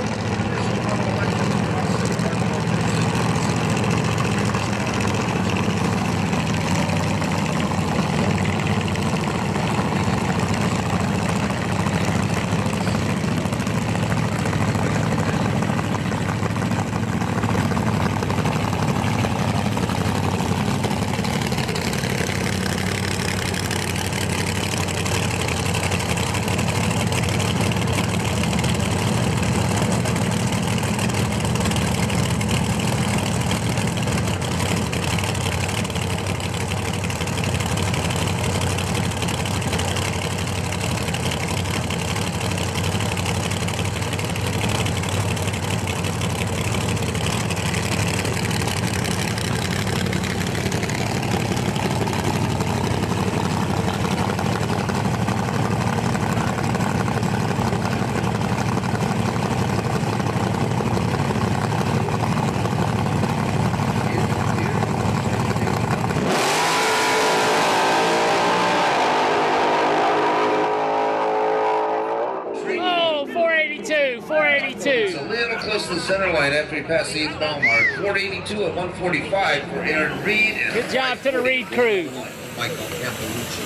Oh, 482, 482. It's a little close to the center line after he passed the 8th mile mark. 482 at 145 for Aaron Reed. And Good job to the Reed crew. Michael Campolucci.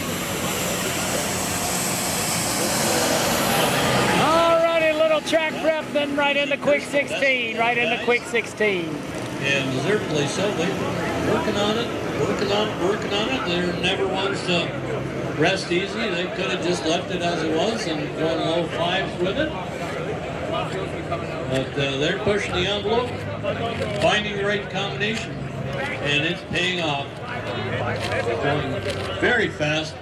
Alrighty, little track prep, then right into quick 16. Right into quick 16. And deservedly so. They're working on it, working on it. They're never ones to rest easy. They could have just left it as it was and gone low 5s with it. But they're pushing the envelope, finding the right combination, and it's paying off. Going very fast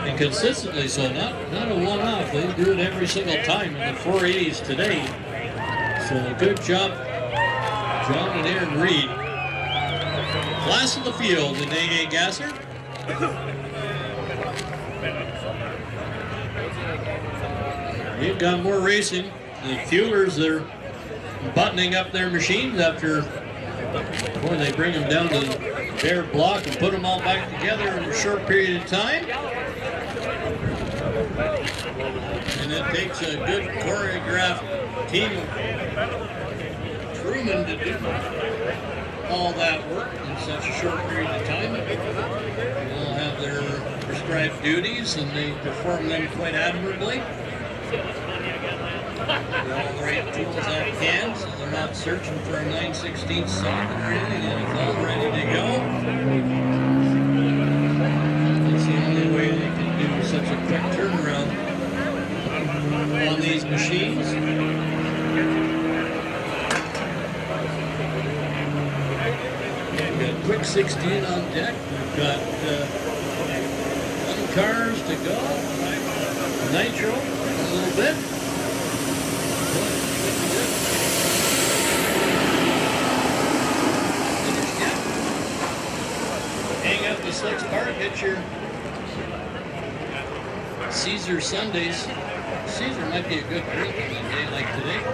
and consistently so. Not a one-off. They do it every single time in the 480s today. So good job, John and Aaron Reed. Class of the field in AA Gasser. We've got more racing. The fuelers are buttoning up their machines after, boy, they bring them down to bare block and put them all back together in a short period of time. And it takes a good choreographed team of crewmen to do all that work in such a short period of time. They all have their prescribed duties and they perform them quite admirably. With all the right tools at hand, so they're not searching for a 9/16 socket or anything, and it's all ready to go. It's the only way they can do such a quick turnaround on these machines. We've got quick 16 on deck. We've got 1 cars to go. Nitro, a little bit. Hang up the slicks bar, get your Caesar Sundays. Caesar might be a good drink on a day like today. A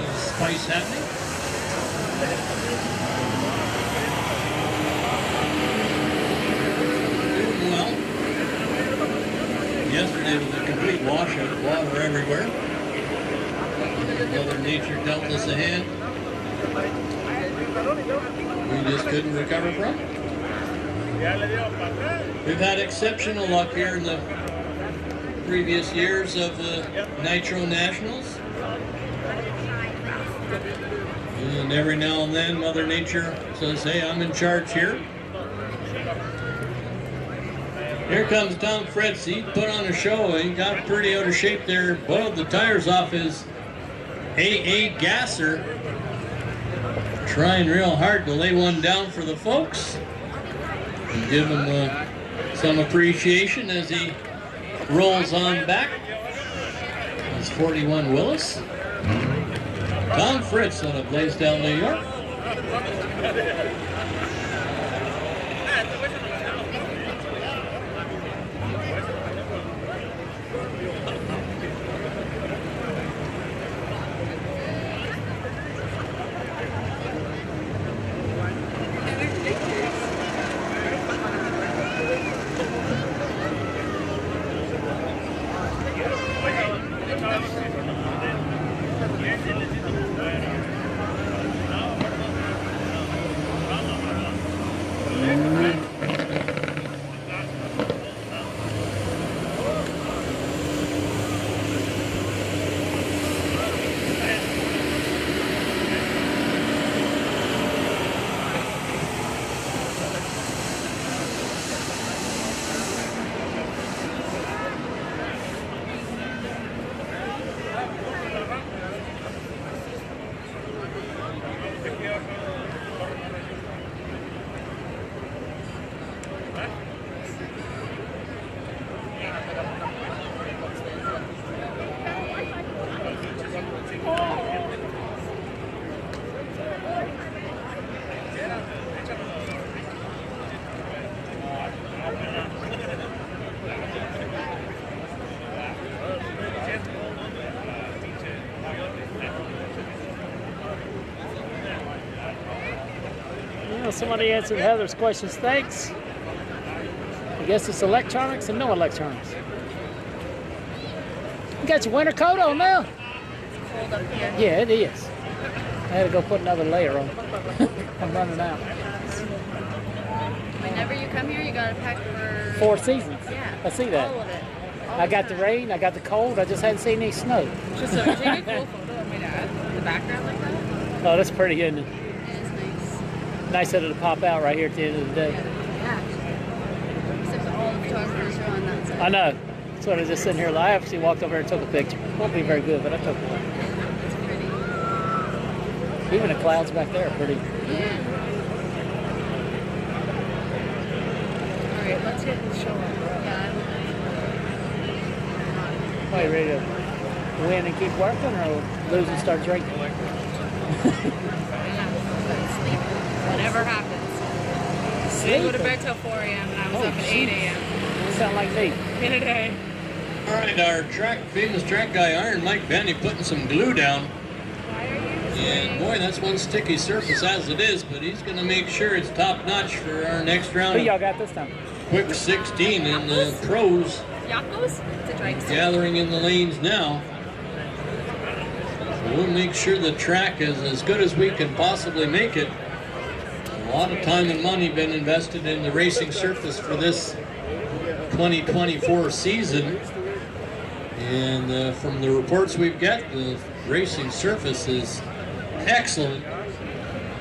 little spice happening. Doing well. Yesterday was a complete washout, water everywhere. Mother Nature dealt us a hand. We just couldn't recover from it. We've had exceptional luck here in the previous years of the Nitro Nationals. And every now and then Mother Nature says, hey, I'm in charge here. Here comes Tom Fritz. He put on a show. He got pretty out of shape there. Boiled the tires off his AA gasser. Trying real hard to lay one down for the folks. And give him some appreciation as he rolls on back. That's 41 Willis. Tom Fritz out of Blaisdell, New York. Somebody answered Heather's questions. Thanks. I guess it's electronics and no electronics. You got your winter coat on now? It's cold up here. Yeah, it is. I had to go put another layer on. I'm running out. Whenever you come here, you gotta pack for 4 seasons. Yeah. I see that. All of it. I got the rain, I got the cold, I just hadn't seen any snow. Just a really cool photo of me to add the background like that. Oh, that's pretty, isn't it? It is nice. Nice that it'll pop out right here at the end of the day. Yeah. Except all the photographers are on that side. I know. That's what I was just sitting here. I actually walked over and took a picture. Won't be very good, but I took one. It's pretty. Even the clouds back there are pretty. Yeah. All right, let's get the show on. Yeah. Are you ready to win and keep working or lose and start drinking? Sleep. Whatever happens. I didn't go to bed till 4 a.m. and I was up at 8 a.m. You sound like me. In a day. All right, our famous track guy, Iron Mike Benny, putting some glue down. And boy, that's one sticky surface as it is, but he's going to make sure it's top notch for our next round. Who y'all got this time? Quick 16 in the pros. Yakos? It's a dragster. Gathering in the lanes now. So we'll make sure the track is as good as we can possibly make it A lot of time and money been invested in the racing surface for this 2024 season. And from the reports we've got, the racing surface is excellent.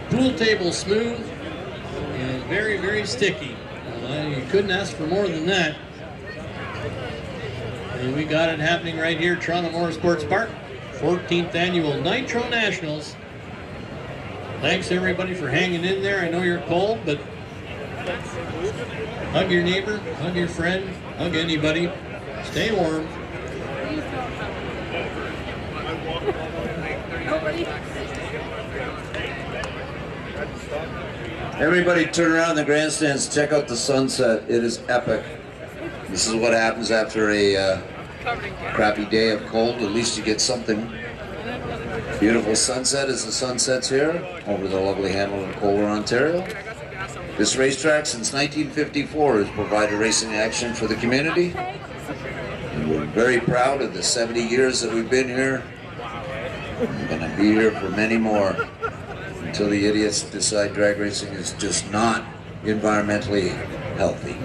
Pool table smooth and very, very sticky. You couldn't ask for more than that. And we got it happening right here, Toronto Motorsports Park, 14th Annual Nitro Nationals. Thanks everybody for hanging in there. I know you're cold, but hug your neighbor, hug your friend, hug anybody. Stay warm. Everybody turn around in the grandstands, check out the sunset. It is epic. This is what happens after a crappy day of cold. At least you get something. Beautiful sunset as the sun sets here over the lovely Hamilton, Kohler, Ontario. This racetrack since 1954 has provided racing action for the community. And we're very proud of the 70 years that we've been here. We're going to be here for many more until the idiots decide drag racing is just not environmentally healthy.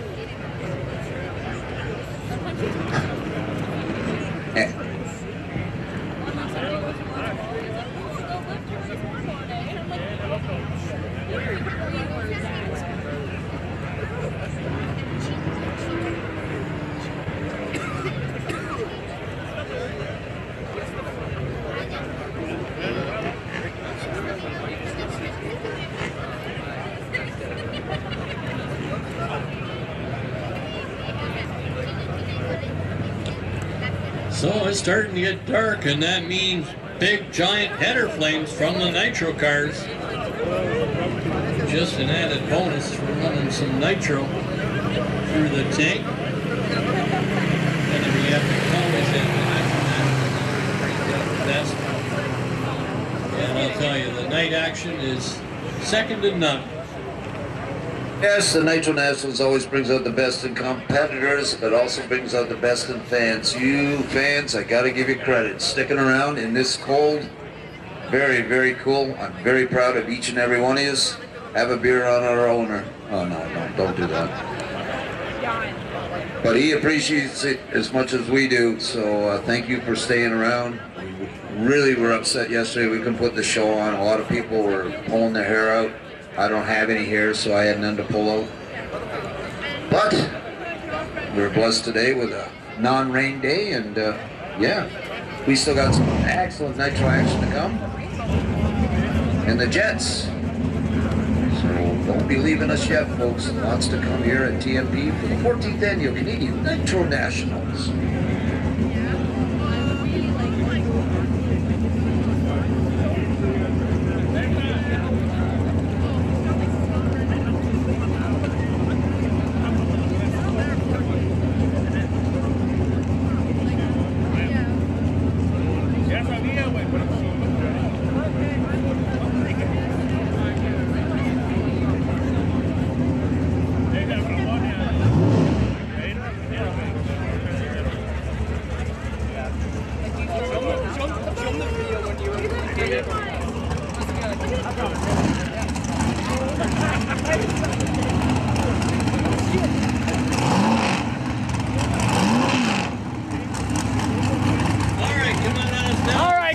So it's starting to get dark, and that means big giant header flames from the nitro cars. Just an added bonus for running some nitro through the tank. Gonna be epic always in the best. And I'll tell you, the night action is second to none. Yes, the Nitro Nationals always brings out the best in competitors, but also brings out the best in fans. You fans, I gotta give you credit. Sticking around in this cold, very, very cool. I'm very proud of each and every one of you. Have a beer on our owner. Oh, no, don't do that. But he appreciates it as much as we do, so thank you for staying around. We really were upset yesterday we couldn't put the show on. A lot of people were pulling their hair out. I don't have any hair, so I had none to pull out. But we're blessed today with a non-rain day, and yeah, we still got some excellent nitro action to come. And the Jets. So don't be leaving us yet, folks. Lots to come here at TMP for the 14th Annual Canadian Nitro Nationals.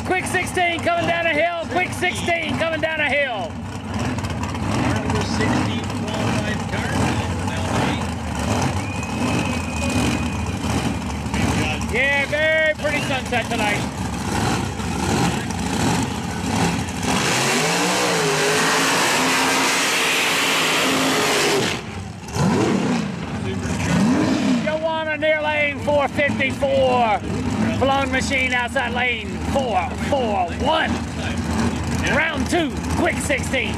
Quick 16 coming down a hill. Quick 16 coming down a hill. Yeah, very pretty sunset tonight. Joanna near lane 454. Blown machine outside lane 441. Round 2, quick 16.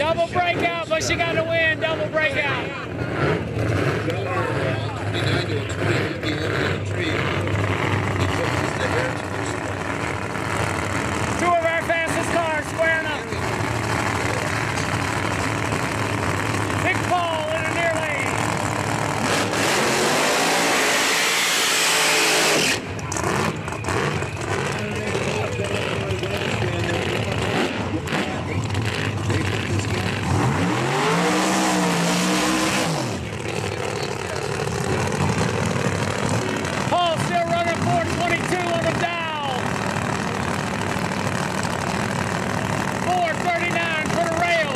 Double breakout, but she got to win. Double breakout. 59 to a 20-50 limit in the tree. He pushes the hair to her spot. Two of our fastest cars squaring up. Big Paul in a near lane. Paul still running 422 on the dial. 439 for the rail.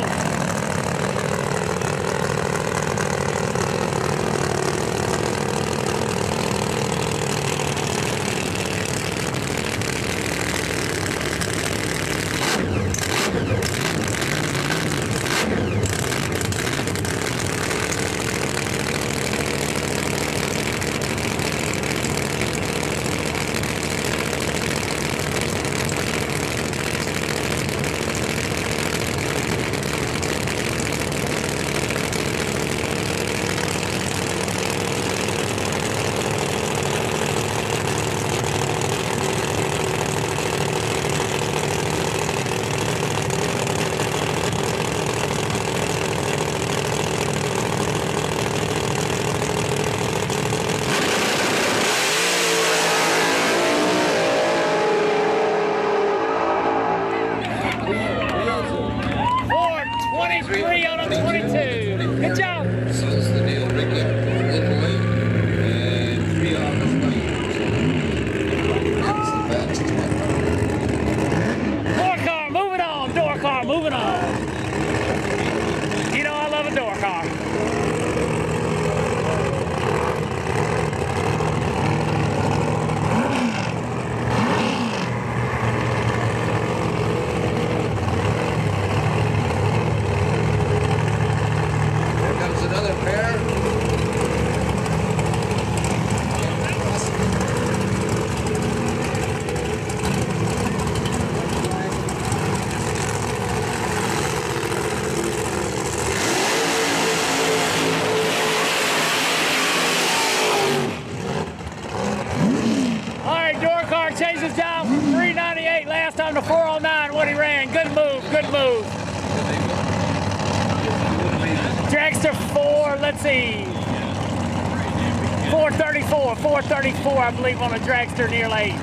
Chases down from 398 last time to 409 what he ran. Good move, good move. Dragster 4, let's see. 434 I believe on a dragster near lane.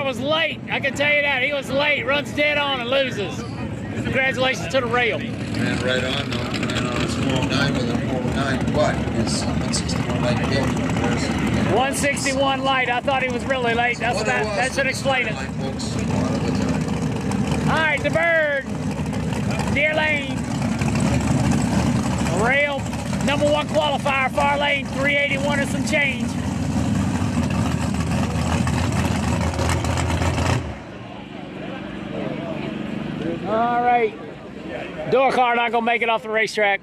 Was late, I can tell you that. He was late, runs dead on and loses. Congratulations to the rail. Ran right on, though. Ran on his 409 with a 409. What? His 161 light built. 161 light. I thought he was really late. That's that should explain it. All right, the bird. Near lane. Rail. #1 qualifier, far lane, 381 and some change. All right, door car not gonna make it off the racetrack.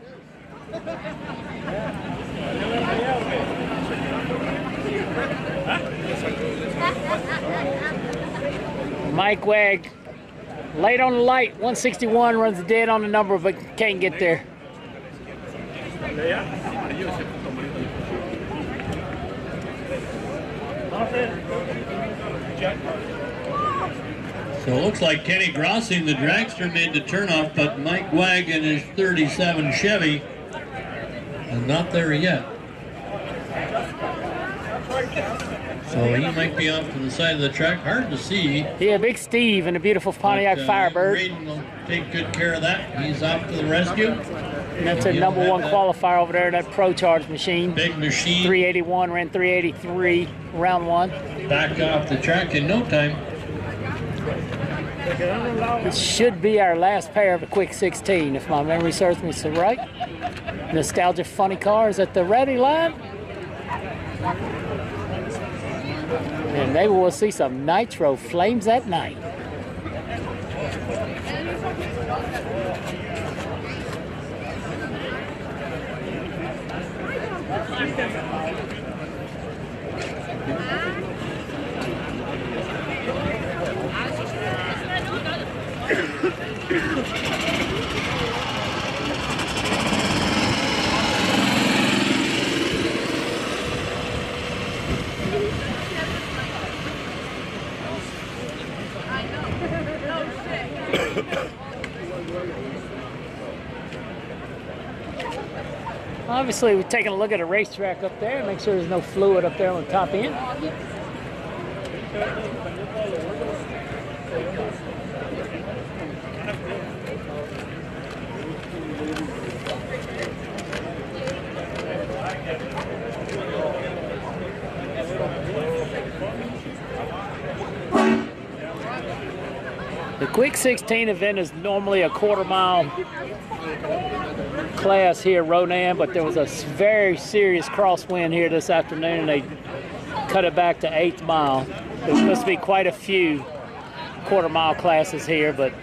Mike Wegg, late on the light, 161, runs dead on the number, but can't get there. So it looks like Kenny Grossi, the dragster, made the turnoff, but Mike Wag in his 37 Chevy is not there yet. So he might be off to the side of the track. Hard to see. Yeah, Big Steve and a beautiful Pontiac Firebird. Braden will take good care of that. He's off to the rescue. And that's a number one qualifier over there, that Pro Charge machine. Big machine. 381, ran 383, round one. Back off the track in no time. This should be our last pair of the Quick 16, if my memory serves me so right. Nostalgia Funny Cars at the ready line. And maybe we'll see some Nitro Flames at night. Obviously, we're taking a look at a racetrack up there and make sure there's no fluid up there on the top end. The Quick 16 event is normally a quarter-mile class here at Ronan, but there was a very serious crosswind here this afternoon, and they cut it back to 8th mile. There's supposed to be quite a few quarter-mile classes here, but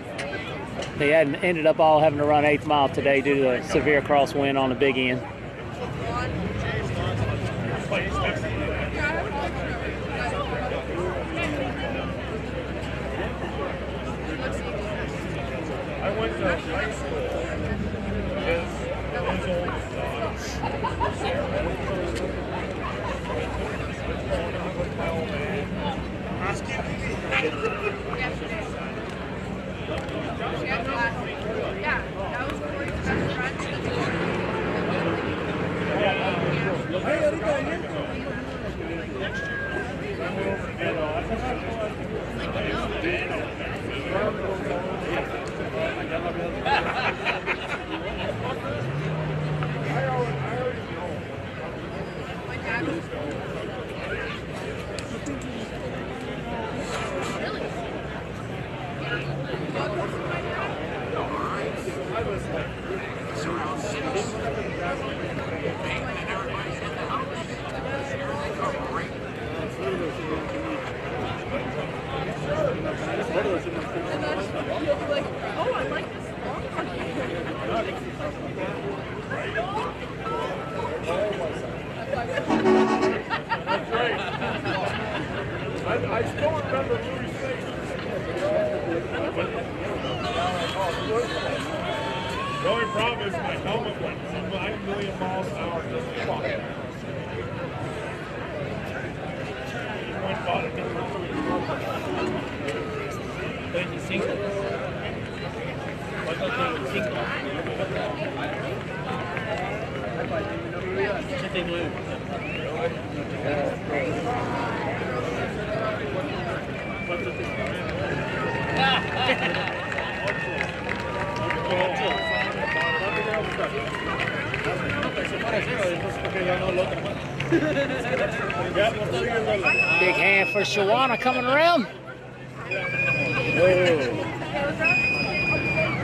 they hadn't ended up all having to run 8th mile today due to a severe crosswind on the big end. I went to high school. I still remember Louis saying the only problem is my helmet went 9 million miles an hour. Just fuck. Went bought a new one. 25. Big hand for Shawana coming around.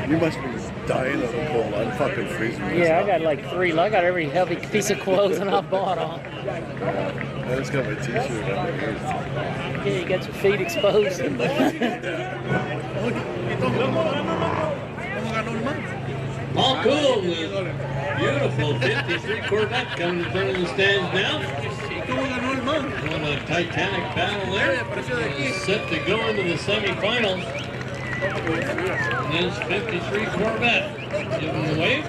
You must be dying of the cold. I'm fucking freezing. Yeah, I got like 3. I got every heavy piece of clothing I bought on. I just got my t-shirt on. Yeah, you got your feet exposed. All cool. Beautiful 53 Corvette coming in front of the stands now. On a Titanic battle there. Set to go into the semifinals. And this 53 Corvette giving the wave.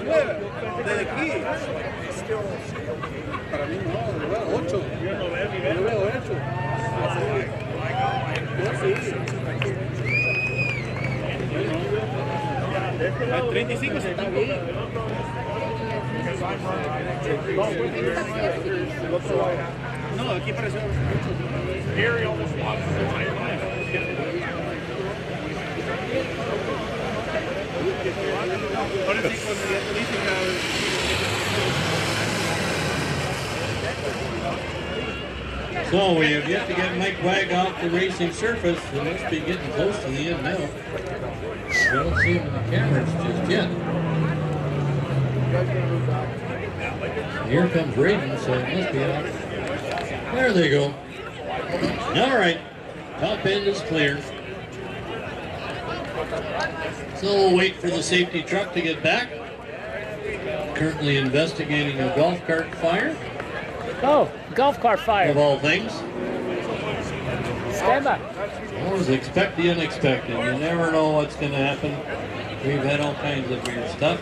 Desde aquí. Para mí no, yo veo 8. Yo veo 8. El 35 se está bien. No, aquí pareció. Gary almost lost his entire life. What is he supposed to get? At least he knows. So we have yet to get Mike Wag off the racing surface. We must be getting close to the end now. We don't see him in the cameras just yet. Here comes Raiden, so it must be out. There they go. All right, top end is clear. So we'll wait for the safety truck to get back. Currently investigating a golf cart fire. Oh, golf cart fire. Of all things. Stand by. Always expect the unexpected. You never know what's going to happen. We've had all kinds of weird stuff.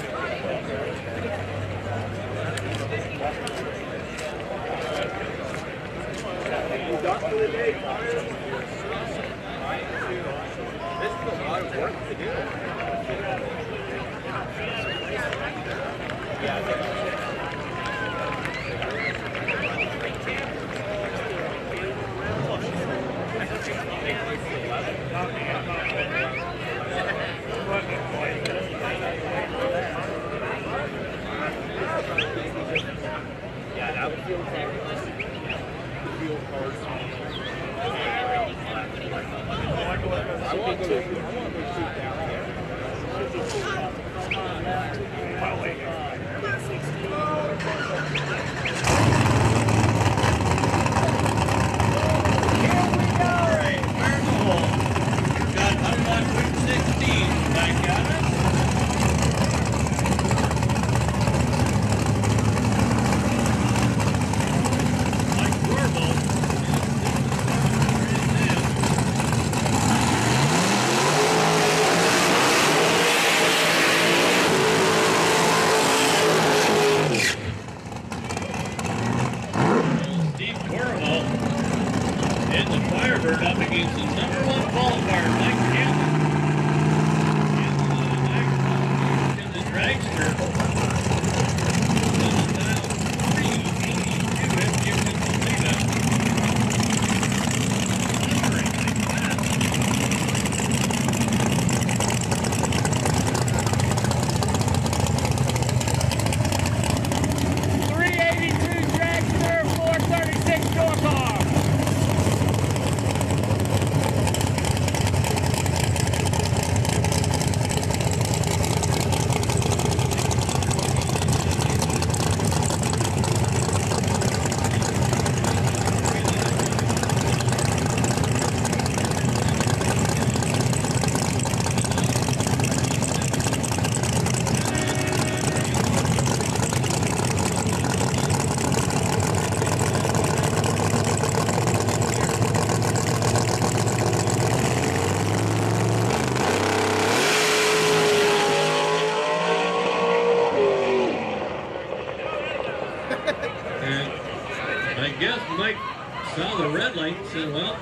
Saw the red light and said, well,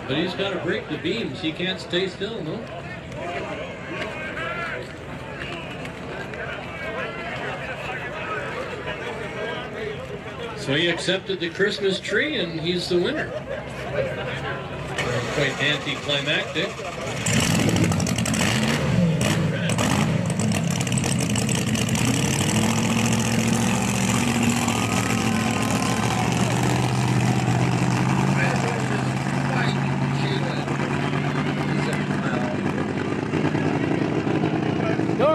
but he's got to break the beams. He can't stay still, no? So he accepted the Christmas tree and he's the winner. Quite anticlimactic.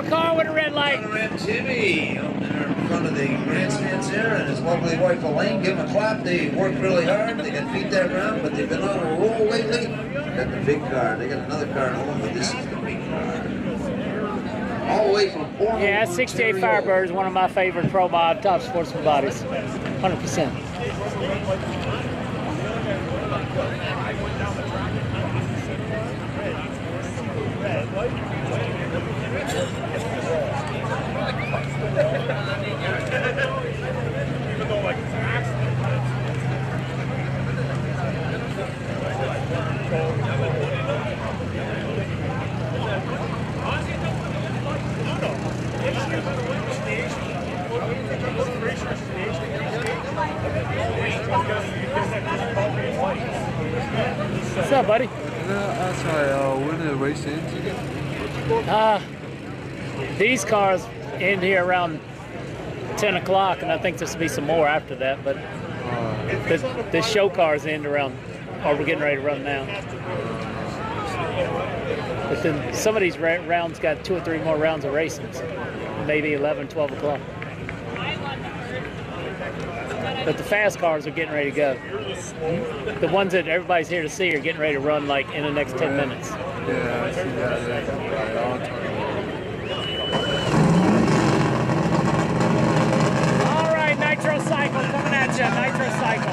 Car with a red light. Red Timmy up there in front of the grandstands there, and his lovely wife Elaine. Give them a clap. They worked really hard. They got beat that round, but they've been on a roll lately. Got the big car. They got another car at home, but this is the big car. All the way from Portland. Yeah, 68 Firebird is one of my favorite ProMod top sportsman bodies. 100%. What's up, buddy? Sorry, when did the race end again? These cars end here around 10 o'clock, and I think there'll be some more after that, but the show cars end around, or we're getting ready to run now. But then some of these rounds got 2 or 3 more rounds of racing, so maybe 11, 12 o'clock. But the fast cars are getting ready to go. The ones that everybody's here to see are getting ready to run like in the next 10 minutes. Yeah, I see that. All right, Nitro Cycle coming at you. Nitro Cycle.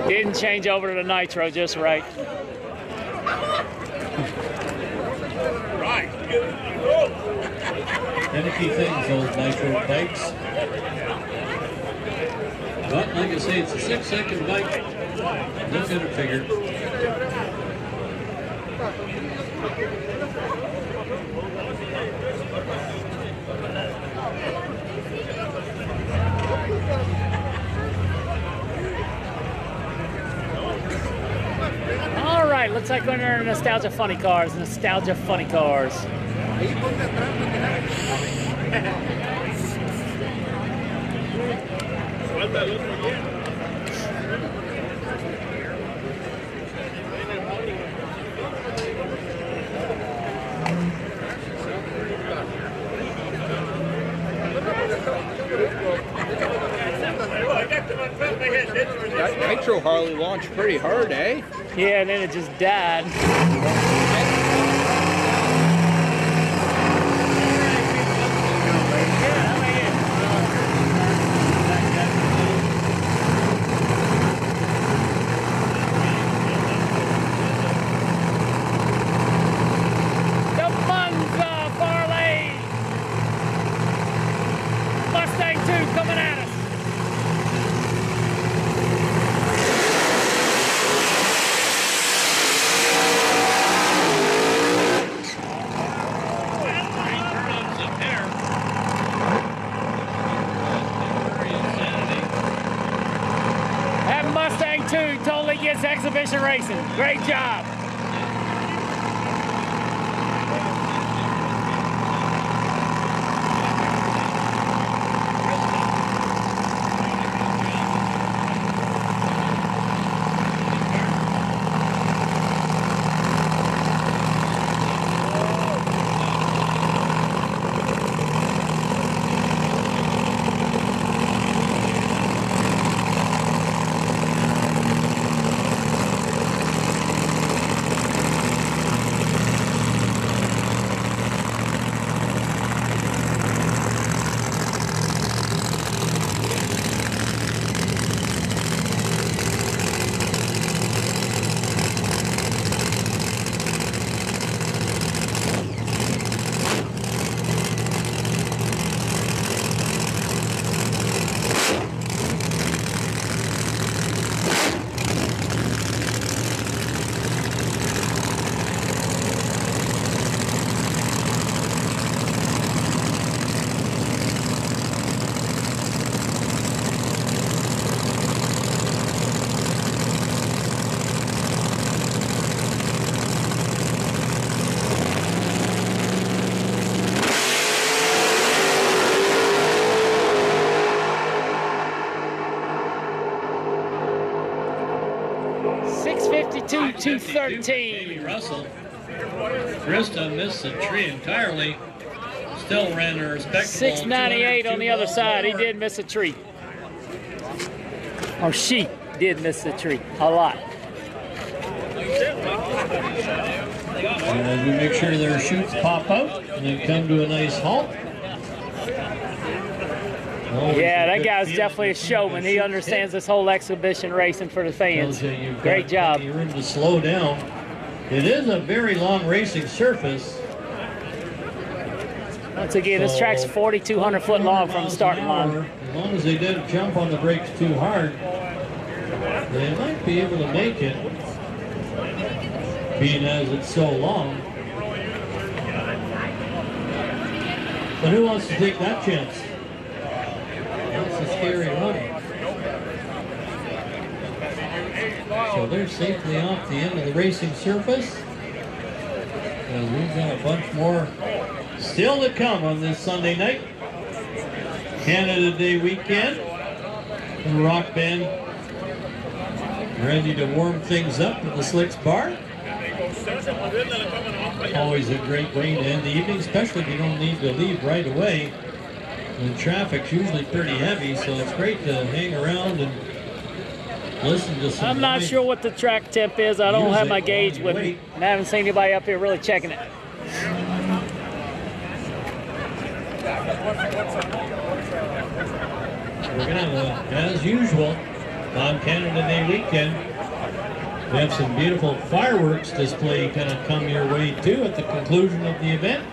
Didn't change over to the Nitro just right. Finicky things, those Nitro bikes. But like I say, it's a 6-second bike. Look at a figure. All right, looks like we're in our Nostalgia Funny Cars. Nostalgia Funny Cars. That Nitro Harley launched pretty hard, eh? Yeah, and then it just died. Totally gets exhibition racing. Great job. 2:13. Russell. Krista missed the tree entirely. Still ran a respectable 698 on the other side. He did miss a tree. Or she did miss the tree. A lot. As we make sure their chutes pop out and then come to a nice halt. Yeah, that guy's definitely a showman. He understands this whole exhibition racing for the fans. Great job. Room to slow down. It is a very long racing surface. Once again, this track's 4,200 foot long from the starting line. As long as they didn't jump on the brakes too hard, they might be able to make it, being as it's so long. But who wants to take that chance? That's a scary run. So they're safely off the end of the racing surface. And we've got a bunch more still to come on this Sunday night. Canada Day weekend. The rock band ready to warm things up at the Slicks Bar. Always a great way to end the evening, especially if you don't need to leave right away. The traffic's usually pretty heavy, so it's great to hang around and listen to some. I'm not sure what the track temp is. I don't have my gauge with me. And I haven't seen anybody up here really checking it. We're going to, as usual, on Canada Day weekend, we have some beautiful fireworks display kind of come your way too at the conclusion of the event.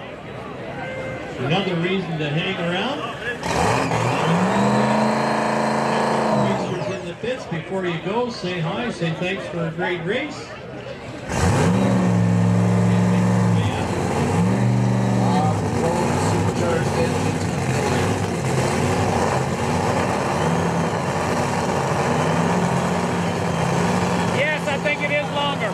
Another reason to hang around. Racers in the pits, before you go, say hi, say thanks for a great race. Yes, I think it is longer.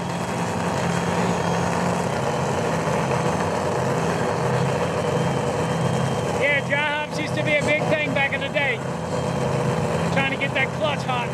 Yeah, dry hops used to be a big thing back in the day. Trying to get that clutch hot.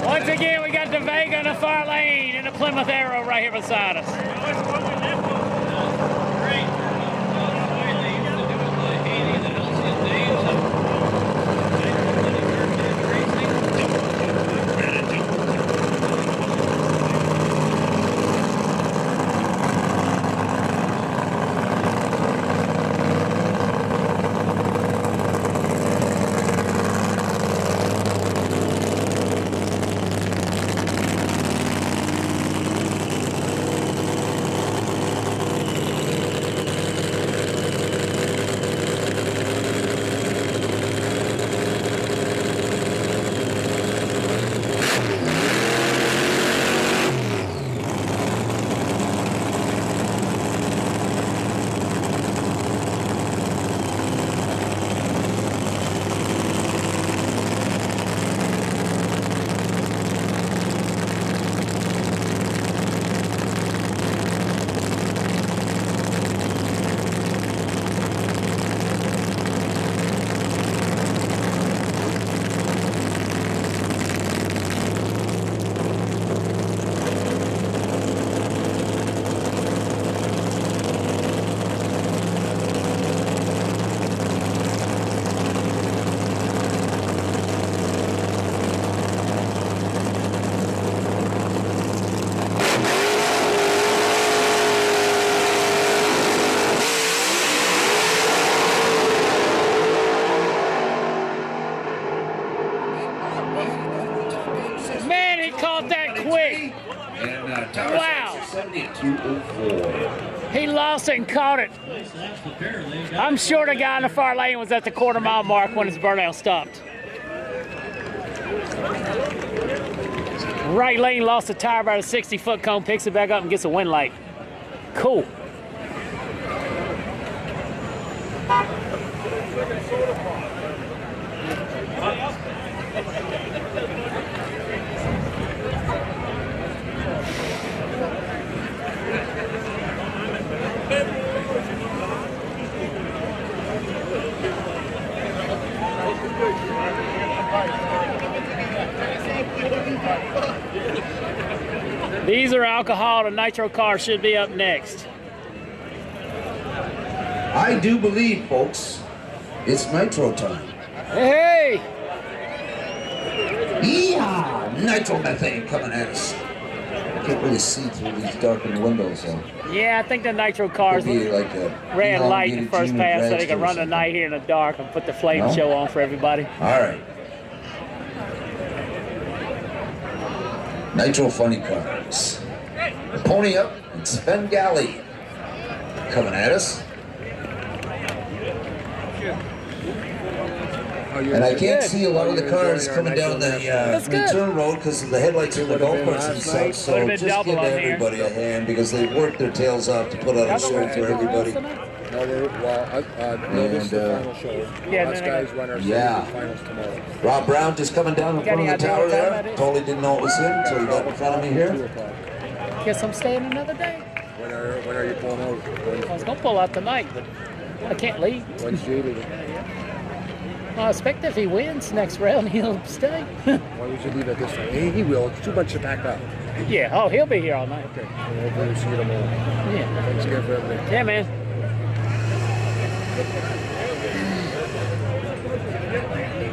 Once again, we got the Vega in the far lane and the Plymouth Arrow right here beside us. Man, he caught that quick. Wow. He lost it and caught it. I'm sure the guy in the far lane was at the quarter-mile mark when his burnout stopped. Right lane lost the tire by the 60-foot cone, picks it back up and gets a wind light. Cool. These are alcohol. The nitro car should be up next. I do believe, folks, it's nitro time. Hey! Yeehaw! Nitromethane coming at us. I can't really see through these darkened windows, so. Yeah, I think the nitro cars Be like a ran light in elongated first Junior pass so they dragster could or run the something. night here in the dark and put the flame No? show on for everybody. All right. Nitro funny cars. Pony up and Sven Galley coming at us. And I can't see a lot of the cars coming down the return road because of the headlights in the golf carts and stuff. So just give everybody a hand because they worked their tails off to put on a show for everybody. No, this is the final show. Yeah, Us guys run our finals tomorrow. Rob Brown just coming down in front of the tower there. Totally didn't know it was him until he got in front of me here. Guess I'm staying another day. When are you pulling out? I was gonna pull out tonight, but I can't leave. When's Jaded? I expect if he wins next round, he'll stay. Why would you leave at this time? He will. It's too much to pack up. Yeah. Oh, he'll be here all night. Okay. Hopefully we'll see you tomorrow. Yeah. Thanks again for everything. Yeah, man.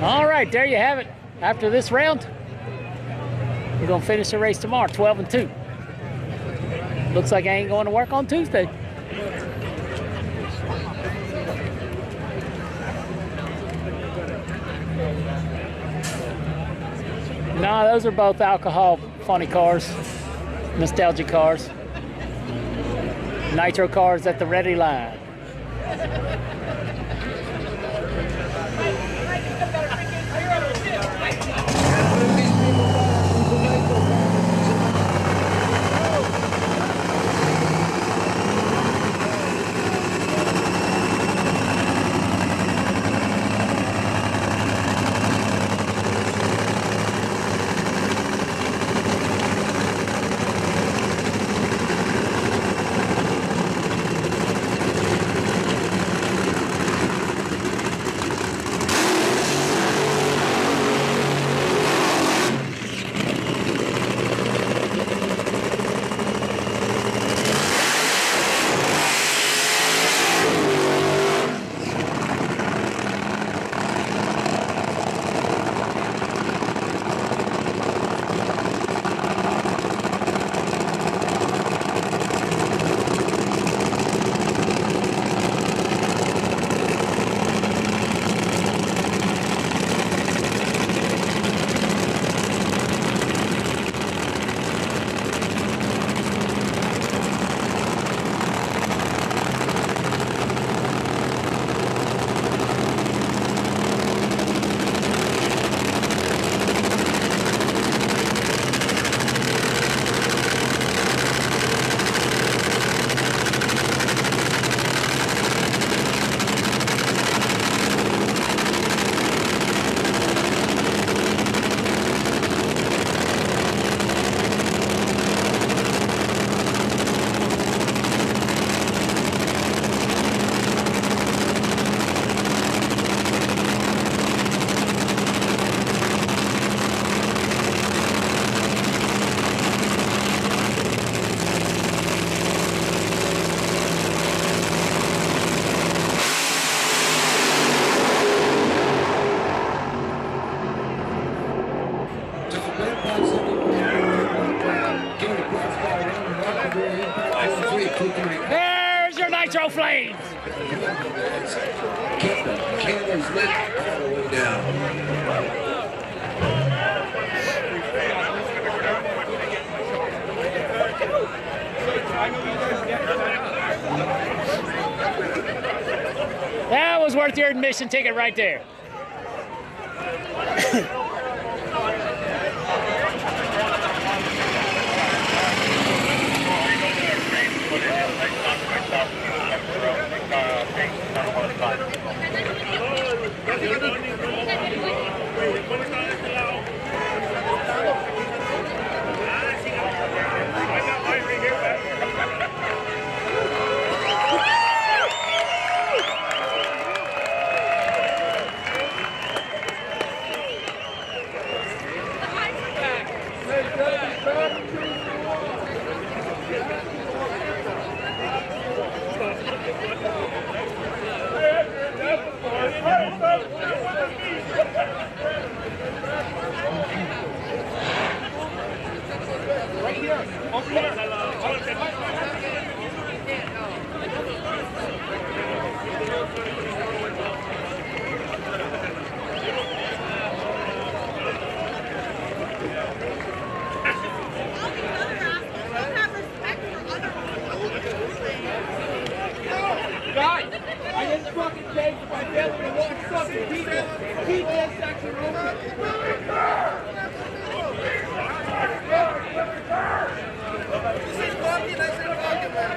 All right, there you have it. After this round, we're gonna finish the race tomorrow, 12 and 2. Looks like I ain't going to work on Tuesday. No, those are both alcohol funny cars, nostalgia cars. Nitro cars at the ready line. There's your nitro flames. Candles lit all the way down. That was worth your admission ticket right there.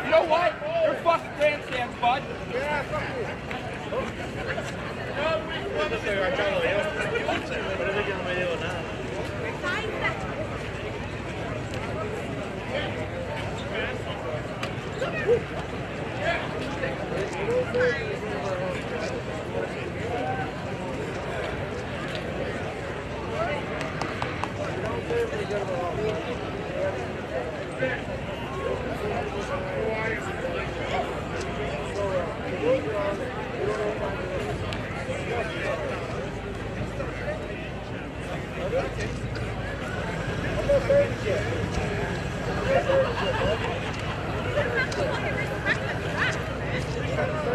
You know what? You're fucking grandstands, bud. Yeah, fuck you.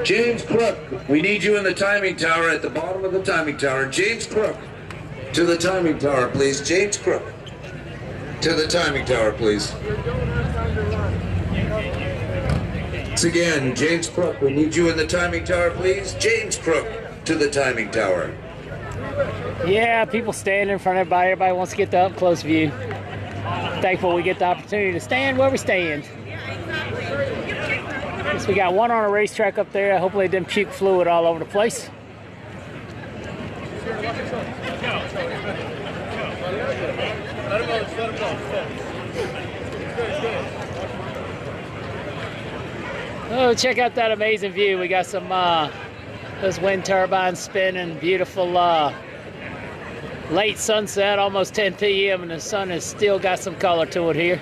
James Crook, we need you in the timing tower at the bottom of the timing tower. James Crook, to the timing tower, please. James Crook, to the timing tower, please. Once again, James Crook, we need you in the timing tower, please. James Crook, to the timing tower. Yeah, people stand in front of everybody. Everybody wants to get the up-close view. Thankful we get the opportunity to stand where we stand. Guess we got one on a racetrack up there. Hopefully it didn't puke fluid all over the place. Oh, check out that amazing view. We got some those wind turbines spinning. Beautiful late sunset, almost 10 p.m. and the sun has still got some color to it here.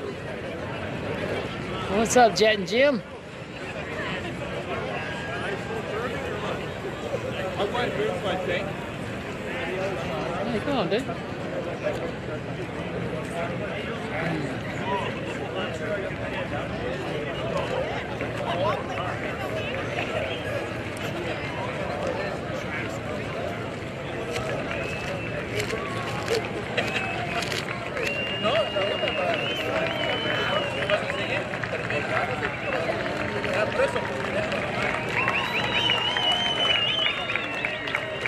What's up, Jet and Jim? How you going, dude?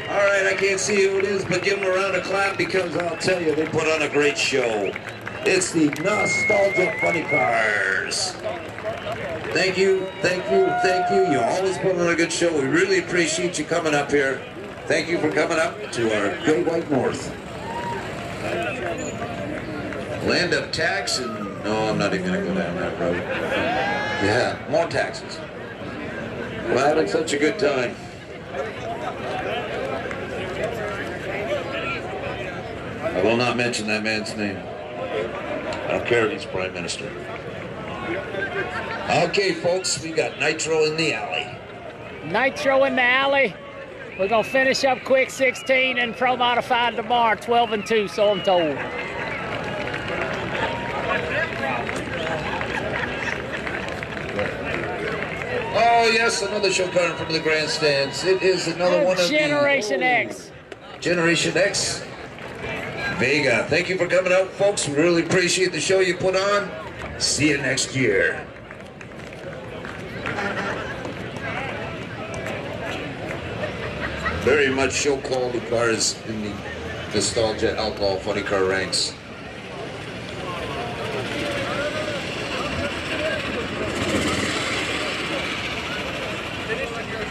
All right, I can't see who it is, but give them a round of clap because I'll tell you, they put on a great show. It's the Nostalgic Funny Cars. Thank you, thank you, thank you. You always put on a good show. We really appreciate you coming up here. Thank you for coming up to our Great White North. Land of tax and, no, I'm not even going to go down that road. Yeah, more taxes. We're having such a good time. I will not mention that man's name. I don't care if he's Prime Minister. Okay, folks, we got Nitro in the alley. Nitro in the alley. We're going to finish up quick 16 and Pro Modified tomorrow, 12 and 2, so I'm told. Oh, yes, another show car in front of the grandstands. It is another one of Generation X. Generation X. Vega. Thank you for coming out, folks. We really appreciate the show you put on. See you next year. Very much show quality cars in the Nostalgia Alcohol Funny Car ranks. Finish with your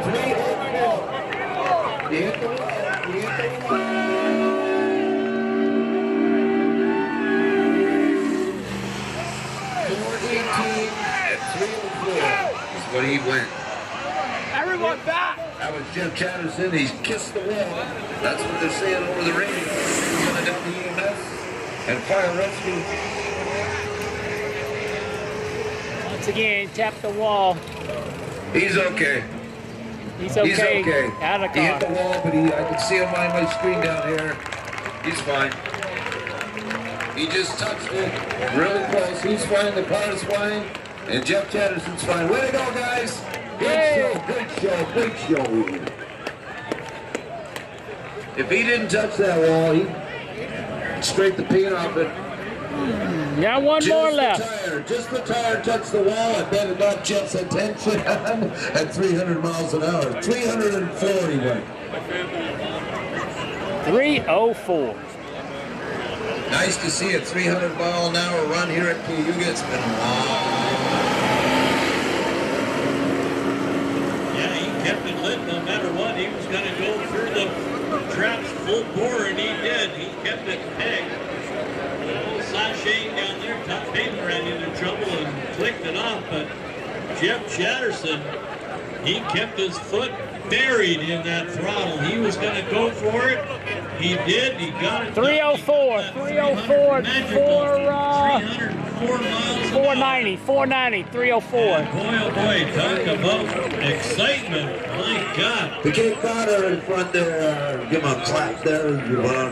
304. You hit the wall. You hit the wall. 418 and 304 is what he went. Everyone back! That was Jeff Chatterson. He's kissed the wall. That's what they're saying over the radio. He's going down the EMS and fire rescue. Once again, tap the wall. He's okay. He's okay. He's okay. Out of the He car. hit the wall, but I can see him on my screen down here. He's fine. He just touched it really close. He's fine. The car's fine. And Jeff Chatterson's fine. Way to go, guys. Good show. Good show. Great show. If he didn't touch that wall, he'd scrape the paint off it. Got one more left. Just the tire touched the wall. I bet it got Jeff's attention at 300 miles an hour. 340 went. 304. Nice to see a 300 mile an hour run here at Cayuga. It's been a while. Yeah, he kept it lit no matter what. He was going to go through the traps full bore, and he did. He kept it pegged. Sashaying down there, top paper ran into trouble and clicked it off, but Jeff Chatterson, he kept his foot buried in that throttle. He was going to go for it. He did. He got it. 304. 304 for 490. 490. 304. Boy, oh boy, talk about excitement. My God. The Cape Codder in front there. Give him a clap there.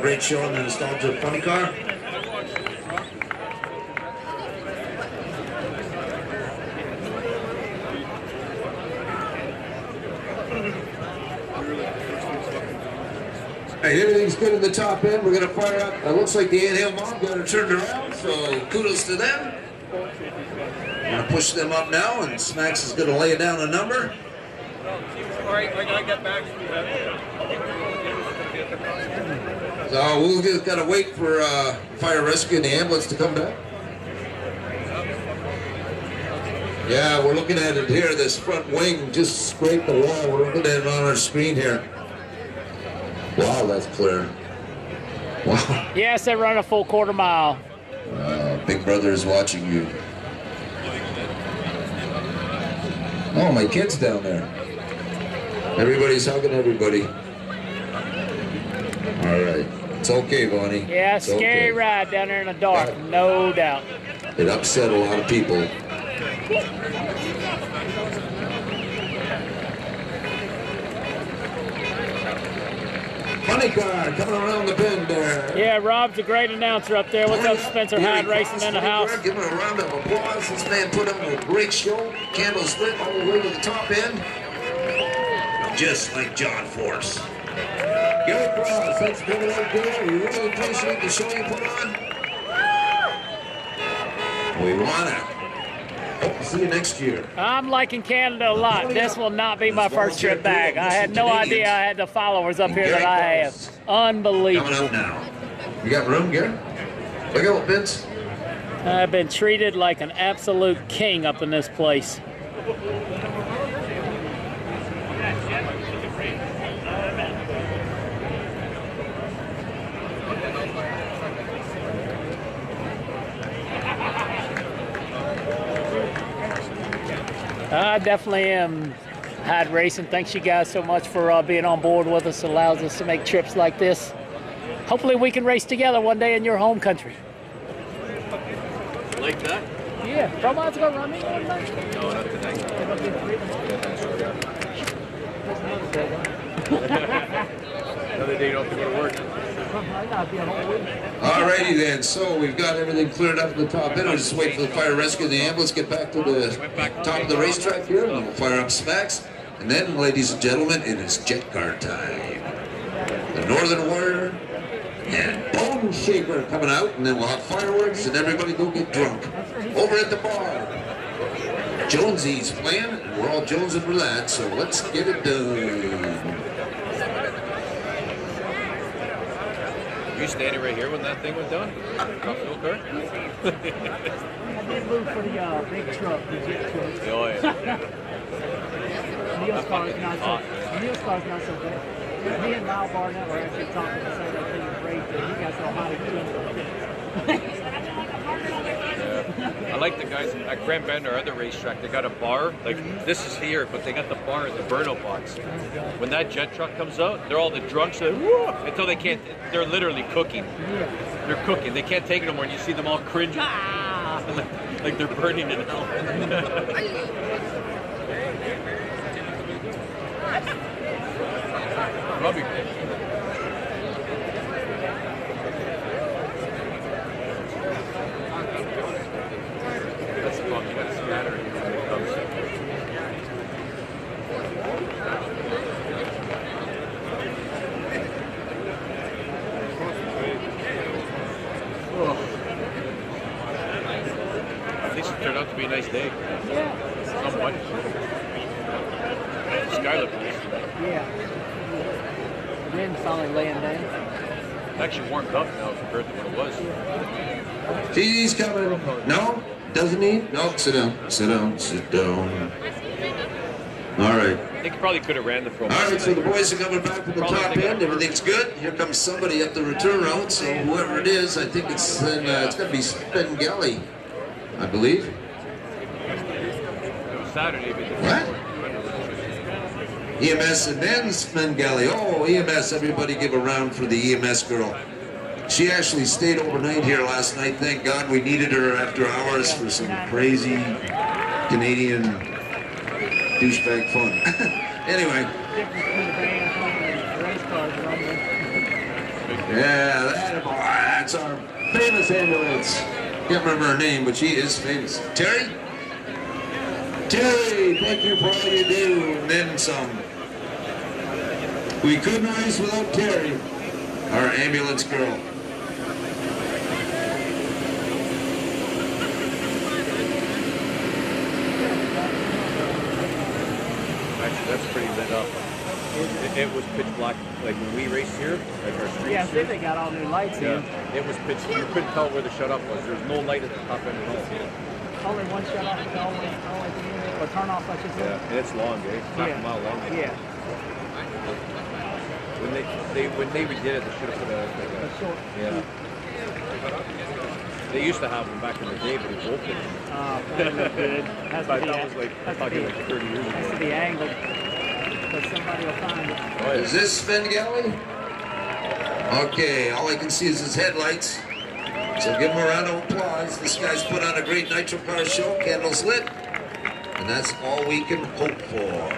Great show on the Nostalgia Funny Car. Hey, everything's good in the top end. We're going to fire up. It looks like the anthill mob got it turned around, so kudos to them. We're going to push them up now, and Smacks is going to lay down a number. All right, I got to get back to you. So we'll just got to wait for fire rescue and the ambulance to come back. Yeah, we're looking at it here. This front wing just scraped the wall. We're looking at it on our screen here. Wow, that's clear. Wow. Yes, they run a full quarter mile. Big brother is watching you. Oh, my kid's down there. Everybody's hugging everybody. All right. It's okay, Bonnie. Yeah, it's scary okay. ride down there in the dark, no doubt. It upset a lot of people. Funny car coming around the bend there. Yeah, Rob's a great announcer up there. What's up, Spencer Hyde Racing in the house? Give him a round of applause. This man put on a great show. Candles lit all the way to the top end. Just like John Force. Gary Cross, thanks for coming out there. We really appreciate the show you put on. We want it. Hope to see you next year. I'm liking Canada a lot. This will not be my first trip back. I had no idea I had the followers up here that I have. Unbelievable. Coming up now. You got room, Gary? Look out, Vince. I've been treated like an absolute king up in this place. I definitely am Hyde Racing. Thanks you guys so much for being on board with us. It allows us to make trips like this. Hopefully we can race together one day in your home country. Like that? Yeah, ProMod's gonna run me one night. No, not tonight. Another day you don't have to go to work. Alrighty then, so we've got everything cleared up at the top end. I'll just wait for the fire rescue and the ambulance, get back to the top of the racetrack here, and then we'll fire up Smacks. And then, ladies and gentlemen, it is jet car time. The Northern Warrior and Bone Shaker coming out, and then we'll have fireworks, and everybody go get drunk. Over at the bar. Jonesy's playing, and we're all jonesing for that, so let's get it done. Were you standing right here when that thing went down? Top fuel car? I did move for the big truck, the jet truck. Oh, yeah. Neil's car is not so. Neil's car's not so bad. Me and Lyle Barnett were actually talking the same thing in great that he got so hot he couldn't. I like the guys at Grand Bend, our other racetrack. They got a bar, like this is here, but they got the bar in the burno box. When that jet truck comes out, they're all the drunks that, woo, until they can't, they're literally cooking. They're cooking. They can't take it anymore, and you see them all cringing. Like they're burning in hell. Robbie. That's fun. You gotta scatter it when it comes. At least it turned out to be a nice day. Yeah. Somewhat. The sky looked nice. Yeah. It didn't sound like laying down. It actually warmed up now compared to what it was. TD's coming. No? Doesn't he? No, sit down. Sit down. Sit down. All right. I think he probably could have ran the pro. All right, so the boys are coming back from the top end. Everything's good. Here comes somebody up the return route. So whoever it is, I think it's going to be Spengelli, I believe. It was Saturday. What? EMS and then Spengelli. Oh, EMS, everybody give a round for the EMS girl. She actually stayed overnight here last night. Thank God we needed her after hours for some crazy Canadian douchebag fun. Anyway. Yeah, that's our famous ambulance. Can't remember her name, but she is famous. Terry? Terry, thank you for all you do, and then some. We couldn't race without Terry, our ambulance girl. Actually, that's pretty lit up. It was pitch black, like when we raced here, like our street. Yeah, I think they got all new lights in. It was pitch, you couldn't tell where the shut off was. There was no light at the top end at all. Only one shut off, or turn off, I should say. Yeah, and it's long, eh? It's half a mile long. Yeah. When they redid it, they should have put a short. Yeah. They used to have them back in the day, but it broke it. That looked good. Has to be, that was like, has to like be, 30 years ago. has to be angled, because somebody will find it. Oh, yeah. Is this Spengelli? Okay, all I can see is his headlights. So give him a round of applause. This guy's put on a great Nitro car show, candles lit. And that's all we can hope for.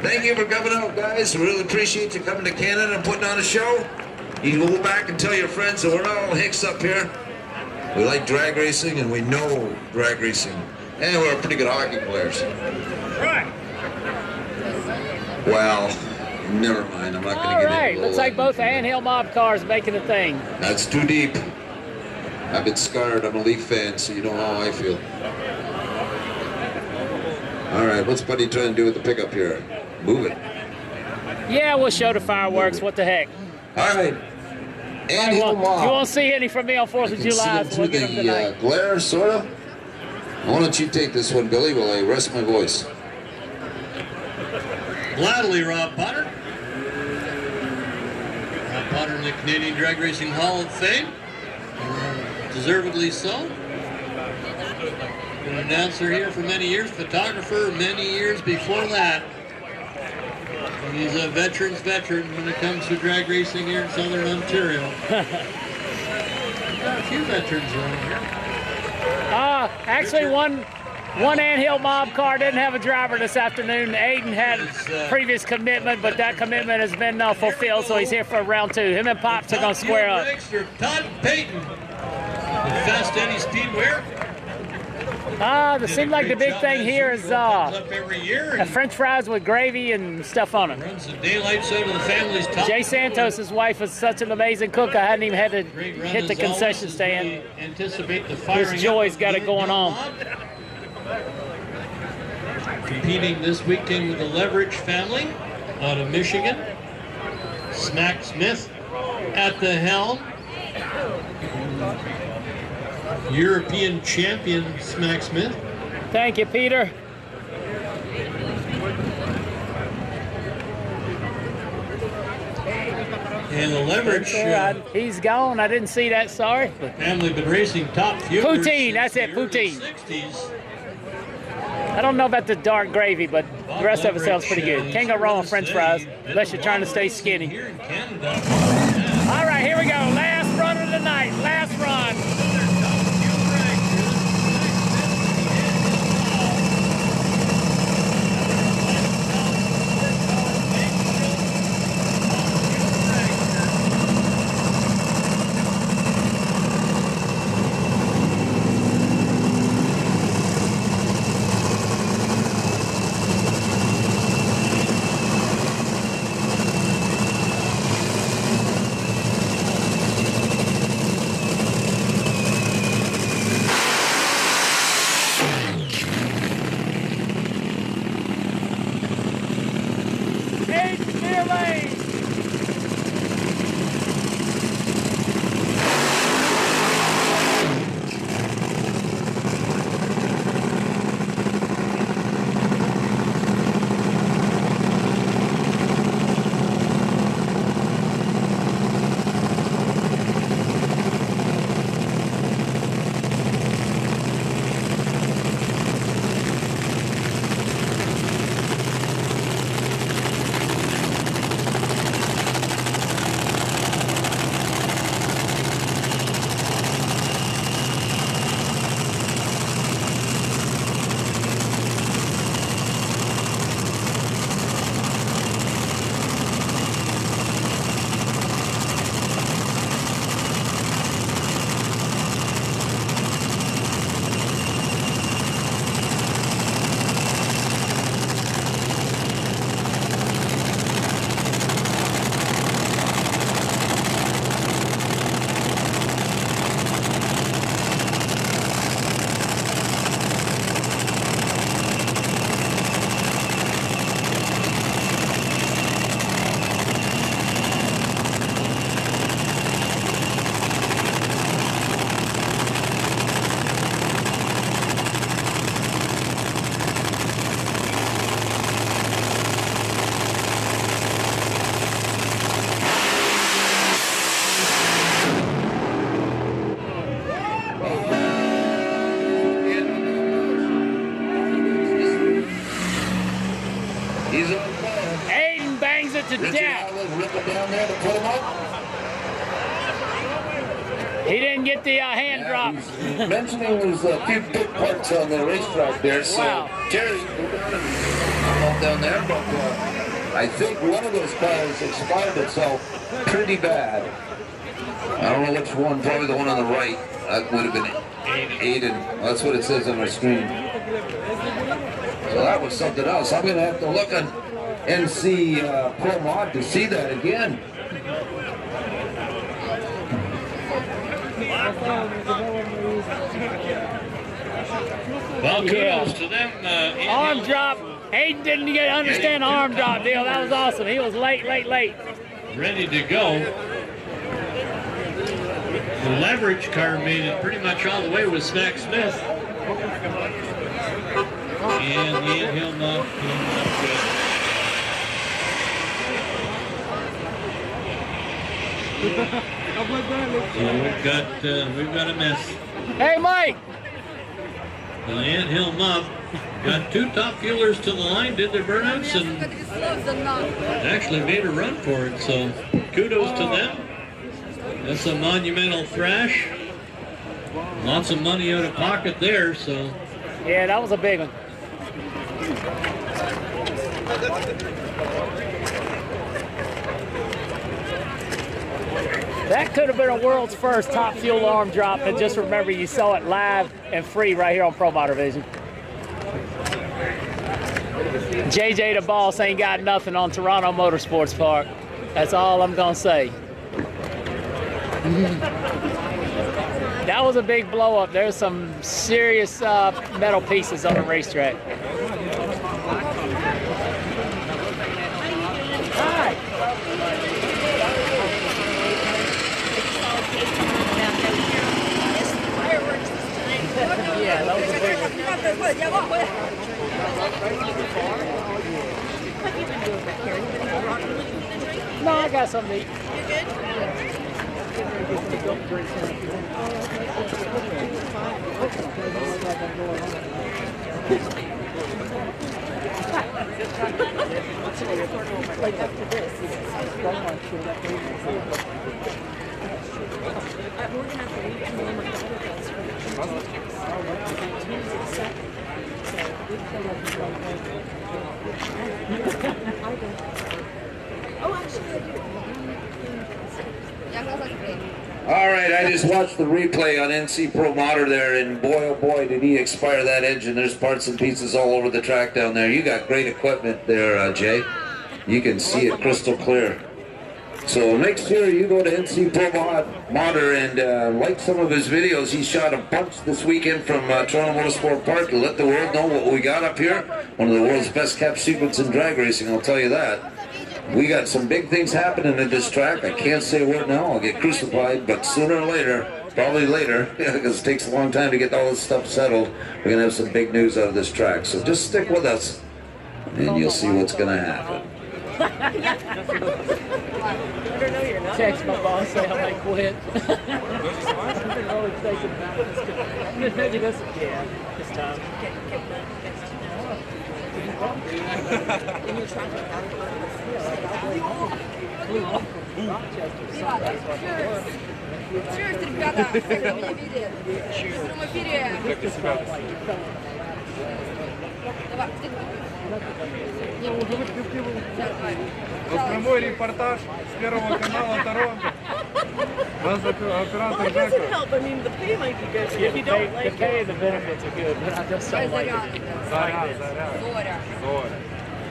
Thank you for coming out, guys. We really appreciate you coming to Canada and putting on a show. You can go back and tell your friends that we're not all hicks up here. We like drag racing, and we know drag racing. And we're pretty good hockey players. Right. Well, never mind. I'm not going to get into Alright, looks like both Anthill Mob cars making a thing. That's too deep. I've been scarred. I'm a Leaf fan, so you know how I feel. All right, what's Buddy trying to do with the pickup here? Move it. Yeah, we'll show the fireworks. What the heck? All right. And you won't see any from me on 4th of July, so we'll get them tonight. Glare, sort of. Why don't you take this one, Billy, while I rest my voice? Gladly, Rob Potter. Rob Potter in the Canadian Drag Racing Hall of Fame. Deservedly so. Been an announcer here for many years, photographer many years before that. He's a veteran's veteran when it comes to drag racing here in Southern Ontario. Got a few veterans around here. Actually, one Anthill Mob car didn't have a driver this afternoon. Aiden had previous commitment, but that commitment has been fulfilled, so he's here for round 2. Him and Pops are going to square up. Todd Payton. Fast Eddie Speedwear. It seems like the big thing here is French fries with gravy and stuff on them. Runs the daylights out of the family's top. Jay Santos' wife is such an amazing cook. I hadn't even had to hit the concession stand. Anticipate the His Joy's got it going on. Competing this weekend with the Leverage family out of Michigan. Smack Smith at the helm. European champion Smack Smith. Thank you, Peter. And the leverage. He's gone. I didn't see that. Sorry. Family been racing top fuelers. Poutine. That's it. Poutine. 60s. I don't know about the dark gravy, but the rest of it sounds pretty good. Can't go wrong with French fries unless you're trying to stay skinny. Here in Canada. All right, here we go. Last run of the night. Last run. Aiden bangs it to death. He didn't get the hand drop. Mentioning there's a few big parts on the racetrack there, so Terry, I'm down there, but I think one of those cars expired itself pretty bad. I don't know which one, probably the one on the right. That would have been Aiden. That's what it says on my screen. So that was something else. I'm going to have to look on NC ProMod to see that again. Well, kudos to them. Arm drop. Aiden didn't understand the arm drop deal. That was awesome. He was late. Ready to go. The leverage car made it pretty much all the way with Snack Smith. And the anthill knocked So we've got a mess. Hey, Mike. The anthill muff got two top fuelers to the line, did their burnouts, and actually made a run for it. So kudos to them. That's a monumental thrash. Lots of money out of pocket there. So yeah, that was a big one. That could have been a world's first top fuel arm drop, and just remember you saw it live and free right here on ProMod Vision. JJ the Boss ain't got nothing on Toronto Motorsports Park. That's all I'm gonna say. That was a big blow up. There's some serious metal pieces on the racetrack. Hi. Yeah, that was a big one. No, I got something to eat. All right, I just watched the replay on NC ProMod there, and boy, oh boy, did he expire that engine. There's parts and pieces all over the track down there. You got great equipment there, Jay. You can see it crystal clear. So make sure you go to NC ProMod and like some of his videos. He shot a bunch this weekend from Toronto Motorsport Park to let the world know what we got up here. One of the world's best kept secrets in drag racing, I'll tell you that. We got some big things happening at this track. I can't say a word now, I'll get crucified, but sooner or later, probably later, because it takes a long time to get all this stuff settled, we're going to have some big news out of this track. So just stick with us, and you'll see what's going to happen. Text my boss, say I might quit. Yeah, this time. Cheers, ребята! Cheers. Вот прямой репортаж с Первого канала Торонто. Вас оператор Жека. Doesn't help. I mean, the pay might be good. If you don't like the pay and the benefits are good, but I just don't like it. Зоря.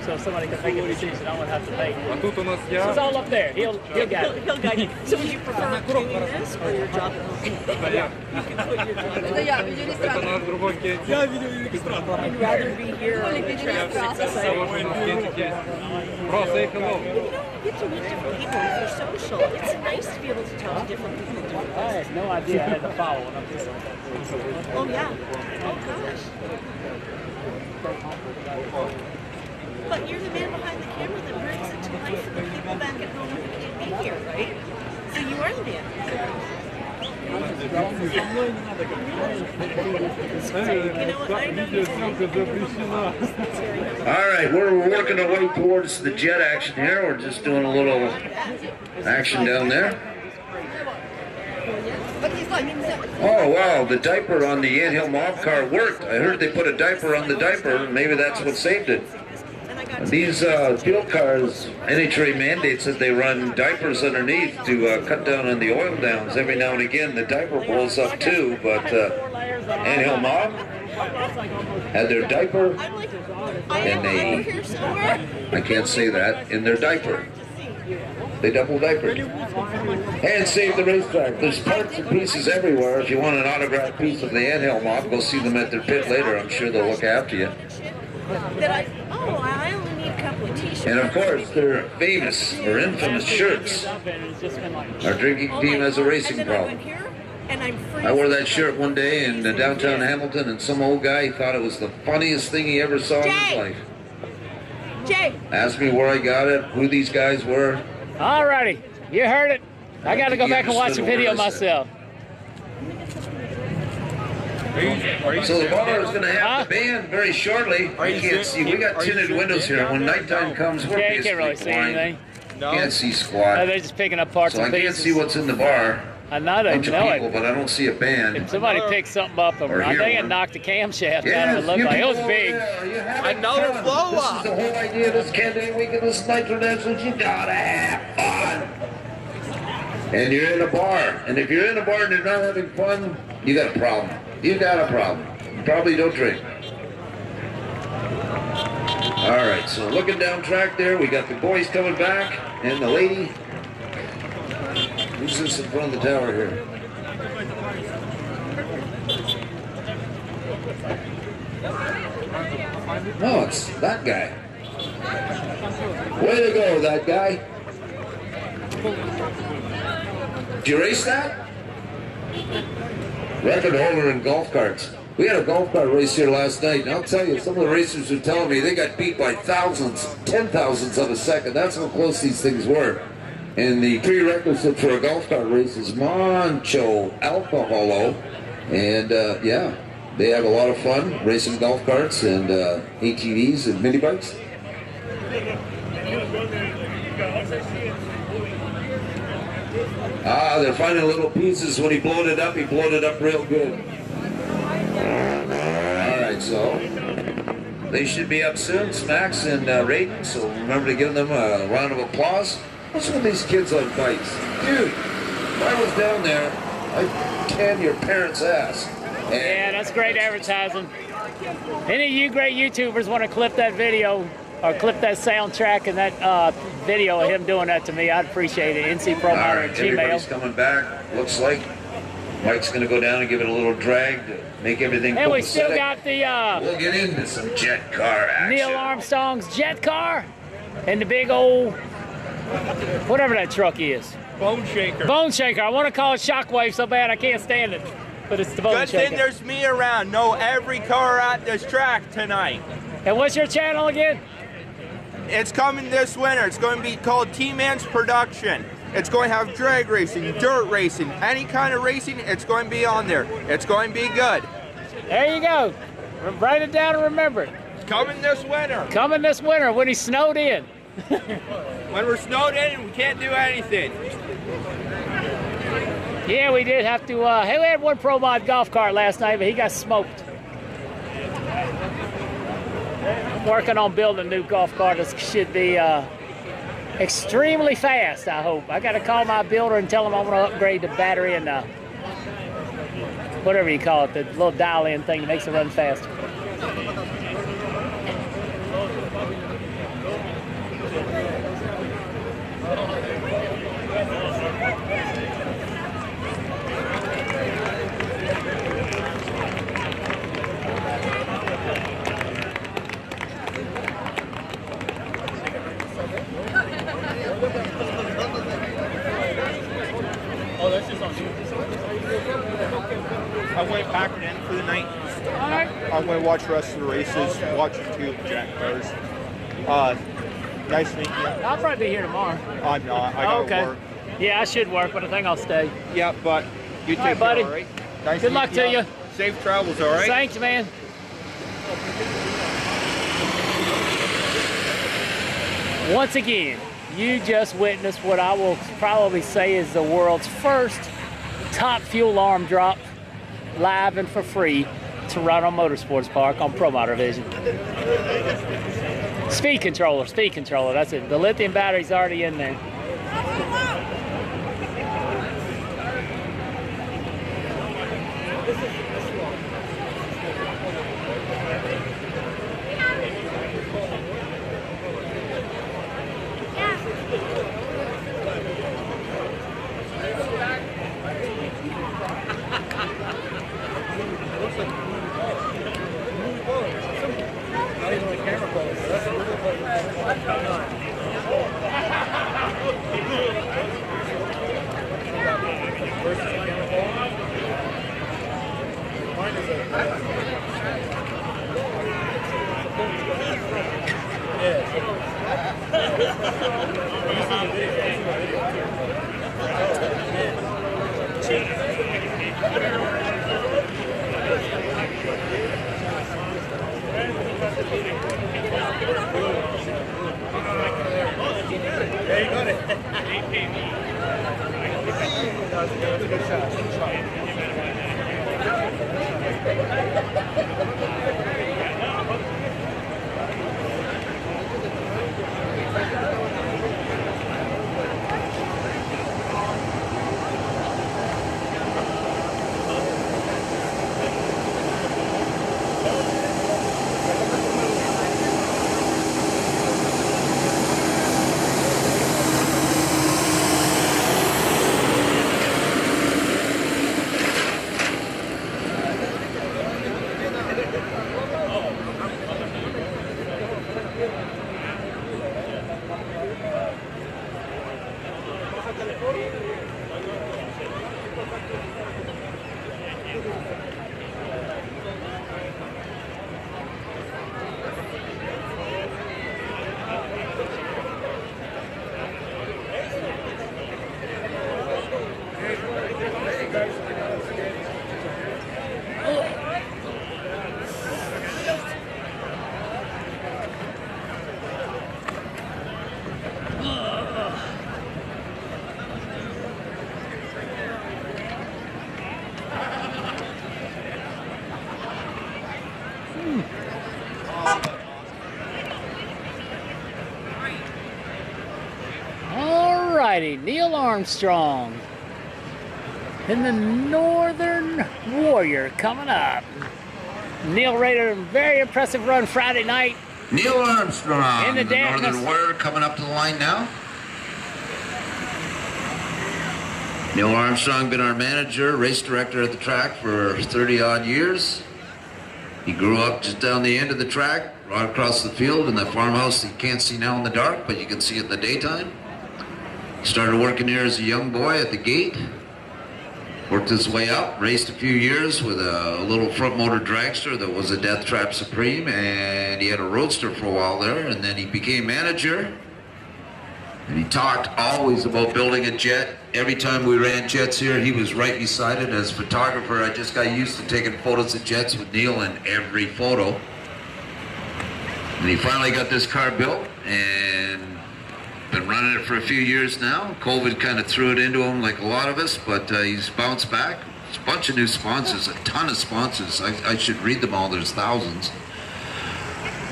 So if somebody can make a decision, I won't have to pay. А тут у нас я. So it's all up there. He'll guide it. He'll guide you. So would you prefer doing this or your job? Это я. You can quit your job. Это наш другой Кейти. Я видеорегистратор. I'd rather be here on the track. Того, что у нас Кейти есть. Bro, say hello. You get to meet different people if you're social. It's nice to be able to talk to different people. I had no idea I had to follow when I'm just Oh yeah. Oh gosh. But you're the man behind the camera that brings it to life for the people back at home who can't be here, right? So you are the man. All right, we're working our way towards the jet action here. We're just doing a little action down there. Oh wow, the diaper on the Anthill mob car worked. I heard they put a diaper on the diaper, maybe that's what saved it. These fuel cars, NHRA mandates that they run diapers underneath to cut down on the oil downs. Every now and again the diaper blows up too, but Anthill mob had their diaper, and they, I can't say that, in their diaper. They double diapered and saved the racetrack. There's parts and pieces everywhere. If you want an autographed piece of the Anthill mob, go see them at their pit later. I'm sure they'll look after you. I only need a couple of t-shirts. And of course, their famous or infamous shirts. Our drinking team has a racing problem. I wore that shirt one day in downtown Hamilton, and some old guy thought it was the funniest thing he ever saw in his life. Jay! Asked me where I got it, who these guys were. Alrighty, you heard it. I got to go back and watch the video myself. So the bar is going to have the band very shortly. You can't see. We got tinted windows here. When nighttime comes, we're Yeah, you can't really see anything. Can't see squat. No, they're just picking up parts so and I can't pieces. see what's in the bar. I know they Bunch of know people, it. but I don't see a band. If somebody picks something up, Or I hear think it one. knocked the camshaft Yes, out of it. Looked you like can it was go big. there. You're having fun. This is the whole idea of this campaign week of this Nitro Nationals. You gotta have fun. And you're in a bar. And if you're in a bar and you're not having fun, you got a problem. You got a problem. You probably don't drink. All right, so looking down track there, we got the boys coming back and the lady. Who's this in front of the tower here? No, it's that guy. Way to go, that guy. Did you race that? Record holder in golf carts. We had a golf cart race here last night, and I'll tell you, some of the racers were telling me they got beat by thousands, 10,000ths of a second. That's how close these things were. And the prerequisite for a golf cart race is Moncho Alcoholo. And yeah, they have a lot of fun racing golf carts and ATVs and mini bikes. Ah, they're finding little pieces. When he blowed it up, he blowed it up real good. Alright, so they should be up soon, Smacks and Raiden, so remember to give them a round of applause. What's with these kids on bikes? Dude, if I was down there, I'd can your parents' ass. Yeah, that's great advertising. Any of you great YouTubers want to clip that video or clip that soundtrack and that video of him doing that to me, I'd appreciate it. NC ProMod Alright, at Gmail. everybody's coming back, looks like. Mike's going to go down and give it a little drag to make everything And we copacetic. still got the We'll get into some jet car action. Neil Armstrong's jet car and the big old, whatever that truck is. Bone shaker. Bone shaker. I want to call it Shockwave so bad I can't stand it, but it's the bone Good shaker. thing there's me around. Know every car at this track tonight. And what's your channel again? It's coming this winter. It's going to be called T-Man's Production. It's going to have drag racing, dirt racing, any kind of racing, it's going to be on there. It's going to be good. There you go. Write it down and remember it. It's coming this winter. Coming this winter when he's snowed in. When we're snowed in and we can't do anything. Yeah, we did have to, hey, we had one ProMod golf cart last night, but he got smoked. I'm working on building a new golf cart. This should be extremely fast, I hope. I got to call my builder and tell him I want to upgrade the battery and whatever you call it, the little dial-in thing that makes it run faster. Oh, that's just on you. I went back in for the night. I'm going to watch the rest of the races, watch a few of the jack cars. Nice meeting you. I'll probably be here tomorrow. I'm not. I gotta work. Yeah, I should work, but I think I'll stay. Yeah, but you take All right, buddy. care, all right? Nice Good luck meeting to you. Safe travels, all right? Thanks, man. Once again, you just witnessed what I will probably say is the world's first top fuel arm drop, live and for free, Toronto Motorsports Park on ProMod Vision. Speed controller, that's it. The lithium battery's already in there. righty, Neil Armstrong. And the Northern Warrior coming up. Neil Raider, very impressive run Friday night. Neil Armstrong, in the Northern Warrior, coming up to the line now. Neil Armstrong, been our manager, race director at the track for 30-odd years. He grew up just down the end of the track, right across the field in the farmhouse that you can't see now in the dark, but you can see it in the daytime. Started working here as a young boy at the gate. Worked his way up, raced a few years with a little front motor dragster that was a Death Trap Supreme, and he had a roadster for a while there, and then he became manager. And he talked always about building a jet. Every time we ran jets here, he was right beside it. As a photographer, I just got used to taking photos of jets with Neil in every photo. And he finally got this car built, and been running it for a few years now. COVID kind of threw it into him like a lot of us, but he's bounced back. There's a bunch of new sponsors, a ton of sponsors. I should read them all, there's thousands.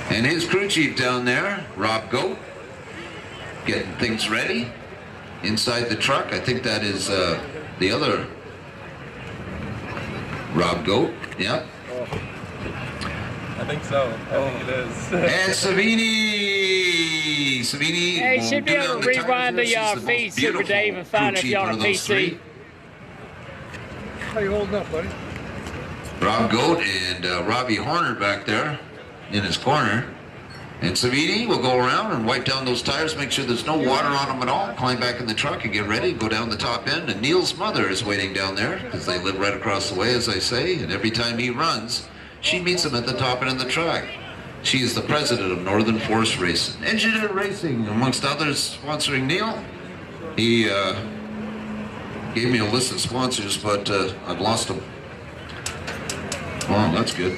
And his crew chief down there, Rob Goat, getting things ready inside the truck. I think that is the other Rob Goat, yep. I think so. I think it is. And Savini. Hey, you should be able to rewind the feed, Super Dave, and find if you're on a PC. How you holding up, buddy? Rob Goat and Robbie Horner back there in his corner. And Savini will go around and wipe down those tires, make sure there's no water on them at all, climb back in the truck and get ready, go down the top end. And Neil's mother is waiting down there because they live right across the way, as I say. And every time he runs, she meets him at the top end of the track. She is the president of Northern Force Racing. Engineer Racing, amongst others, sponsoring Neil. He gave me a list of sponsors, but I've lost them. Oh, that's good.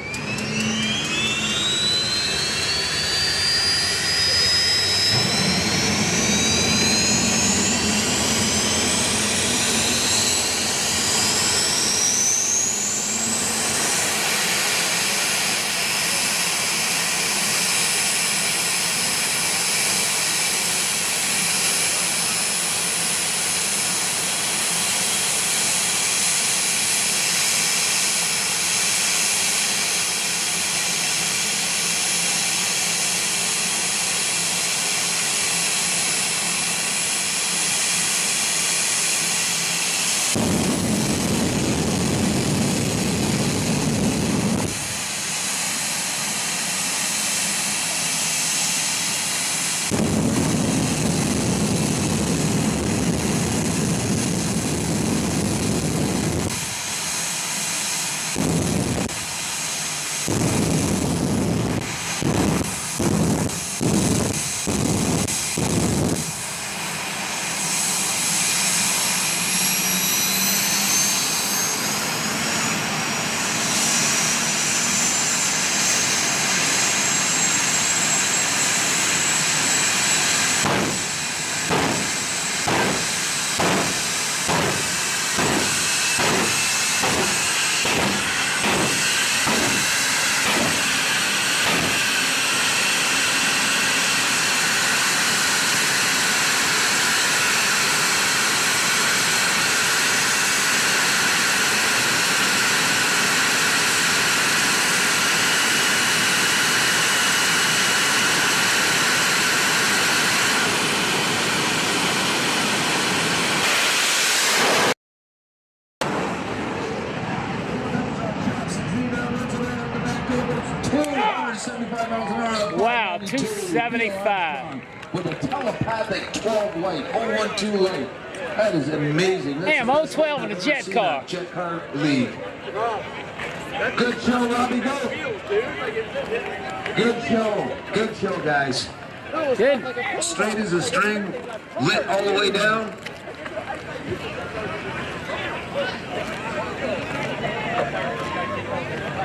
Wow, 275. With a telepathic 12 light, 012 light. That is amazing. Damn, 012 in a jet car. Jet car league. Good show, Robbie. Go. Good show. Good show, guys. Good. Straight as a string, lit all the way down.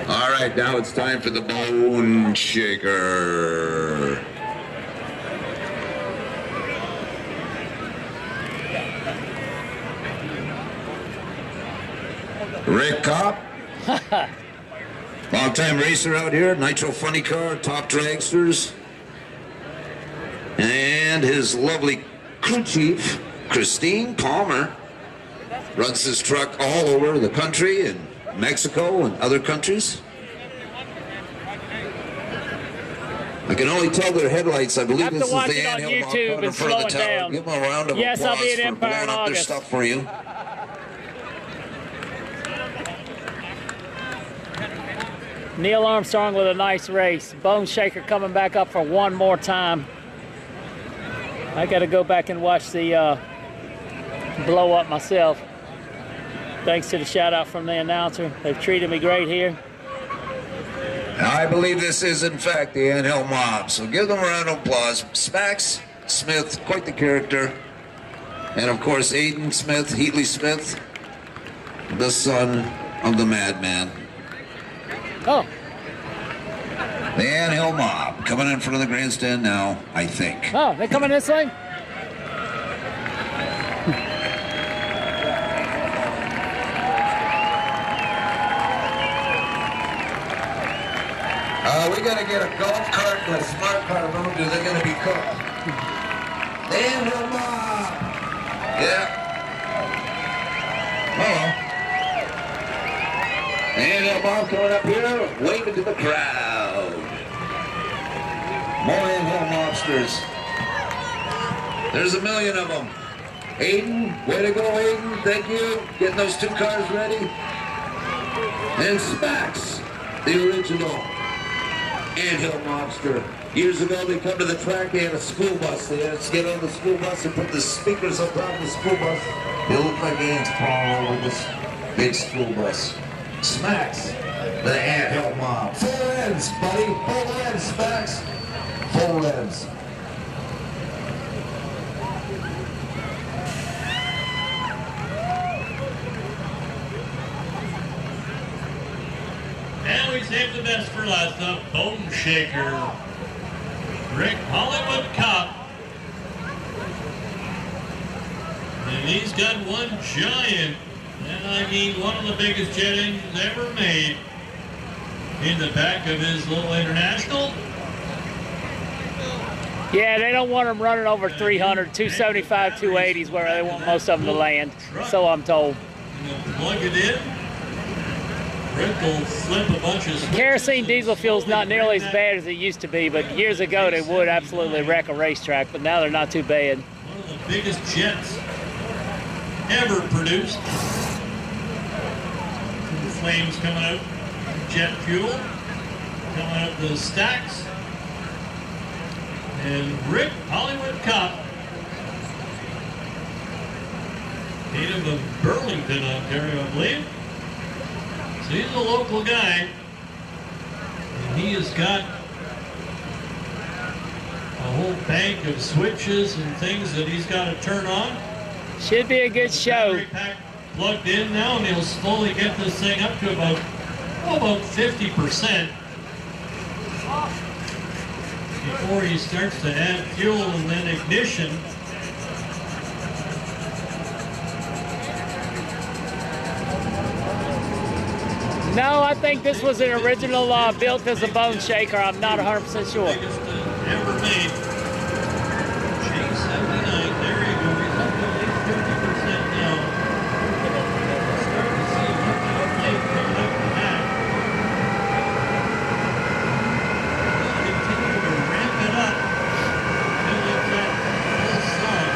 All right, now it's time for the bone shaker. Rick Kopp, long-time racer out here, Nitro Funny Car, top dragsters, and his lovely crew chief, Christine Palmer runs this truck all over the country in Mexico and other countries. I can only tell their headlights. I believe this is the anthill mob in front of the tower. Give them a round of applause I'll be at for Empire blowing in up their August. stuff for you. Neil Armstrong with a nice race. Bone Shaker coming back up for one more time. I got to go back and watch the blow up myself. Thanks to the shout out from the announcer. They've treated me great here. I believe this is, in fact, the anthill mob. So give them a round of applause. Spax Smith, quite the character. And, of course, Aiden Smith, Heatley Smith, the son of the madman. Oh. The anthill mob coming in front of the grandstand now, I think. Oh, they coming this way? We gotta get a golf cart and a smart car road, or they're gonna be cooked. The anthill mob! Yeah. Hello. The anthill mob coming up here, waving to the crowd. More anthill mobsters. There's a million of them. Aiden, way to go, Aiden. Thank you. Getting those two cars ready. And Spax, the original anthill mobster. Years ago, they come to the track, they had a school bus. They had to get on the school bus and put the speakers on top of the school bus. They look like ants crawling over this big school bus. Smacks, the anthill mob. Full ends, buddy. Full ends, Smacks. Full ends. And we saved the best for last, the Bone Shaker. Rick Hollywood Cop. And he's got one giant, and I mean one of the biggest jet engines ever made, in the back of his little International. Yeah, they don't want them running over 300, 275, 280s where they want most of them to land. So I'm told. Plug it in. Rick will slip a bunch of Kerosene diesel fuel's not nearly as bad as it used to be, but years ago they would absolutely wreck a racetrack, but now they're not too bad. One of the biggest jets ever produced. The flames coming out, jet fuel coming out the stacks. And Rick Hollywood Cop, native of Burlington, Ontario, I believe. So he's a local guy, and he has got a whole bank of switches and things that he's got to turn on. Should be a good show. Battery pack plugged in now, and he'll slowly get this thing up to about 50% before he starts to add fuel and then ignition. No, I think this was an original built as a Bone Shaker. I'm not 100% sure. Ever made. J79, there you go. He's up to at least 50% now. Starting to see a bunch of flame coming up the back. Continue to ramp it up until it's at full sun.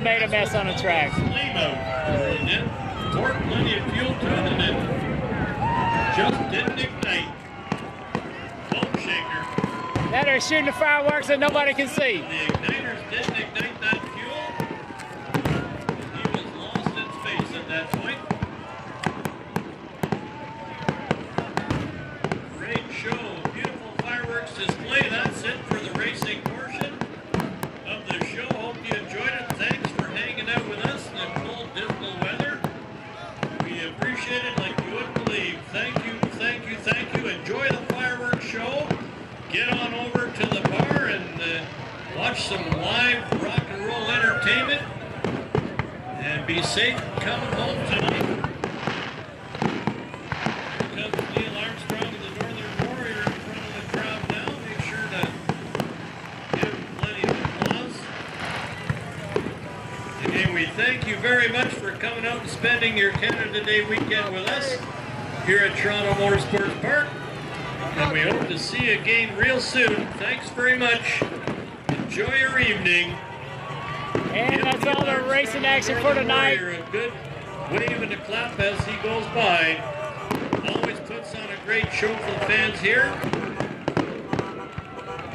made a mess on the track. Poured plenty of fuel to it and it just didn't ignite. Foam shaker. Now they're shooting the fireworks that nobody can see. The igniters didn't ignite that fuel. He was lost in space at that point. Great show. Beautiful fireworks display. That's it for the racing portion of the show. Hope you enjoyed it. Thanks for hanging out with us in the cold, dismal weather. We appreciate it like you wouldn't believe. Thank you, thank you, thank you. Enjoy the fireworks show. Get on over to the bar and watch some live rock and roll entertainment. And be safe coming home tonight. Here comes Neil Armstrong and the Northern Warrior in front of the crowd now. Make sure to give him plenty of applause. Again, we thank you very much for coming out and spending your Canada Day weekend with us here at Toronto Motorsports Park. And we hope to see you again real soon. Thanks very much. Enjoy your evening. And that's all the racing action for tonight. A good wave and a clap as he goes by. Always puts on a great show for the fans here.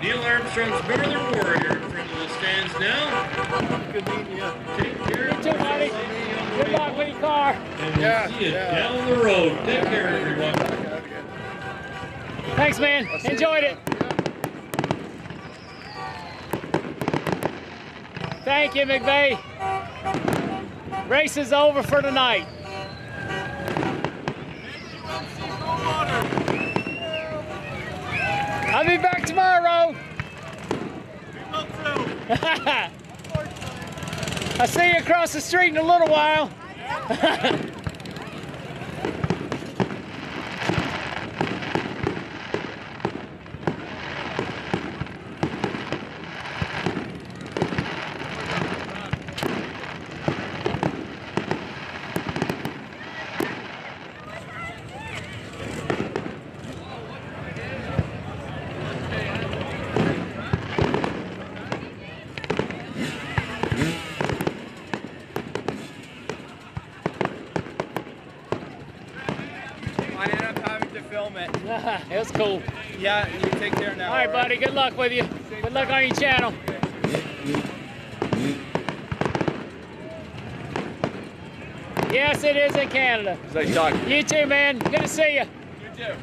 Neil Armstrong's Northern Warrior in front of the stands now. Good meeting you. Take care. You too, buddy. Good luck with your car. And we'll see you down the road. Take care, everyone. Thanks, man. Enjoyed it. Thank you, McVeigh. Race is over for tonight. I'll be back tomorrow. I'll see you across the street in a little while. It was cool. Yeah, you take care now. All right, buddy. Good luck with you. Good luck on your channel. Yes, it is in Canada. Nice talking. You too, man. Good to see you. You too.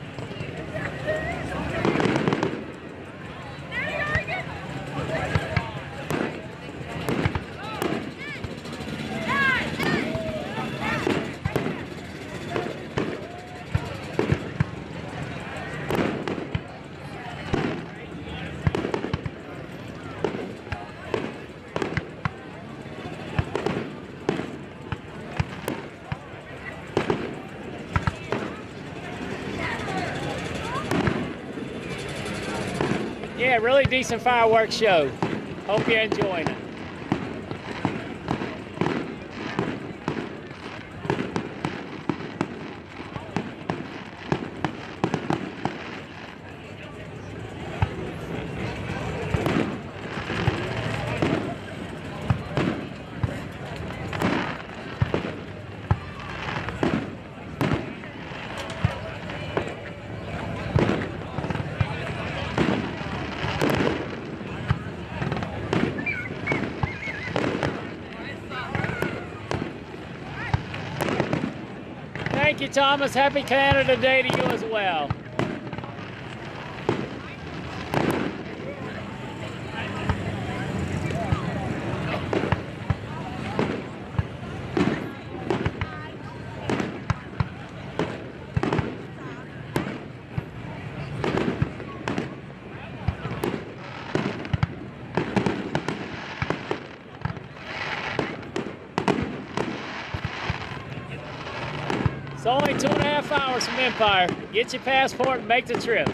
Yeah, really decent fireworks show. Hope you're enjoying it. Thank you, Thomas. Happy Canada Day to you as well. It's only 2.5 hours from Empire. Get your passport and make the trip.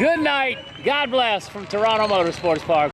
Good night. God bless from Toronto Motorsports Park.